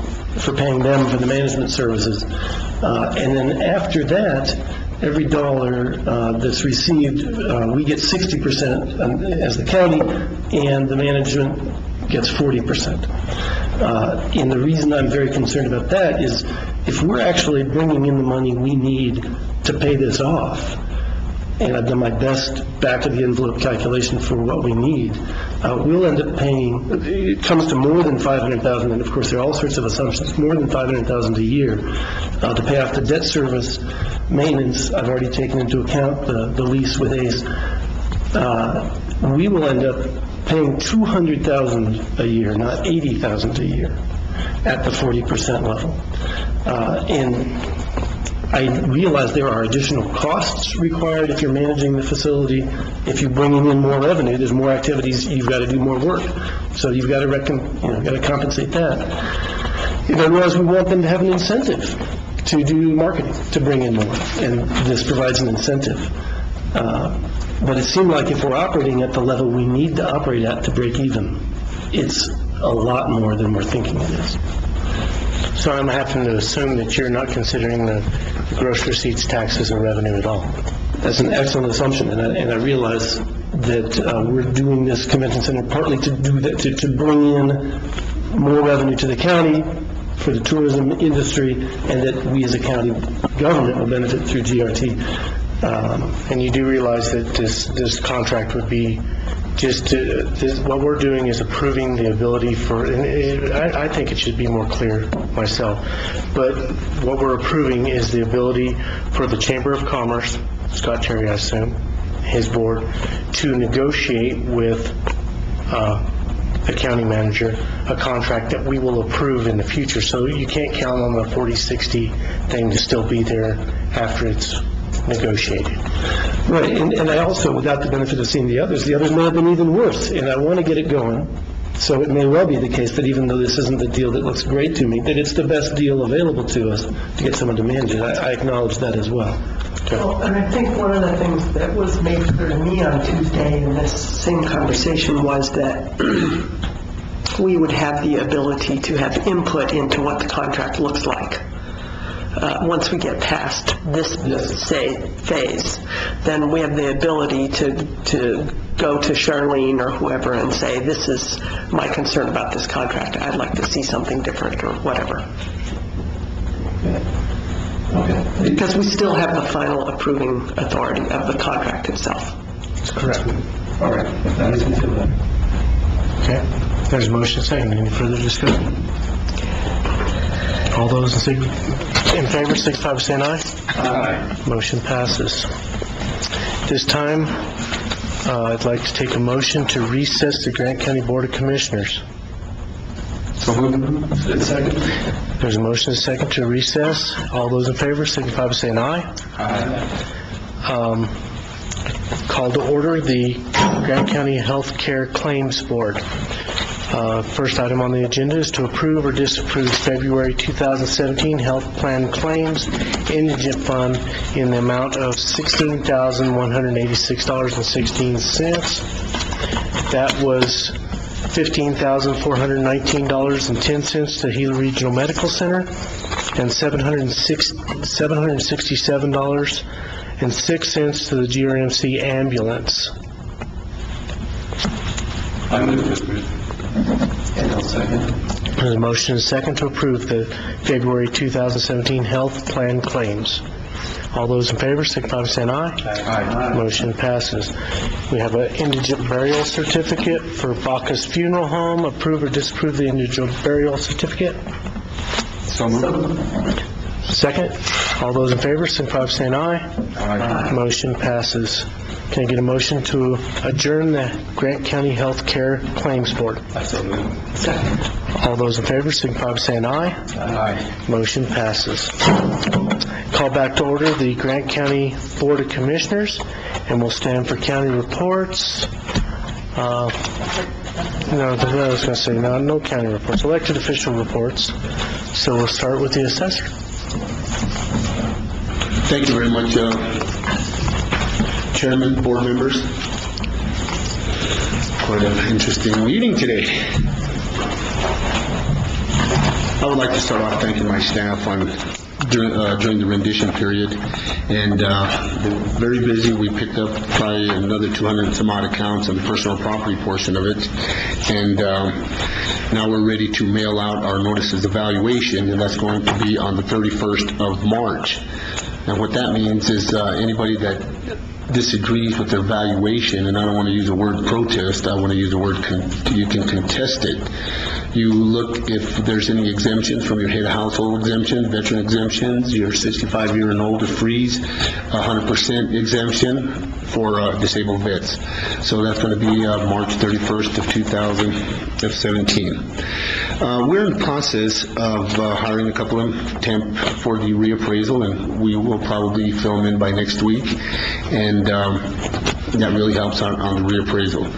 paying them for the management services, and then after that, every dollar that's received, we get 60% as the county, and the management gets 40%. And the reason I'm very concerned about that is if we're actually bringing in the money we need to pay this off, and I've done my best back-of-the-envelope calculation for what we need, we'll end up paying, it comes to more than $500,000, and of course there are all sorts of assumptions, more than $500,000 a year to pay off the debt service, maintenance. I've already taken into account the lease with ACE. We will end up paying $200,000 a year, not $80,000 a year, at the 40% level. And I realize there are additional costs required if you're managing the facility. If you're bringing in more revenue, there's more activities, you've got to do more work. So you've got to compensate that. And I realize we want them to have an incentive to do marketing, to bring in more, and this provides an incentive. But it seemed like if we're operating at the level we need to operate at to break even, it's a lot more than we're thinking it is. So I'm having to assume that you're not considering the gross receipts tax as a revenue at all. That's an excellent assumption, and I realize that we're doing this convention center partly to do that, to bring in more revenue to the county for the tourism industry, and that we as a county government will benefit through GRT. And you do realize that this contract would be just what we're doing is approving the ability for, and I think it should be more clear myself, but what we're approving is the ability for the Chamber of Commerce, Scott Terry, I assume, his board, to negotiate with the county manager a contract that we will approve in the future. So you can't count on the 40-60 thing to still be there after it's negotiated. Right, and I also, without the benefit of seeing the others may have been even worse, and I want to get it going. So it may well be the case that even though this isn't the deal that looks great to me, that it's the best deal available to us to get someone to manage it. I acknowledge that as well. Well, and I think one of the things that was made clear to me on Tuesday in this same conversation was that we would have the ability to have input into what the contract looks like. once we get past this phase, then we have the ability to go to Charlene or whoever and say, this is my concern about this contract. I'd like to see something different or whatever. Because we still have the final approving authority of the contract itself. That's correct. All right, that is until then. Okay, there's a motion second. Any further discussion? All those in favor, signify by saying aye. Aye. Motion passes. This time, I'd like to take a motion to recess the Grant County Board of Commissioners. Second. There's a motion and a second to recess. All those in favor, signify by saying aye. Aye. Call to order the Grant County Health Care Claims Board. First item on the agenda is to approve or disapprove February 2017 health plan claims indigent fund in the amount of $16,186.16. That was $15,419.10 to Gila Regional Medical Center and $767.06 to the GRMC ambulance. I move this. And I'll second. There's a motion and a second to approve the February 2017 health plan claims. All those in favor, signify by saying aye. Aye. Motion passes. We have an indigent burial certificate for Bacchus Funeral Home. Approve or disapprove the indigent burial certificate? So moved. Second. All those in favor, signify by saying aye. Aye. Motion passes. Can I get a motion to adjourn the Grant County Health Care Claims Board? So moved. Second. All those in favor, signify by saying aye. Aye. Motion passes. Call back to order the Grant County Board of Commissioners, and we'll stand for county reports. No county reports, elected official reports. So we'll start with the assessor. Thank you very much, Chairman, board members. Quite an interesting meeting today. I would like to start off thanking my staff during the rendition period, and they're very busy. We picked up probably another 200 and some odd accounts on the personal property portion of it, and now we're ready to mail out our notices of valuation, and that's going to be on the 31st of March. And what that means is anybody that disagrees with their valuation, and I don't want to use the word protest, I want to use the word you can contest it. You look if there's any exemptions from your head of household exemption, veteran exemptions, your 65-year and older freeze, 100% exemption for disabled vets. So that's going to be March 31st of 2017. We're in the process of hiring a couple of temp for the reappraisal, and we will probably fill them in by next week, and that really helps out on the reappraisal.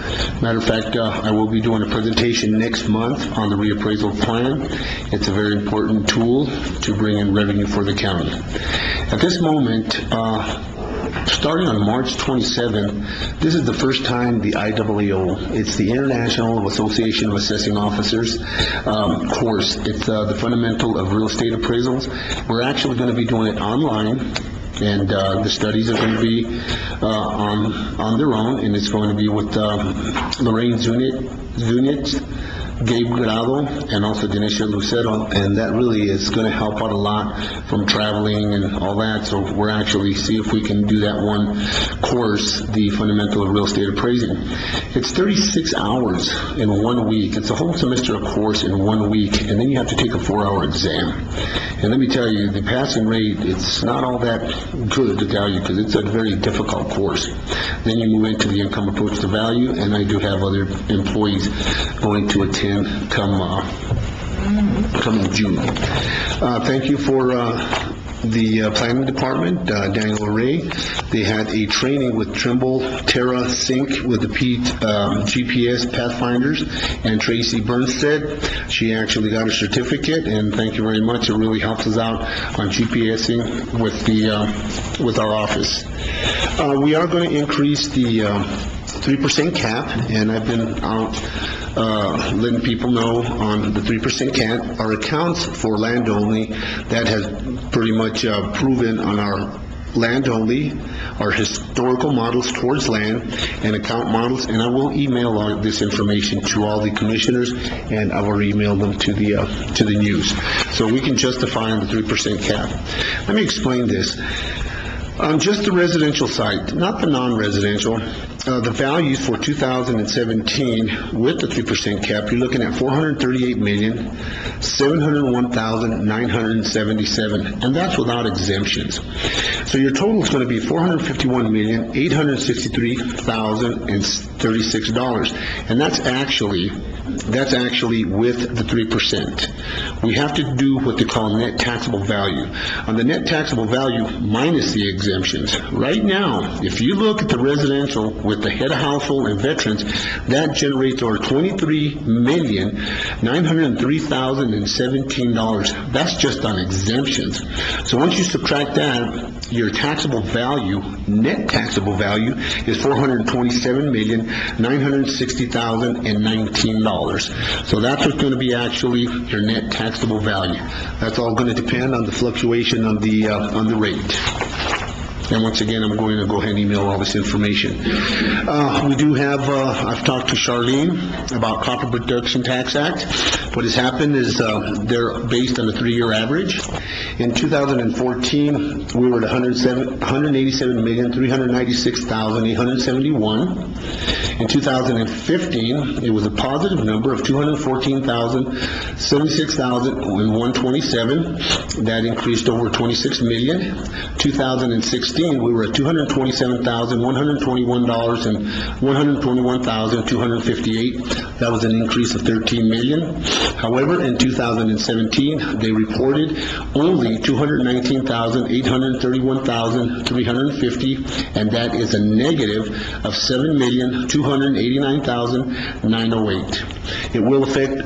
Matter of fact, I will be doing a presentation next month on the reappraisal plan. It's a very important tool to bring in revenue for the county. At this moment, starting on March 27, this is the first time the IAAO, it's the International Association of Assessing Officers course. It's the fundamental of real estate appraisals. We're actually going to be doing it online, and the studies are going to be on their own, and it's going to be with Lorraine Zunit, Gabe Grado, and also Denisha Lucero, and that really is going to help out a lot from traveling and all that. So we're actually see if we can do that one course, the fundamental of real estate appraising. It's 36 hours in 1 week. It's a whole semester of course in 1 week, and then you have to take a 4-hour exam. And let me tell you, the passing rate, it's not all that good to tell you, because it's a very difficult course. Then you move into the income approach to value, and I do have other employees going to attend come in June. Thank you for the planning department, Daniel Ray. They had a training with Trimble Terra Sync with the GPS Pathfinders, and Tracy Bernstead. She actually got a certificate, and thank you very much. It really helps us out on GPSing with our office. We are going to increase the 3% cap, and I've been out letting people know on the 3% cap. Our accounts for land only, that has pretty much proven on our land only, our historical models towards land, and account models, and I will email all this information to all the commissioners, and I will email them to the news. So we can justify on the 3% cap. Let me explain this. On just the residential side, not the non-residential, the values for 2017 with the 3% cap, you're looking at $438,701,977, and that's without exemptions. So your total is going to be $451,863,036, and that's actually with the 3%. We have to do what they call net taxable value. On the net taxable value minus the exemptions. Right now, if you look at the residential with the head of household and veterans, that generates over $23,903,017. That's just on exemptions. So once you subtract that, your taxable value, net taxable value, is $427,960,019. So that's what's going to be actually your net taxable value. That's all going to depend on the fluctuation on the rate. And once again, I'm going to go ahead and email all this information. We do have, I've talked to Charlene about Copper Production Tax Act. What has happened is they're based on a 3-year average. In 2014, we were at $187,396,871. In 2015, it was a positive number of $214,076,127. That increased over $26 million. 2016, we were at $227,121 and $121,258. That was an increase of $13 million. However, in 2017, they reported only $219,831,350, and that is a negative of $7,289,908. It will affect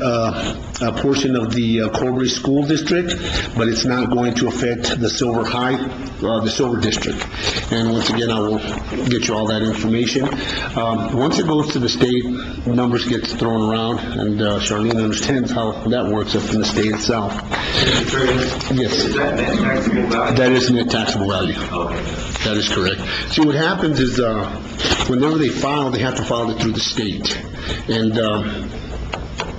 a portion of the Corbry School District, but it's not going to affect the Silver High, the Silver District. And once again, I will get you all that information. Once it goes to the state, numbers get thrown around, and Charlene understands how that works up in the state itself. Yes. Is that net taxable value? That is net taxable value. Okay. That is correct. See, what happens is whenever they file, they have to file it through the state. And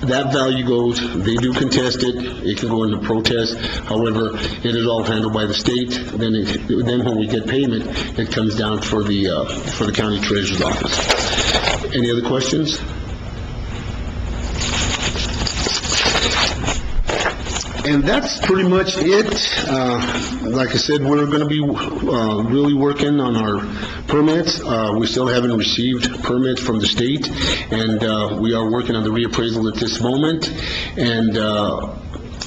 that value goes, they do contest it, it can go into protest. However, it is all handled by the state. Then when we get payment, it comes down for the county treasurer's office. Any other questions? And that's pretty much it. Like I said, we're going to be really working on our permits. We still haven't received permits from the state, and we are working on the reappraisal at this moment. And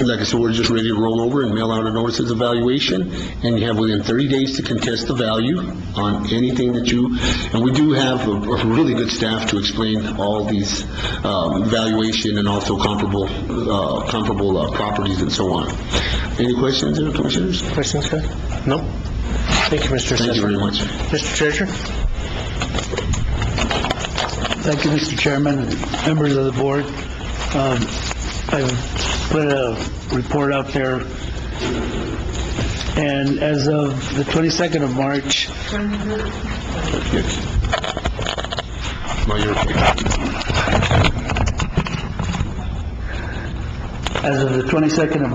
like I said, we're just ready to roll over and mail out a notices of valuation, and you have within 30 days to contest the value on anything that and we do have a really good staff to explain all these valuation and also comparable properties and so on. Any questions there, Commissioners? Questions, sir? No? Thank you, Mr. Assessor. Thank you very much. Mr. Treasurer? Thank you, Mr. Chairman, members of the board. I've put a report out there, and as of the 22nd of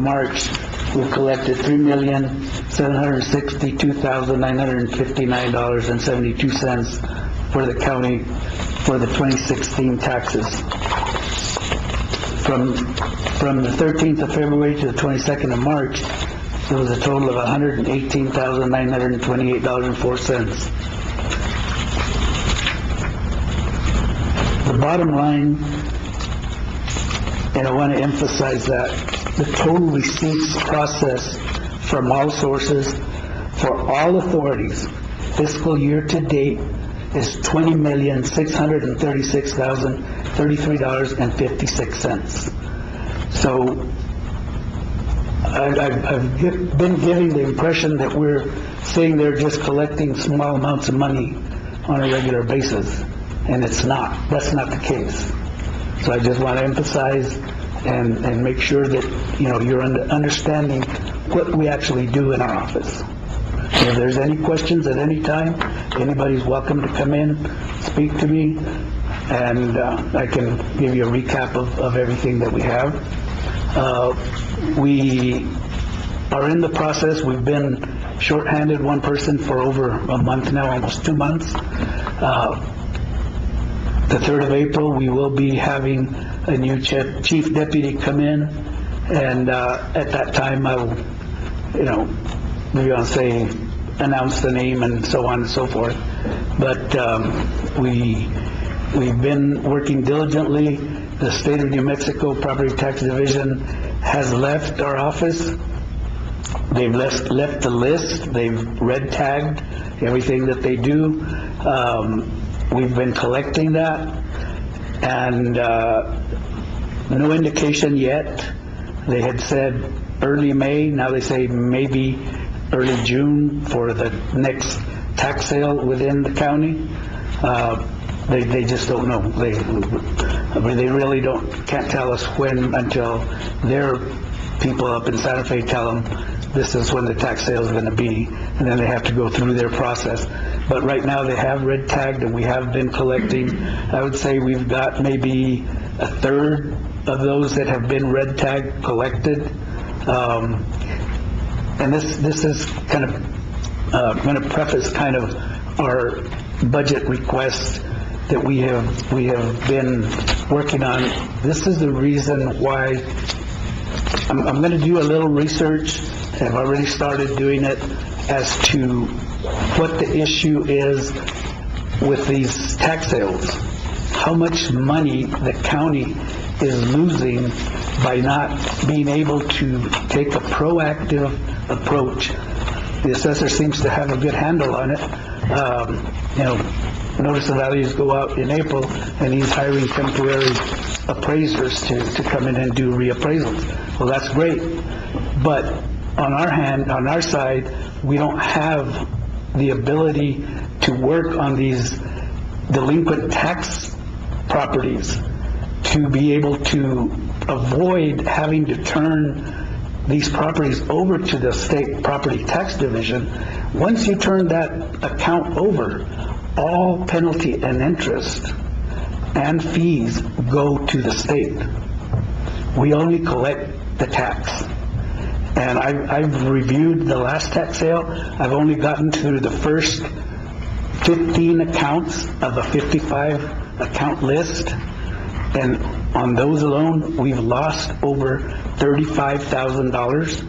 March, we've collected $3,762,959.72 for the county for the 2016 taxes. From the 13th of February to the 22nd of March, there was a total of $118,928.04. The bottom line, and I want to emphasize that, the total receipts processed from all sources for all authorities fiscal year to date is $20,636,033.56. So I've been giving the impression that we're sitting there just collecting small amounts of money on a regular basis, and it's not. That's not the case. So I just want to emphasize and make sure that, you're understanding what we actually do in our office. If there's any questions at any time, anybody's welcome to come in, speak to me, and I can give you a recap of everything that we have. We are in the process. We've been shorthanded one person for over a month now, almost 2 months. The 3rd of April, we will be having a new chief deputy come in, and at that time, I will, maybe I'll say, announce the name and so on and so forth. But we've been working diligently. The State of New Mexico Property Tax Division has left our office. They've left the list. They've red tagged everything that they do. We've been collecting that, and no indication yet. They had said early May, now they say maybe early June for the next tax sale within the county. They just don't know. They really can't tell us when until their people up in Santa Fe tell them this is when the tax sale is going to be, and then they have to go through their process. But right now they have red tagged, and we have been collecting. I would say we've got maybe a third of those that have been red tagged collected. And this is kind of going to preface kind of our budget request that we have been working on. This is the reason why I'm going to do a little research. I've already started doing it as to what the issue is with these tax sales. How much money the county is losing by not being able to take a proactive approach. The assessor seems to have a good handle on it. Notice the values go out in April, and he's hiring temporary appraisers to come in and do reappraisals. Well, that's great, but on our side, we don't have the ability to work on these delinquent tax properties to be able to avoid having to turn these properties over to the state property tax division. Once you turn that account over, all penalty and interest and fees go to the state. We only collect the tax. And I've reviewed the last tax sale. I've only gotten through the first 15 accounts of a 55 account list. And on those alone, we've lost over $35,000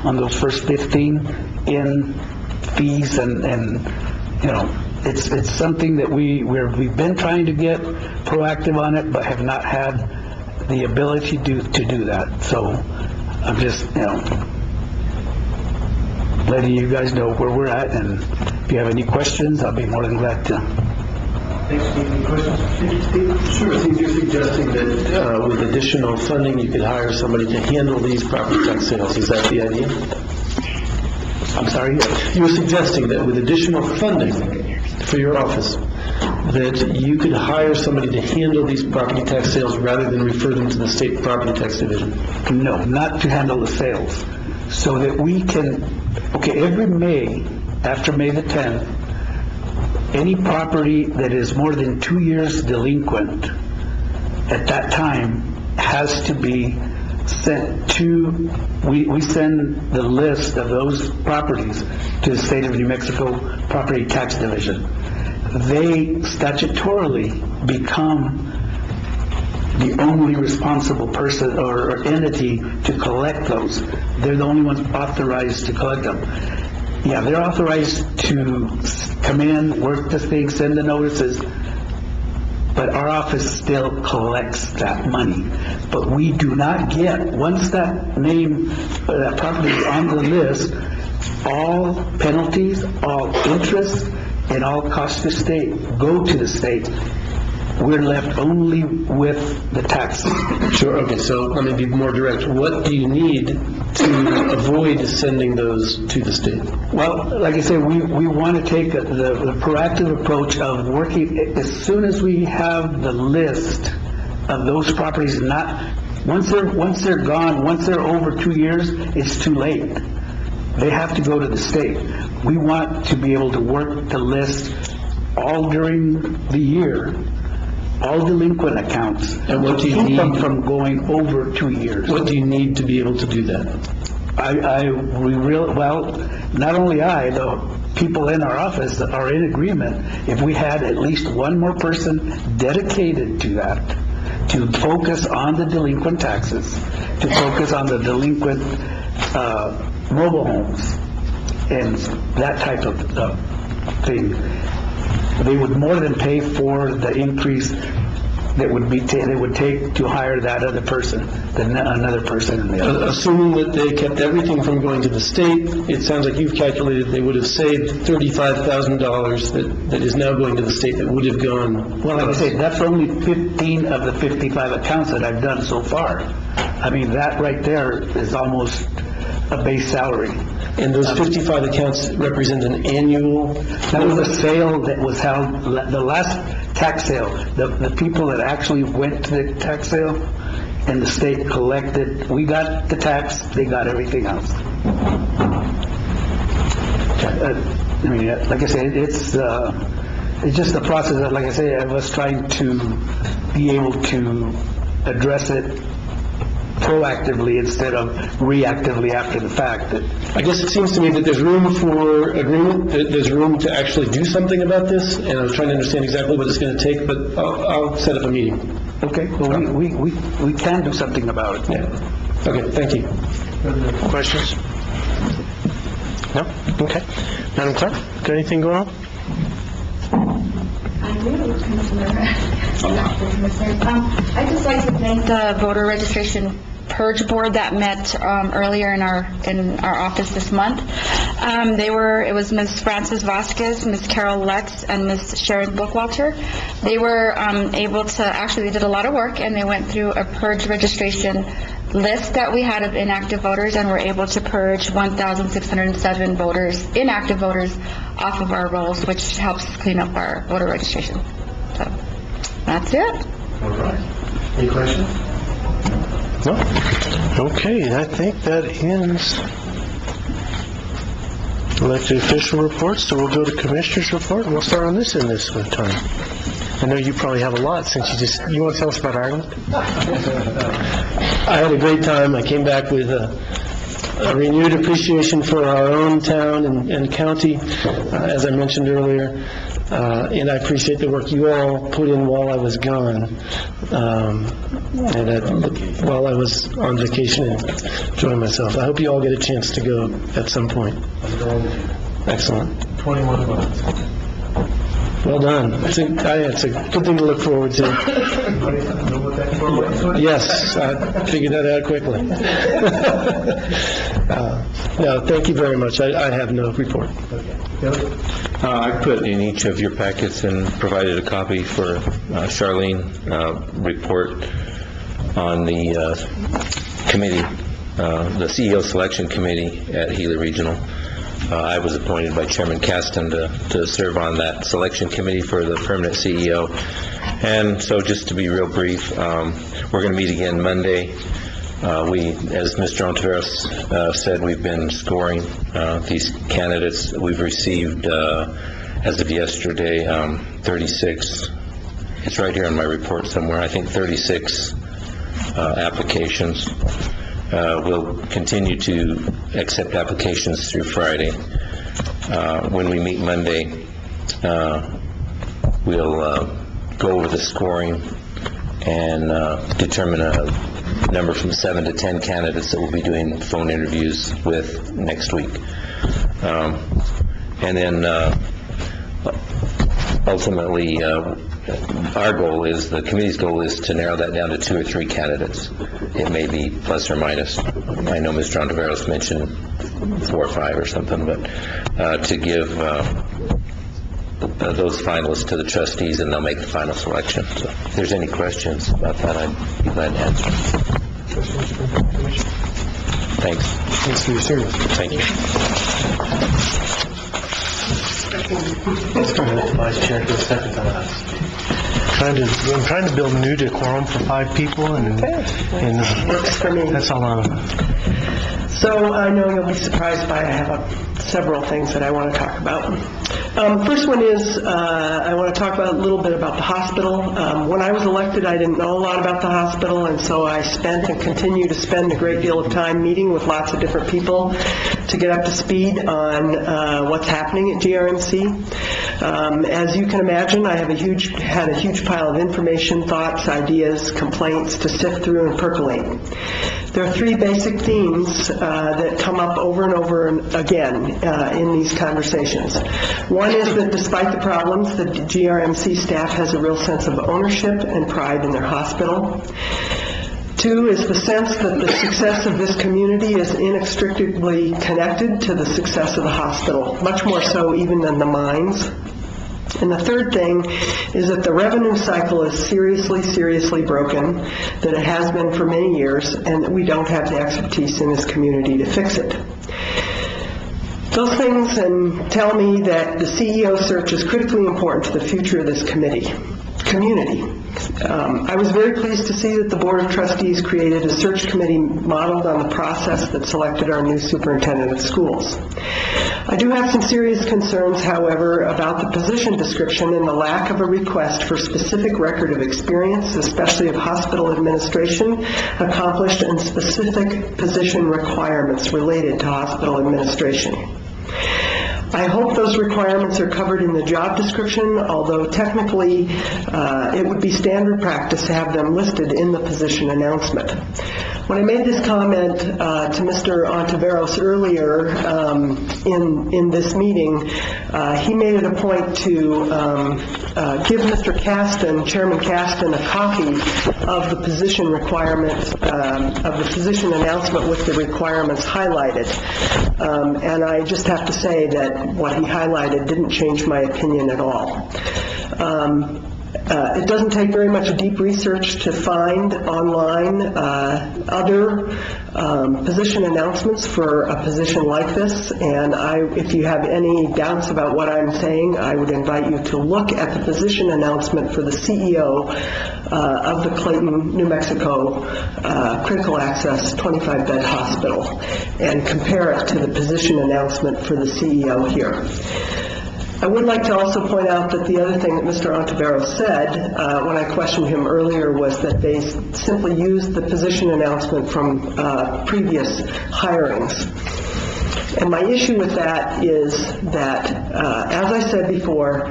on those first 15 in fees and it's something that we've been trying to get proactive on it, but have not had the ability to do that. So I'm just, letting you guys know where we're at, and if you have any questions, I'll be more than glad to. Thanks, Steve. Any questions? Steve? Sure. Steve, you're suggesting that with additional funding, you could hire somebody to handle these property tax sales. Is that the idea? I'm sorry? You were suggesting that with additional funding for your office, that you could hire somebody to handle these property tax sales rather than refer them to the state property tax division? No, not to handle the sales. So that we can, every May, after May the 10th, any property that is more than 2 years delinquent at that time has to be sent to, we send the list of those properties to the State of New Mexico Property Tax Division. They statutorily become the only responsible person or entity to collect those. They're the only ones authorized to collect them. Yeah, they're authorized to come in, work the thing, send the notices, but our office still collects that money. But we do not get, once that that property is on the list, all penalties, all interest, and all costs to state go to the state. We're left only with the tax. Sure, okay, so let me be more direct. What do you need to avoid sending those to the state? Well, like I said, we want to take the proactive approach of working, as soon as we have the list of those properties, once they're gone, once they're over 2 years, it's too late. They have to go to the state. We want to be able to work the list all during the year, all delinquent accounts. And what do you keep them need? from going over 2 years. What do you need to be able to do that? Not only the people in our office are in agreement. If we had at least one more person dedicated to that, to focus on the delinquent taxes, to focus on the delinquent mobile homes, and that type of thing, they would more than pay for the increase that would take to hire that other person, than another person in the other. Assuming that they kept everything from going to the state, it sounds like you've calculated they would have saved $35,000 that is now going to the state that would have gone. Well, like I say, that's only 15 of the 55 accounts that I've done so far. I mean, that right there is almost a base salary. And those 55 accounts represent an annual? That was a sale that was held, the last tax sale, the people that actually went to the tax sale, and the state collected, we got the tax, they got everything else. I mean, like I said, it's just the process that, like I say, I was trying to be able to address it proactively instead of reactively after the fact. I guess it seems to me that there's room for agreement, that there's room to actually do something about this, and I was trying to understand exactly what it's going to take, but I'll set up a meeting. Okay, well, we can do something about it. Yeah. Okay, thank you. Questions? No? Okay. Madam Clerk, got anything going on? I'd just like to thank the voter registration purge board that met earlier in our office this month. It was Ms. Frances Vasquez, Ms. Carol Lutz, and Ms. Sharon Bookwalter. They were able to, actually, they did a lot of work, and they went through a purge registration list that we had of inactive voters, and were able to purge 1,607 inactive voters off of our rolls, which helps clean up our voter registration. So, that's it. All right. Any questions? No? Okay, I think that ends elected official reports, so we'll go to commissioners' report, and we'll start on this end this time. I know you probably have a lot since you want to tell us about Ireland? I had a great time. I came back with a renewed appreciation for our own town and county, as I mentioned earlier, and I appreciate the work you all put in while I was gone, while I was on vacation and enjoying myself. I hope you all get a chance to go at some point. Excellent. 21 months. Well done. It's a good thing to look forward to. Yes, I figured that out quickly. No, thank you very much. I have no report. I put in each of your packets and provided a copy for Charlene, report on the committee, the CEO selection committee at Gila Regional. I was appointed by Chairman Caston to serve on that selection committee for the permanent CEO. And so just to be real brief, we're going to meet again Monday. As Mr. Ontiveros said, we've been scoring these candidates. We've received, as of yesterday, 36. It's right here in my report somewhere. I think 36 applications. We'll continue to accept applications through Friday. When we meet Monday, we'll go over the scoring and determine a number from 7 to 10 candidates that we'll be doing phone interviews with next week. And then ultimately, our goal is, the committee's goal is to narrow that down to 2 or 3 candidates. It may be plus or minus. I know Mr. Ontiveros mentioned 4 or 5 or something, but to give those finalists to the trustees, and they'll make the final selection. So if there's any questions about that, I'd be glad to answer. Thanks. Thanks for your service. Thank you. Let's go to the vice chair for a second. I'm trying to build new decorum for 5 people, and Works for me. that's all I'm... So I know you'll be surprised by I have several things that I want to talk about. First one is I want to talk about a little bit about the hospital. When I was elected, I didn't know a lot about the hospital, and so I spent and continue to spend a great deal of time meeting with lots of different people to get up to speed on what's happening at GRMC. As you can imagine, I have had a huge pile of information, thoughts, ideas, complaints to sift through and percolate. There are 3 basic themes that come up over and over again in these conversations. One is that despite the problems, the GRMC staff has a real sense of ownership and pride in their hospital. 2 is the sense that the success of this community is inextricably connected to the success of the hospital, much more so even than the mines. And the third thing is that the revenue cycle is seriously broken, that it has been for many years, and that we don't have the expertise in this community to fix it. Those things tell me that the CEO search is critically important to the future of this community. I was very pleased to see that the Board of Trustees created a search committee modeled on the process that selected our new superintendent of schools. I do have some serious concerns, however, about the position description and the lack of a request for specific record of experience, especially of hospital administration, accomplished and specific position requirements related to hospital administration. I hope those requirements are covered in the job description, although technically it would be standard practice to have them listed in the position announcement. When I made this comment to Mr. Ontiveros earlier in this meeting, he made it a point to give Mr. Caston, Chairman Caston, a copy of the position requirement, of the position announcement with the requirements highlighted. And I just have to say that what he highlighted didn't change my opinion at all. It doesn't take very much deep research to find online other position announcements for a position like this, and if you have any doubts about what I'm saying, I would invite you to look at the position announcement for the CEO of the Clayton, New Mexico Critical Access 25-bed hospital and compare it to the position announcement for the CEO here. I would like to also point out that the other thing that Mr. Ontiveros said when I questioned him earlier was that they simply used the position announcement from previous hirings. And my issue with that is that, as I said before,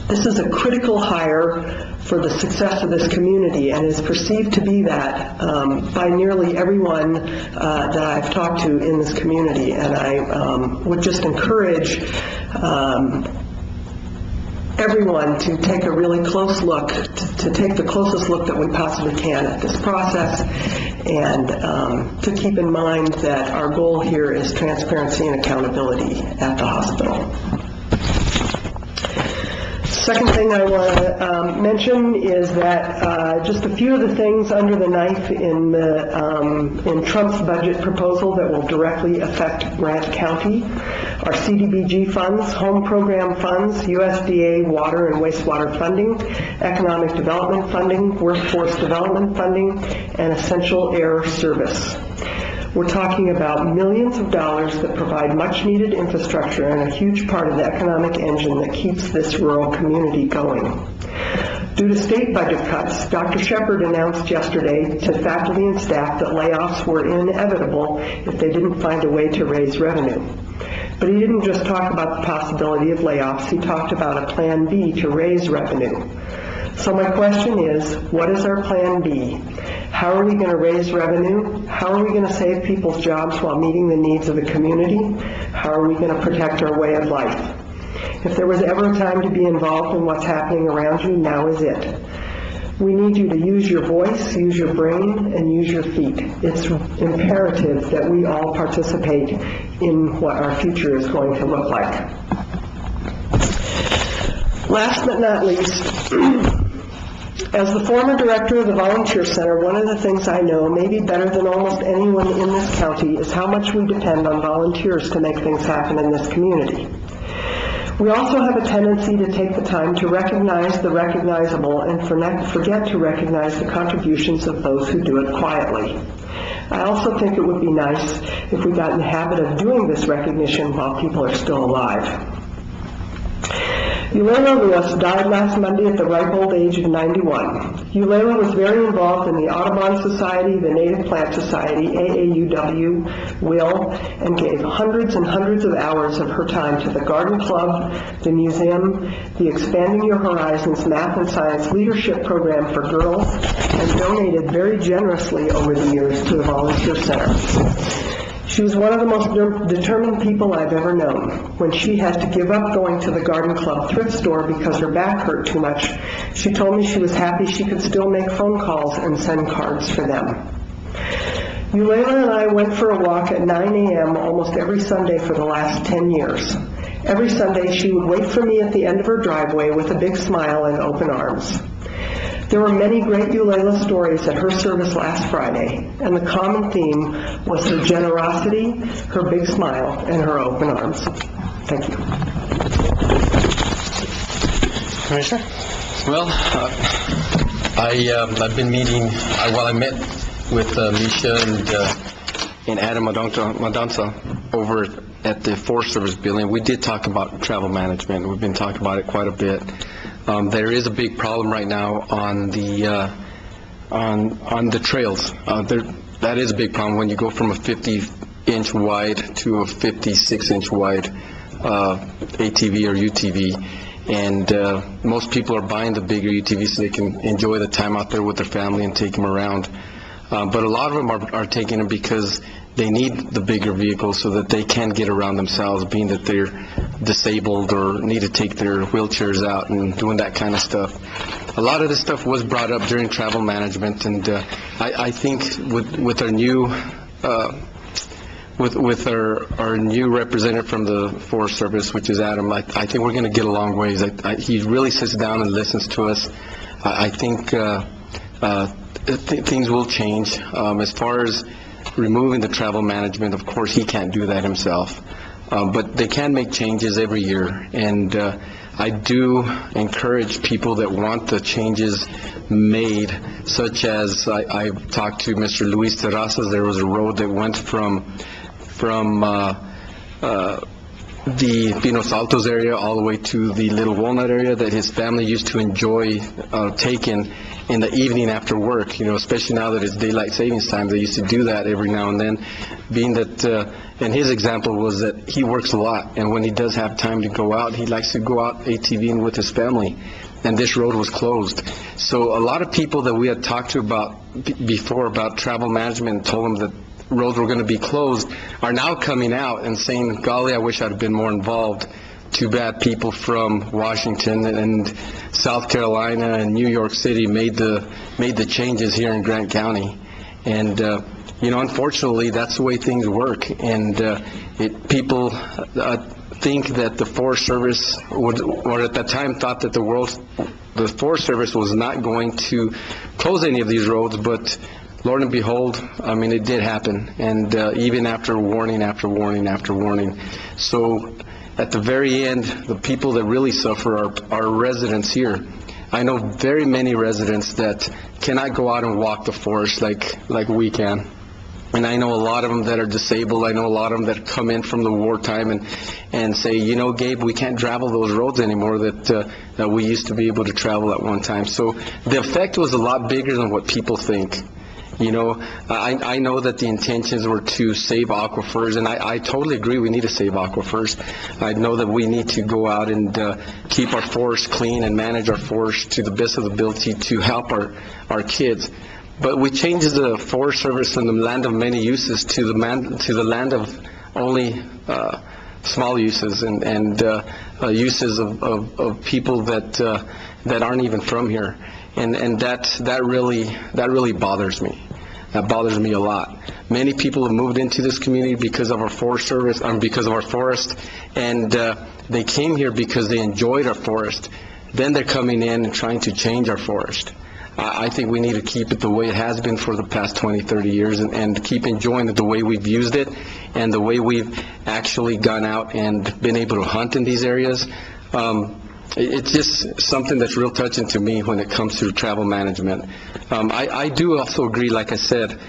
this is a critical hire for the success of this community and is perceived to be that by nearly everyone that I've talked to in this community. And I would just encourage everyone to take a really close look, to take the closest look that we possibly can at this process, and to keep in mind that our goal here is transparency and accountability at the hospital. Second thing I want to mention is that just a few of the things under the knife in Trump's budget proposal that will directly affect Grant County are CDBG funds, home program funds, USDA water and wastewater funding, economic development funding, workforce development funding, and essential air service. We're talking about millions of dollars that provide much-needed infrastructure and a huge part of the economic engine that keeps this rural community going. Due to state budget cuts, Dr. Shepard announced yesterday to faculty and staff that layoffs were inevitable if they didn't find a way to raise revenue. But he didn't just talk about the possibility of layoffs, he talked about a plan B to raise revenue. So my question is, what is our plan B? How are we going to raise revenue? How are we going to save people's jobs while meeting the needs of the community? How are we going to protect our way of life? If there was ever a time to be involved in what's happening around you, now is it. We need you to use your voice, use your brain, and use your feet. It's imperative that we all participate in what our future is going to look like. Last but not least, as the former director of the Volunteer Center, one of the things I know, maybe better than almost anyone in this county, is how much we depend on volunteers to make things happen in this community. We also have a tendency to take the time to recognize the recognizable and forget to recognize the contributions of those who do it quietly. I also think it would be nice if we got in the habit of doing this recognition while people are still alive. Eulalia Lewis died last Monday at the ripe old age of 91. Eulalia was very involved in the Audubon Society, the Native Plant Society, AAUW, WIL, and gave hundreds and hundreds of hours of her time to the Garden Club, the museum, the Expanding Your Horizons Math and Science Leadership Program for Girls, and donated very generously over the years to the Volunteer Center. She was one of the most determined people I've ever known. When she had to give up going to the Garden Club thrift store because her back hurt too much, she told me she was happy she could still make phone calls and send cards for them. Eulalia and I went for a walk at 9 a.m. almost every Sunday for the last 10 years. Every Sunday she would wait for me at the end of her driveway with a big smile and open arms. There were many great Eulalia stories at her service last Friday, and the common theme was her generosity, her big smile, and her open arms. Thank you. Commissioner? Well, I've been meeting, I met with Misha and Adam Madanza over at the Forest Service building. We did talk about travel management. We've been talking about it quite a bit. There is a big problem right now on the trails. That is a big problem when you go from a 50-inch wide to a 56-inch wide ATV or UTV. And most people are buying the bigger UTVs so they can enjoy the time out there with their family and take them around. But a lot of them are taking them because they need the bigger vehicles so that they can get around themselves, being that they're disabled or need to take their wheelchairs out and doing that kind of stuff. A lot of this stuff was brought up during travel management, and I think with our new with our new representative from the Forest Service, which is Adam, I think we're going to get a long ways. He really sits down and listens to us. I think things will change. As far as removing the travel management, of course, he can't do that himself. But they can make changes every year. And I do encourage people that want the changes made, such as I've talked to Mr. Luis Terrazas. There was a road that went from the Pinos Altos area all the way to the Little Walnut area that his family used to enjoy taking in the evening after work, especially now that it's daylight savings time. They used to do that every now and then, being that, and his example was that he works a lot, and when he does have time to go out, he likes to go out ATVing with his family, and this road was closed. So a lot of people that we had talked to before about travel management and told them that roads were going to be closed are now coming out and saying, golly, I wish I'd have been more involved. Too bad people from Washington and South Carolina and New York City made the changes here in Grant County. And unfortunately, that's the way things work. And people think that the Forest Service would, or at that time thought that the Forest Service was not going to close any of these roads, but Lord and behold, it did happen, and even after warning after warning after warning. So at the very end, the people that really suffer are residents here. I know very many residents that cannot go out and walk the forest like we can. And I know a lot of them that are disabled. I know a lot of them that come in from the wartime and say, Gabe, we can't travel those roads anymore that we used to be able to travel at one time. So the effect was a lot bigger than what people think. I know that the intentions were to save aquifers, and I totally agree we need to save aquifers. I know that we need to go out and keep our forests clean and manage our forests to the best of the ability to help our kids. But we changed the Forest Service from the land of many uses to the land of only small uses and uses of people that aren't even from here. And that really bothers me. That bothers me a lot. Many people have moved into this community because of our Forest Service, because of our forest, and they came here because they enjoyed our forest. Then they're coming in and trying to change our forest. I think we need to keep it the way it has been for the past 20, 30 years and keep enjoying it the way we've used it and the way we've actually gone out and been able to hunt in these areas. It's just something that's real touching to me when it comes to travel management. I do also agree, like I said,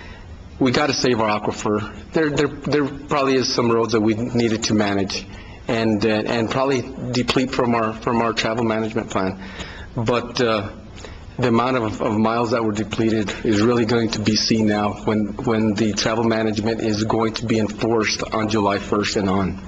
we got to save our aquifer. There probably is some roads that we needed to manage and probably deplete from our travel management plan. But the amount of miles that were depleted is really going to be seen now when the travel management is going to be enforced on July 1st and on.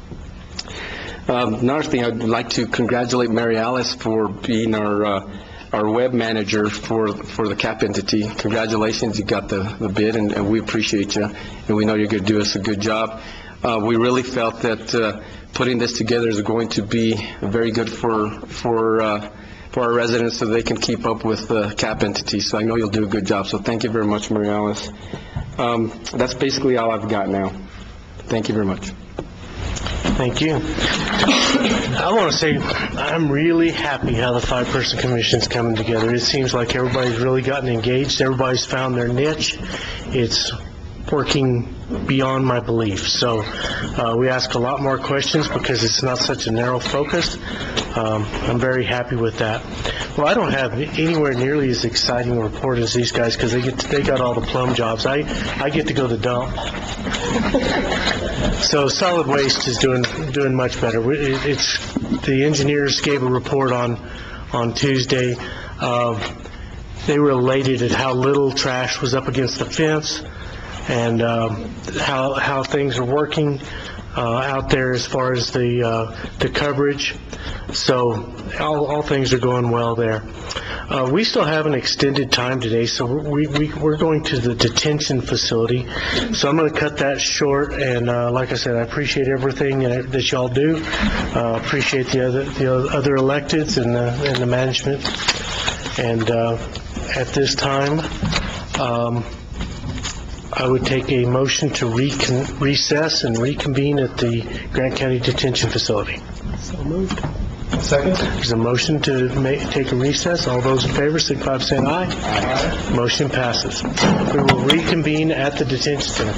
Another thing, I'd like to congratulate Mary Alice for being our web manager for the CAP entity. Congratulations, you got the bid, and we appreciate you, and we know you're going to do us a good job. We really felt that putting this together is going to be very good for our residents so they can keep up with the CAP entity. So I know you'll do a good job. So thank you very much, Mary Alice. That's basically all I've got now. Thank you very much. Thank you. I want to say I'm really happy how the five-person commission's coming together. It seems like everybody's really gotten engaged. Everybody's found their niche. It's working beyond my belief. So we ask a lot more questions because it's not such a narrow focus. I'm very happy with that. Well, I don't have anywhere nearly as exciting a report as these guys because they got all the plum jobs. I get to go to the dump. So solid waste is doing much better. The engineers gave a report on Tuesday. They were elated at how little trash was up against the fence and how things are working out there as far as the coverage. So all things are going well there. We still have an extended time today, so we're going to the detention facility. So I'm going to cut that short, and like I said, I appreciate everything that y'all do. Appreciate the other electeds and the management. And at this time, I would take a motion to recess and reconvene at the Grant County Detention Facility. So moved. Second. There's a motion to take a recess. All those in favor, signify by saying aye. Aye. Motion passes. We will reconvene at the detention center.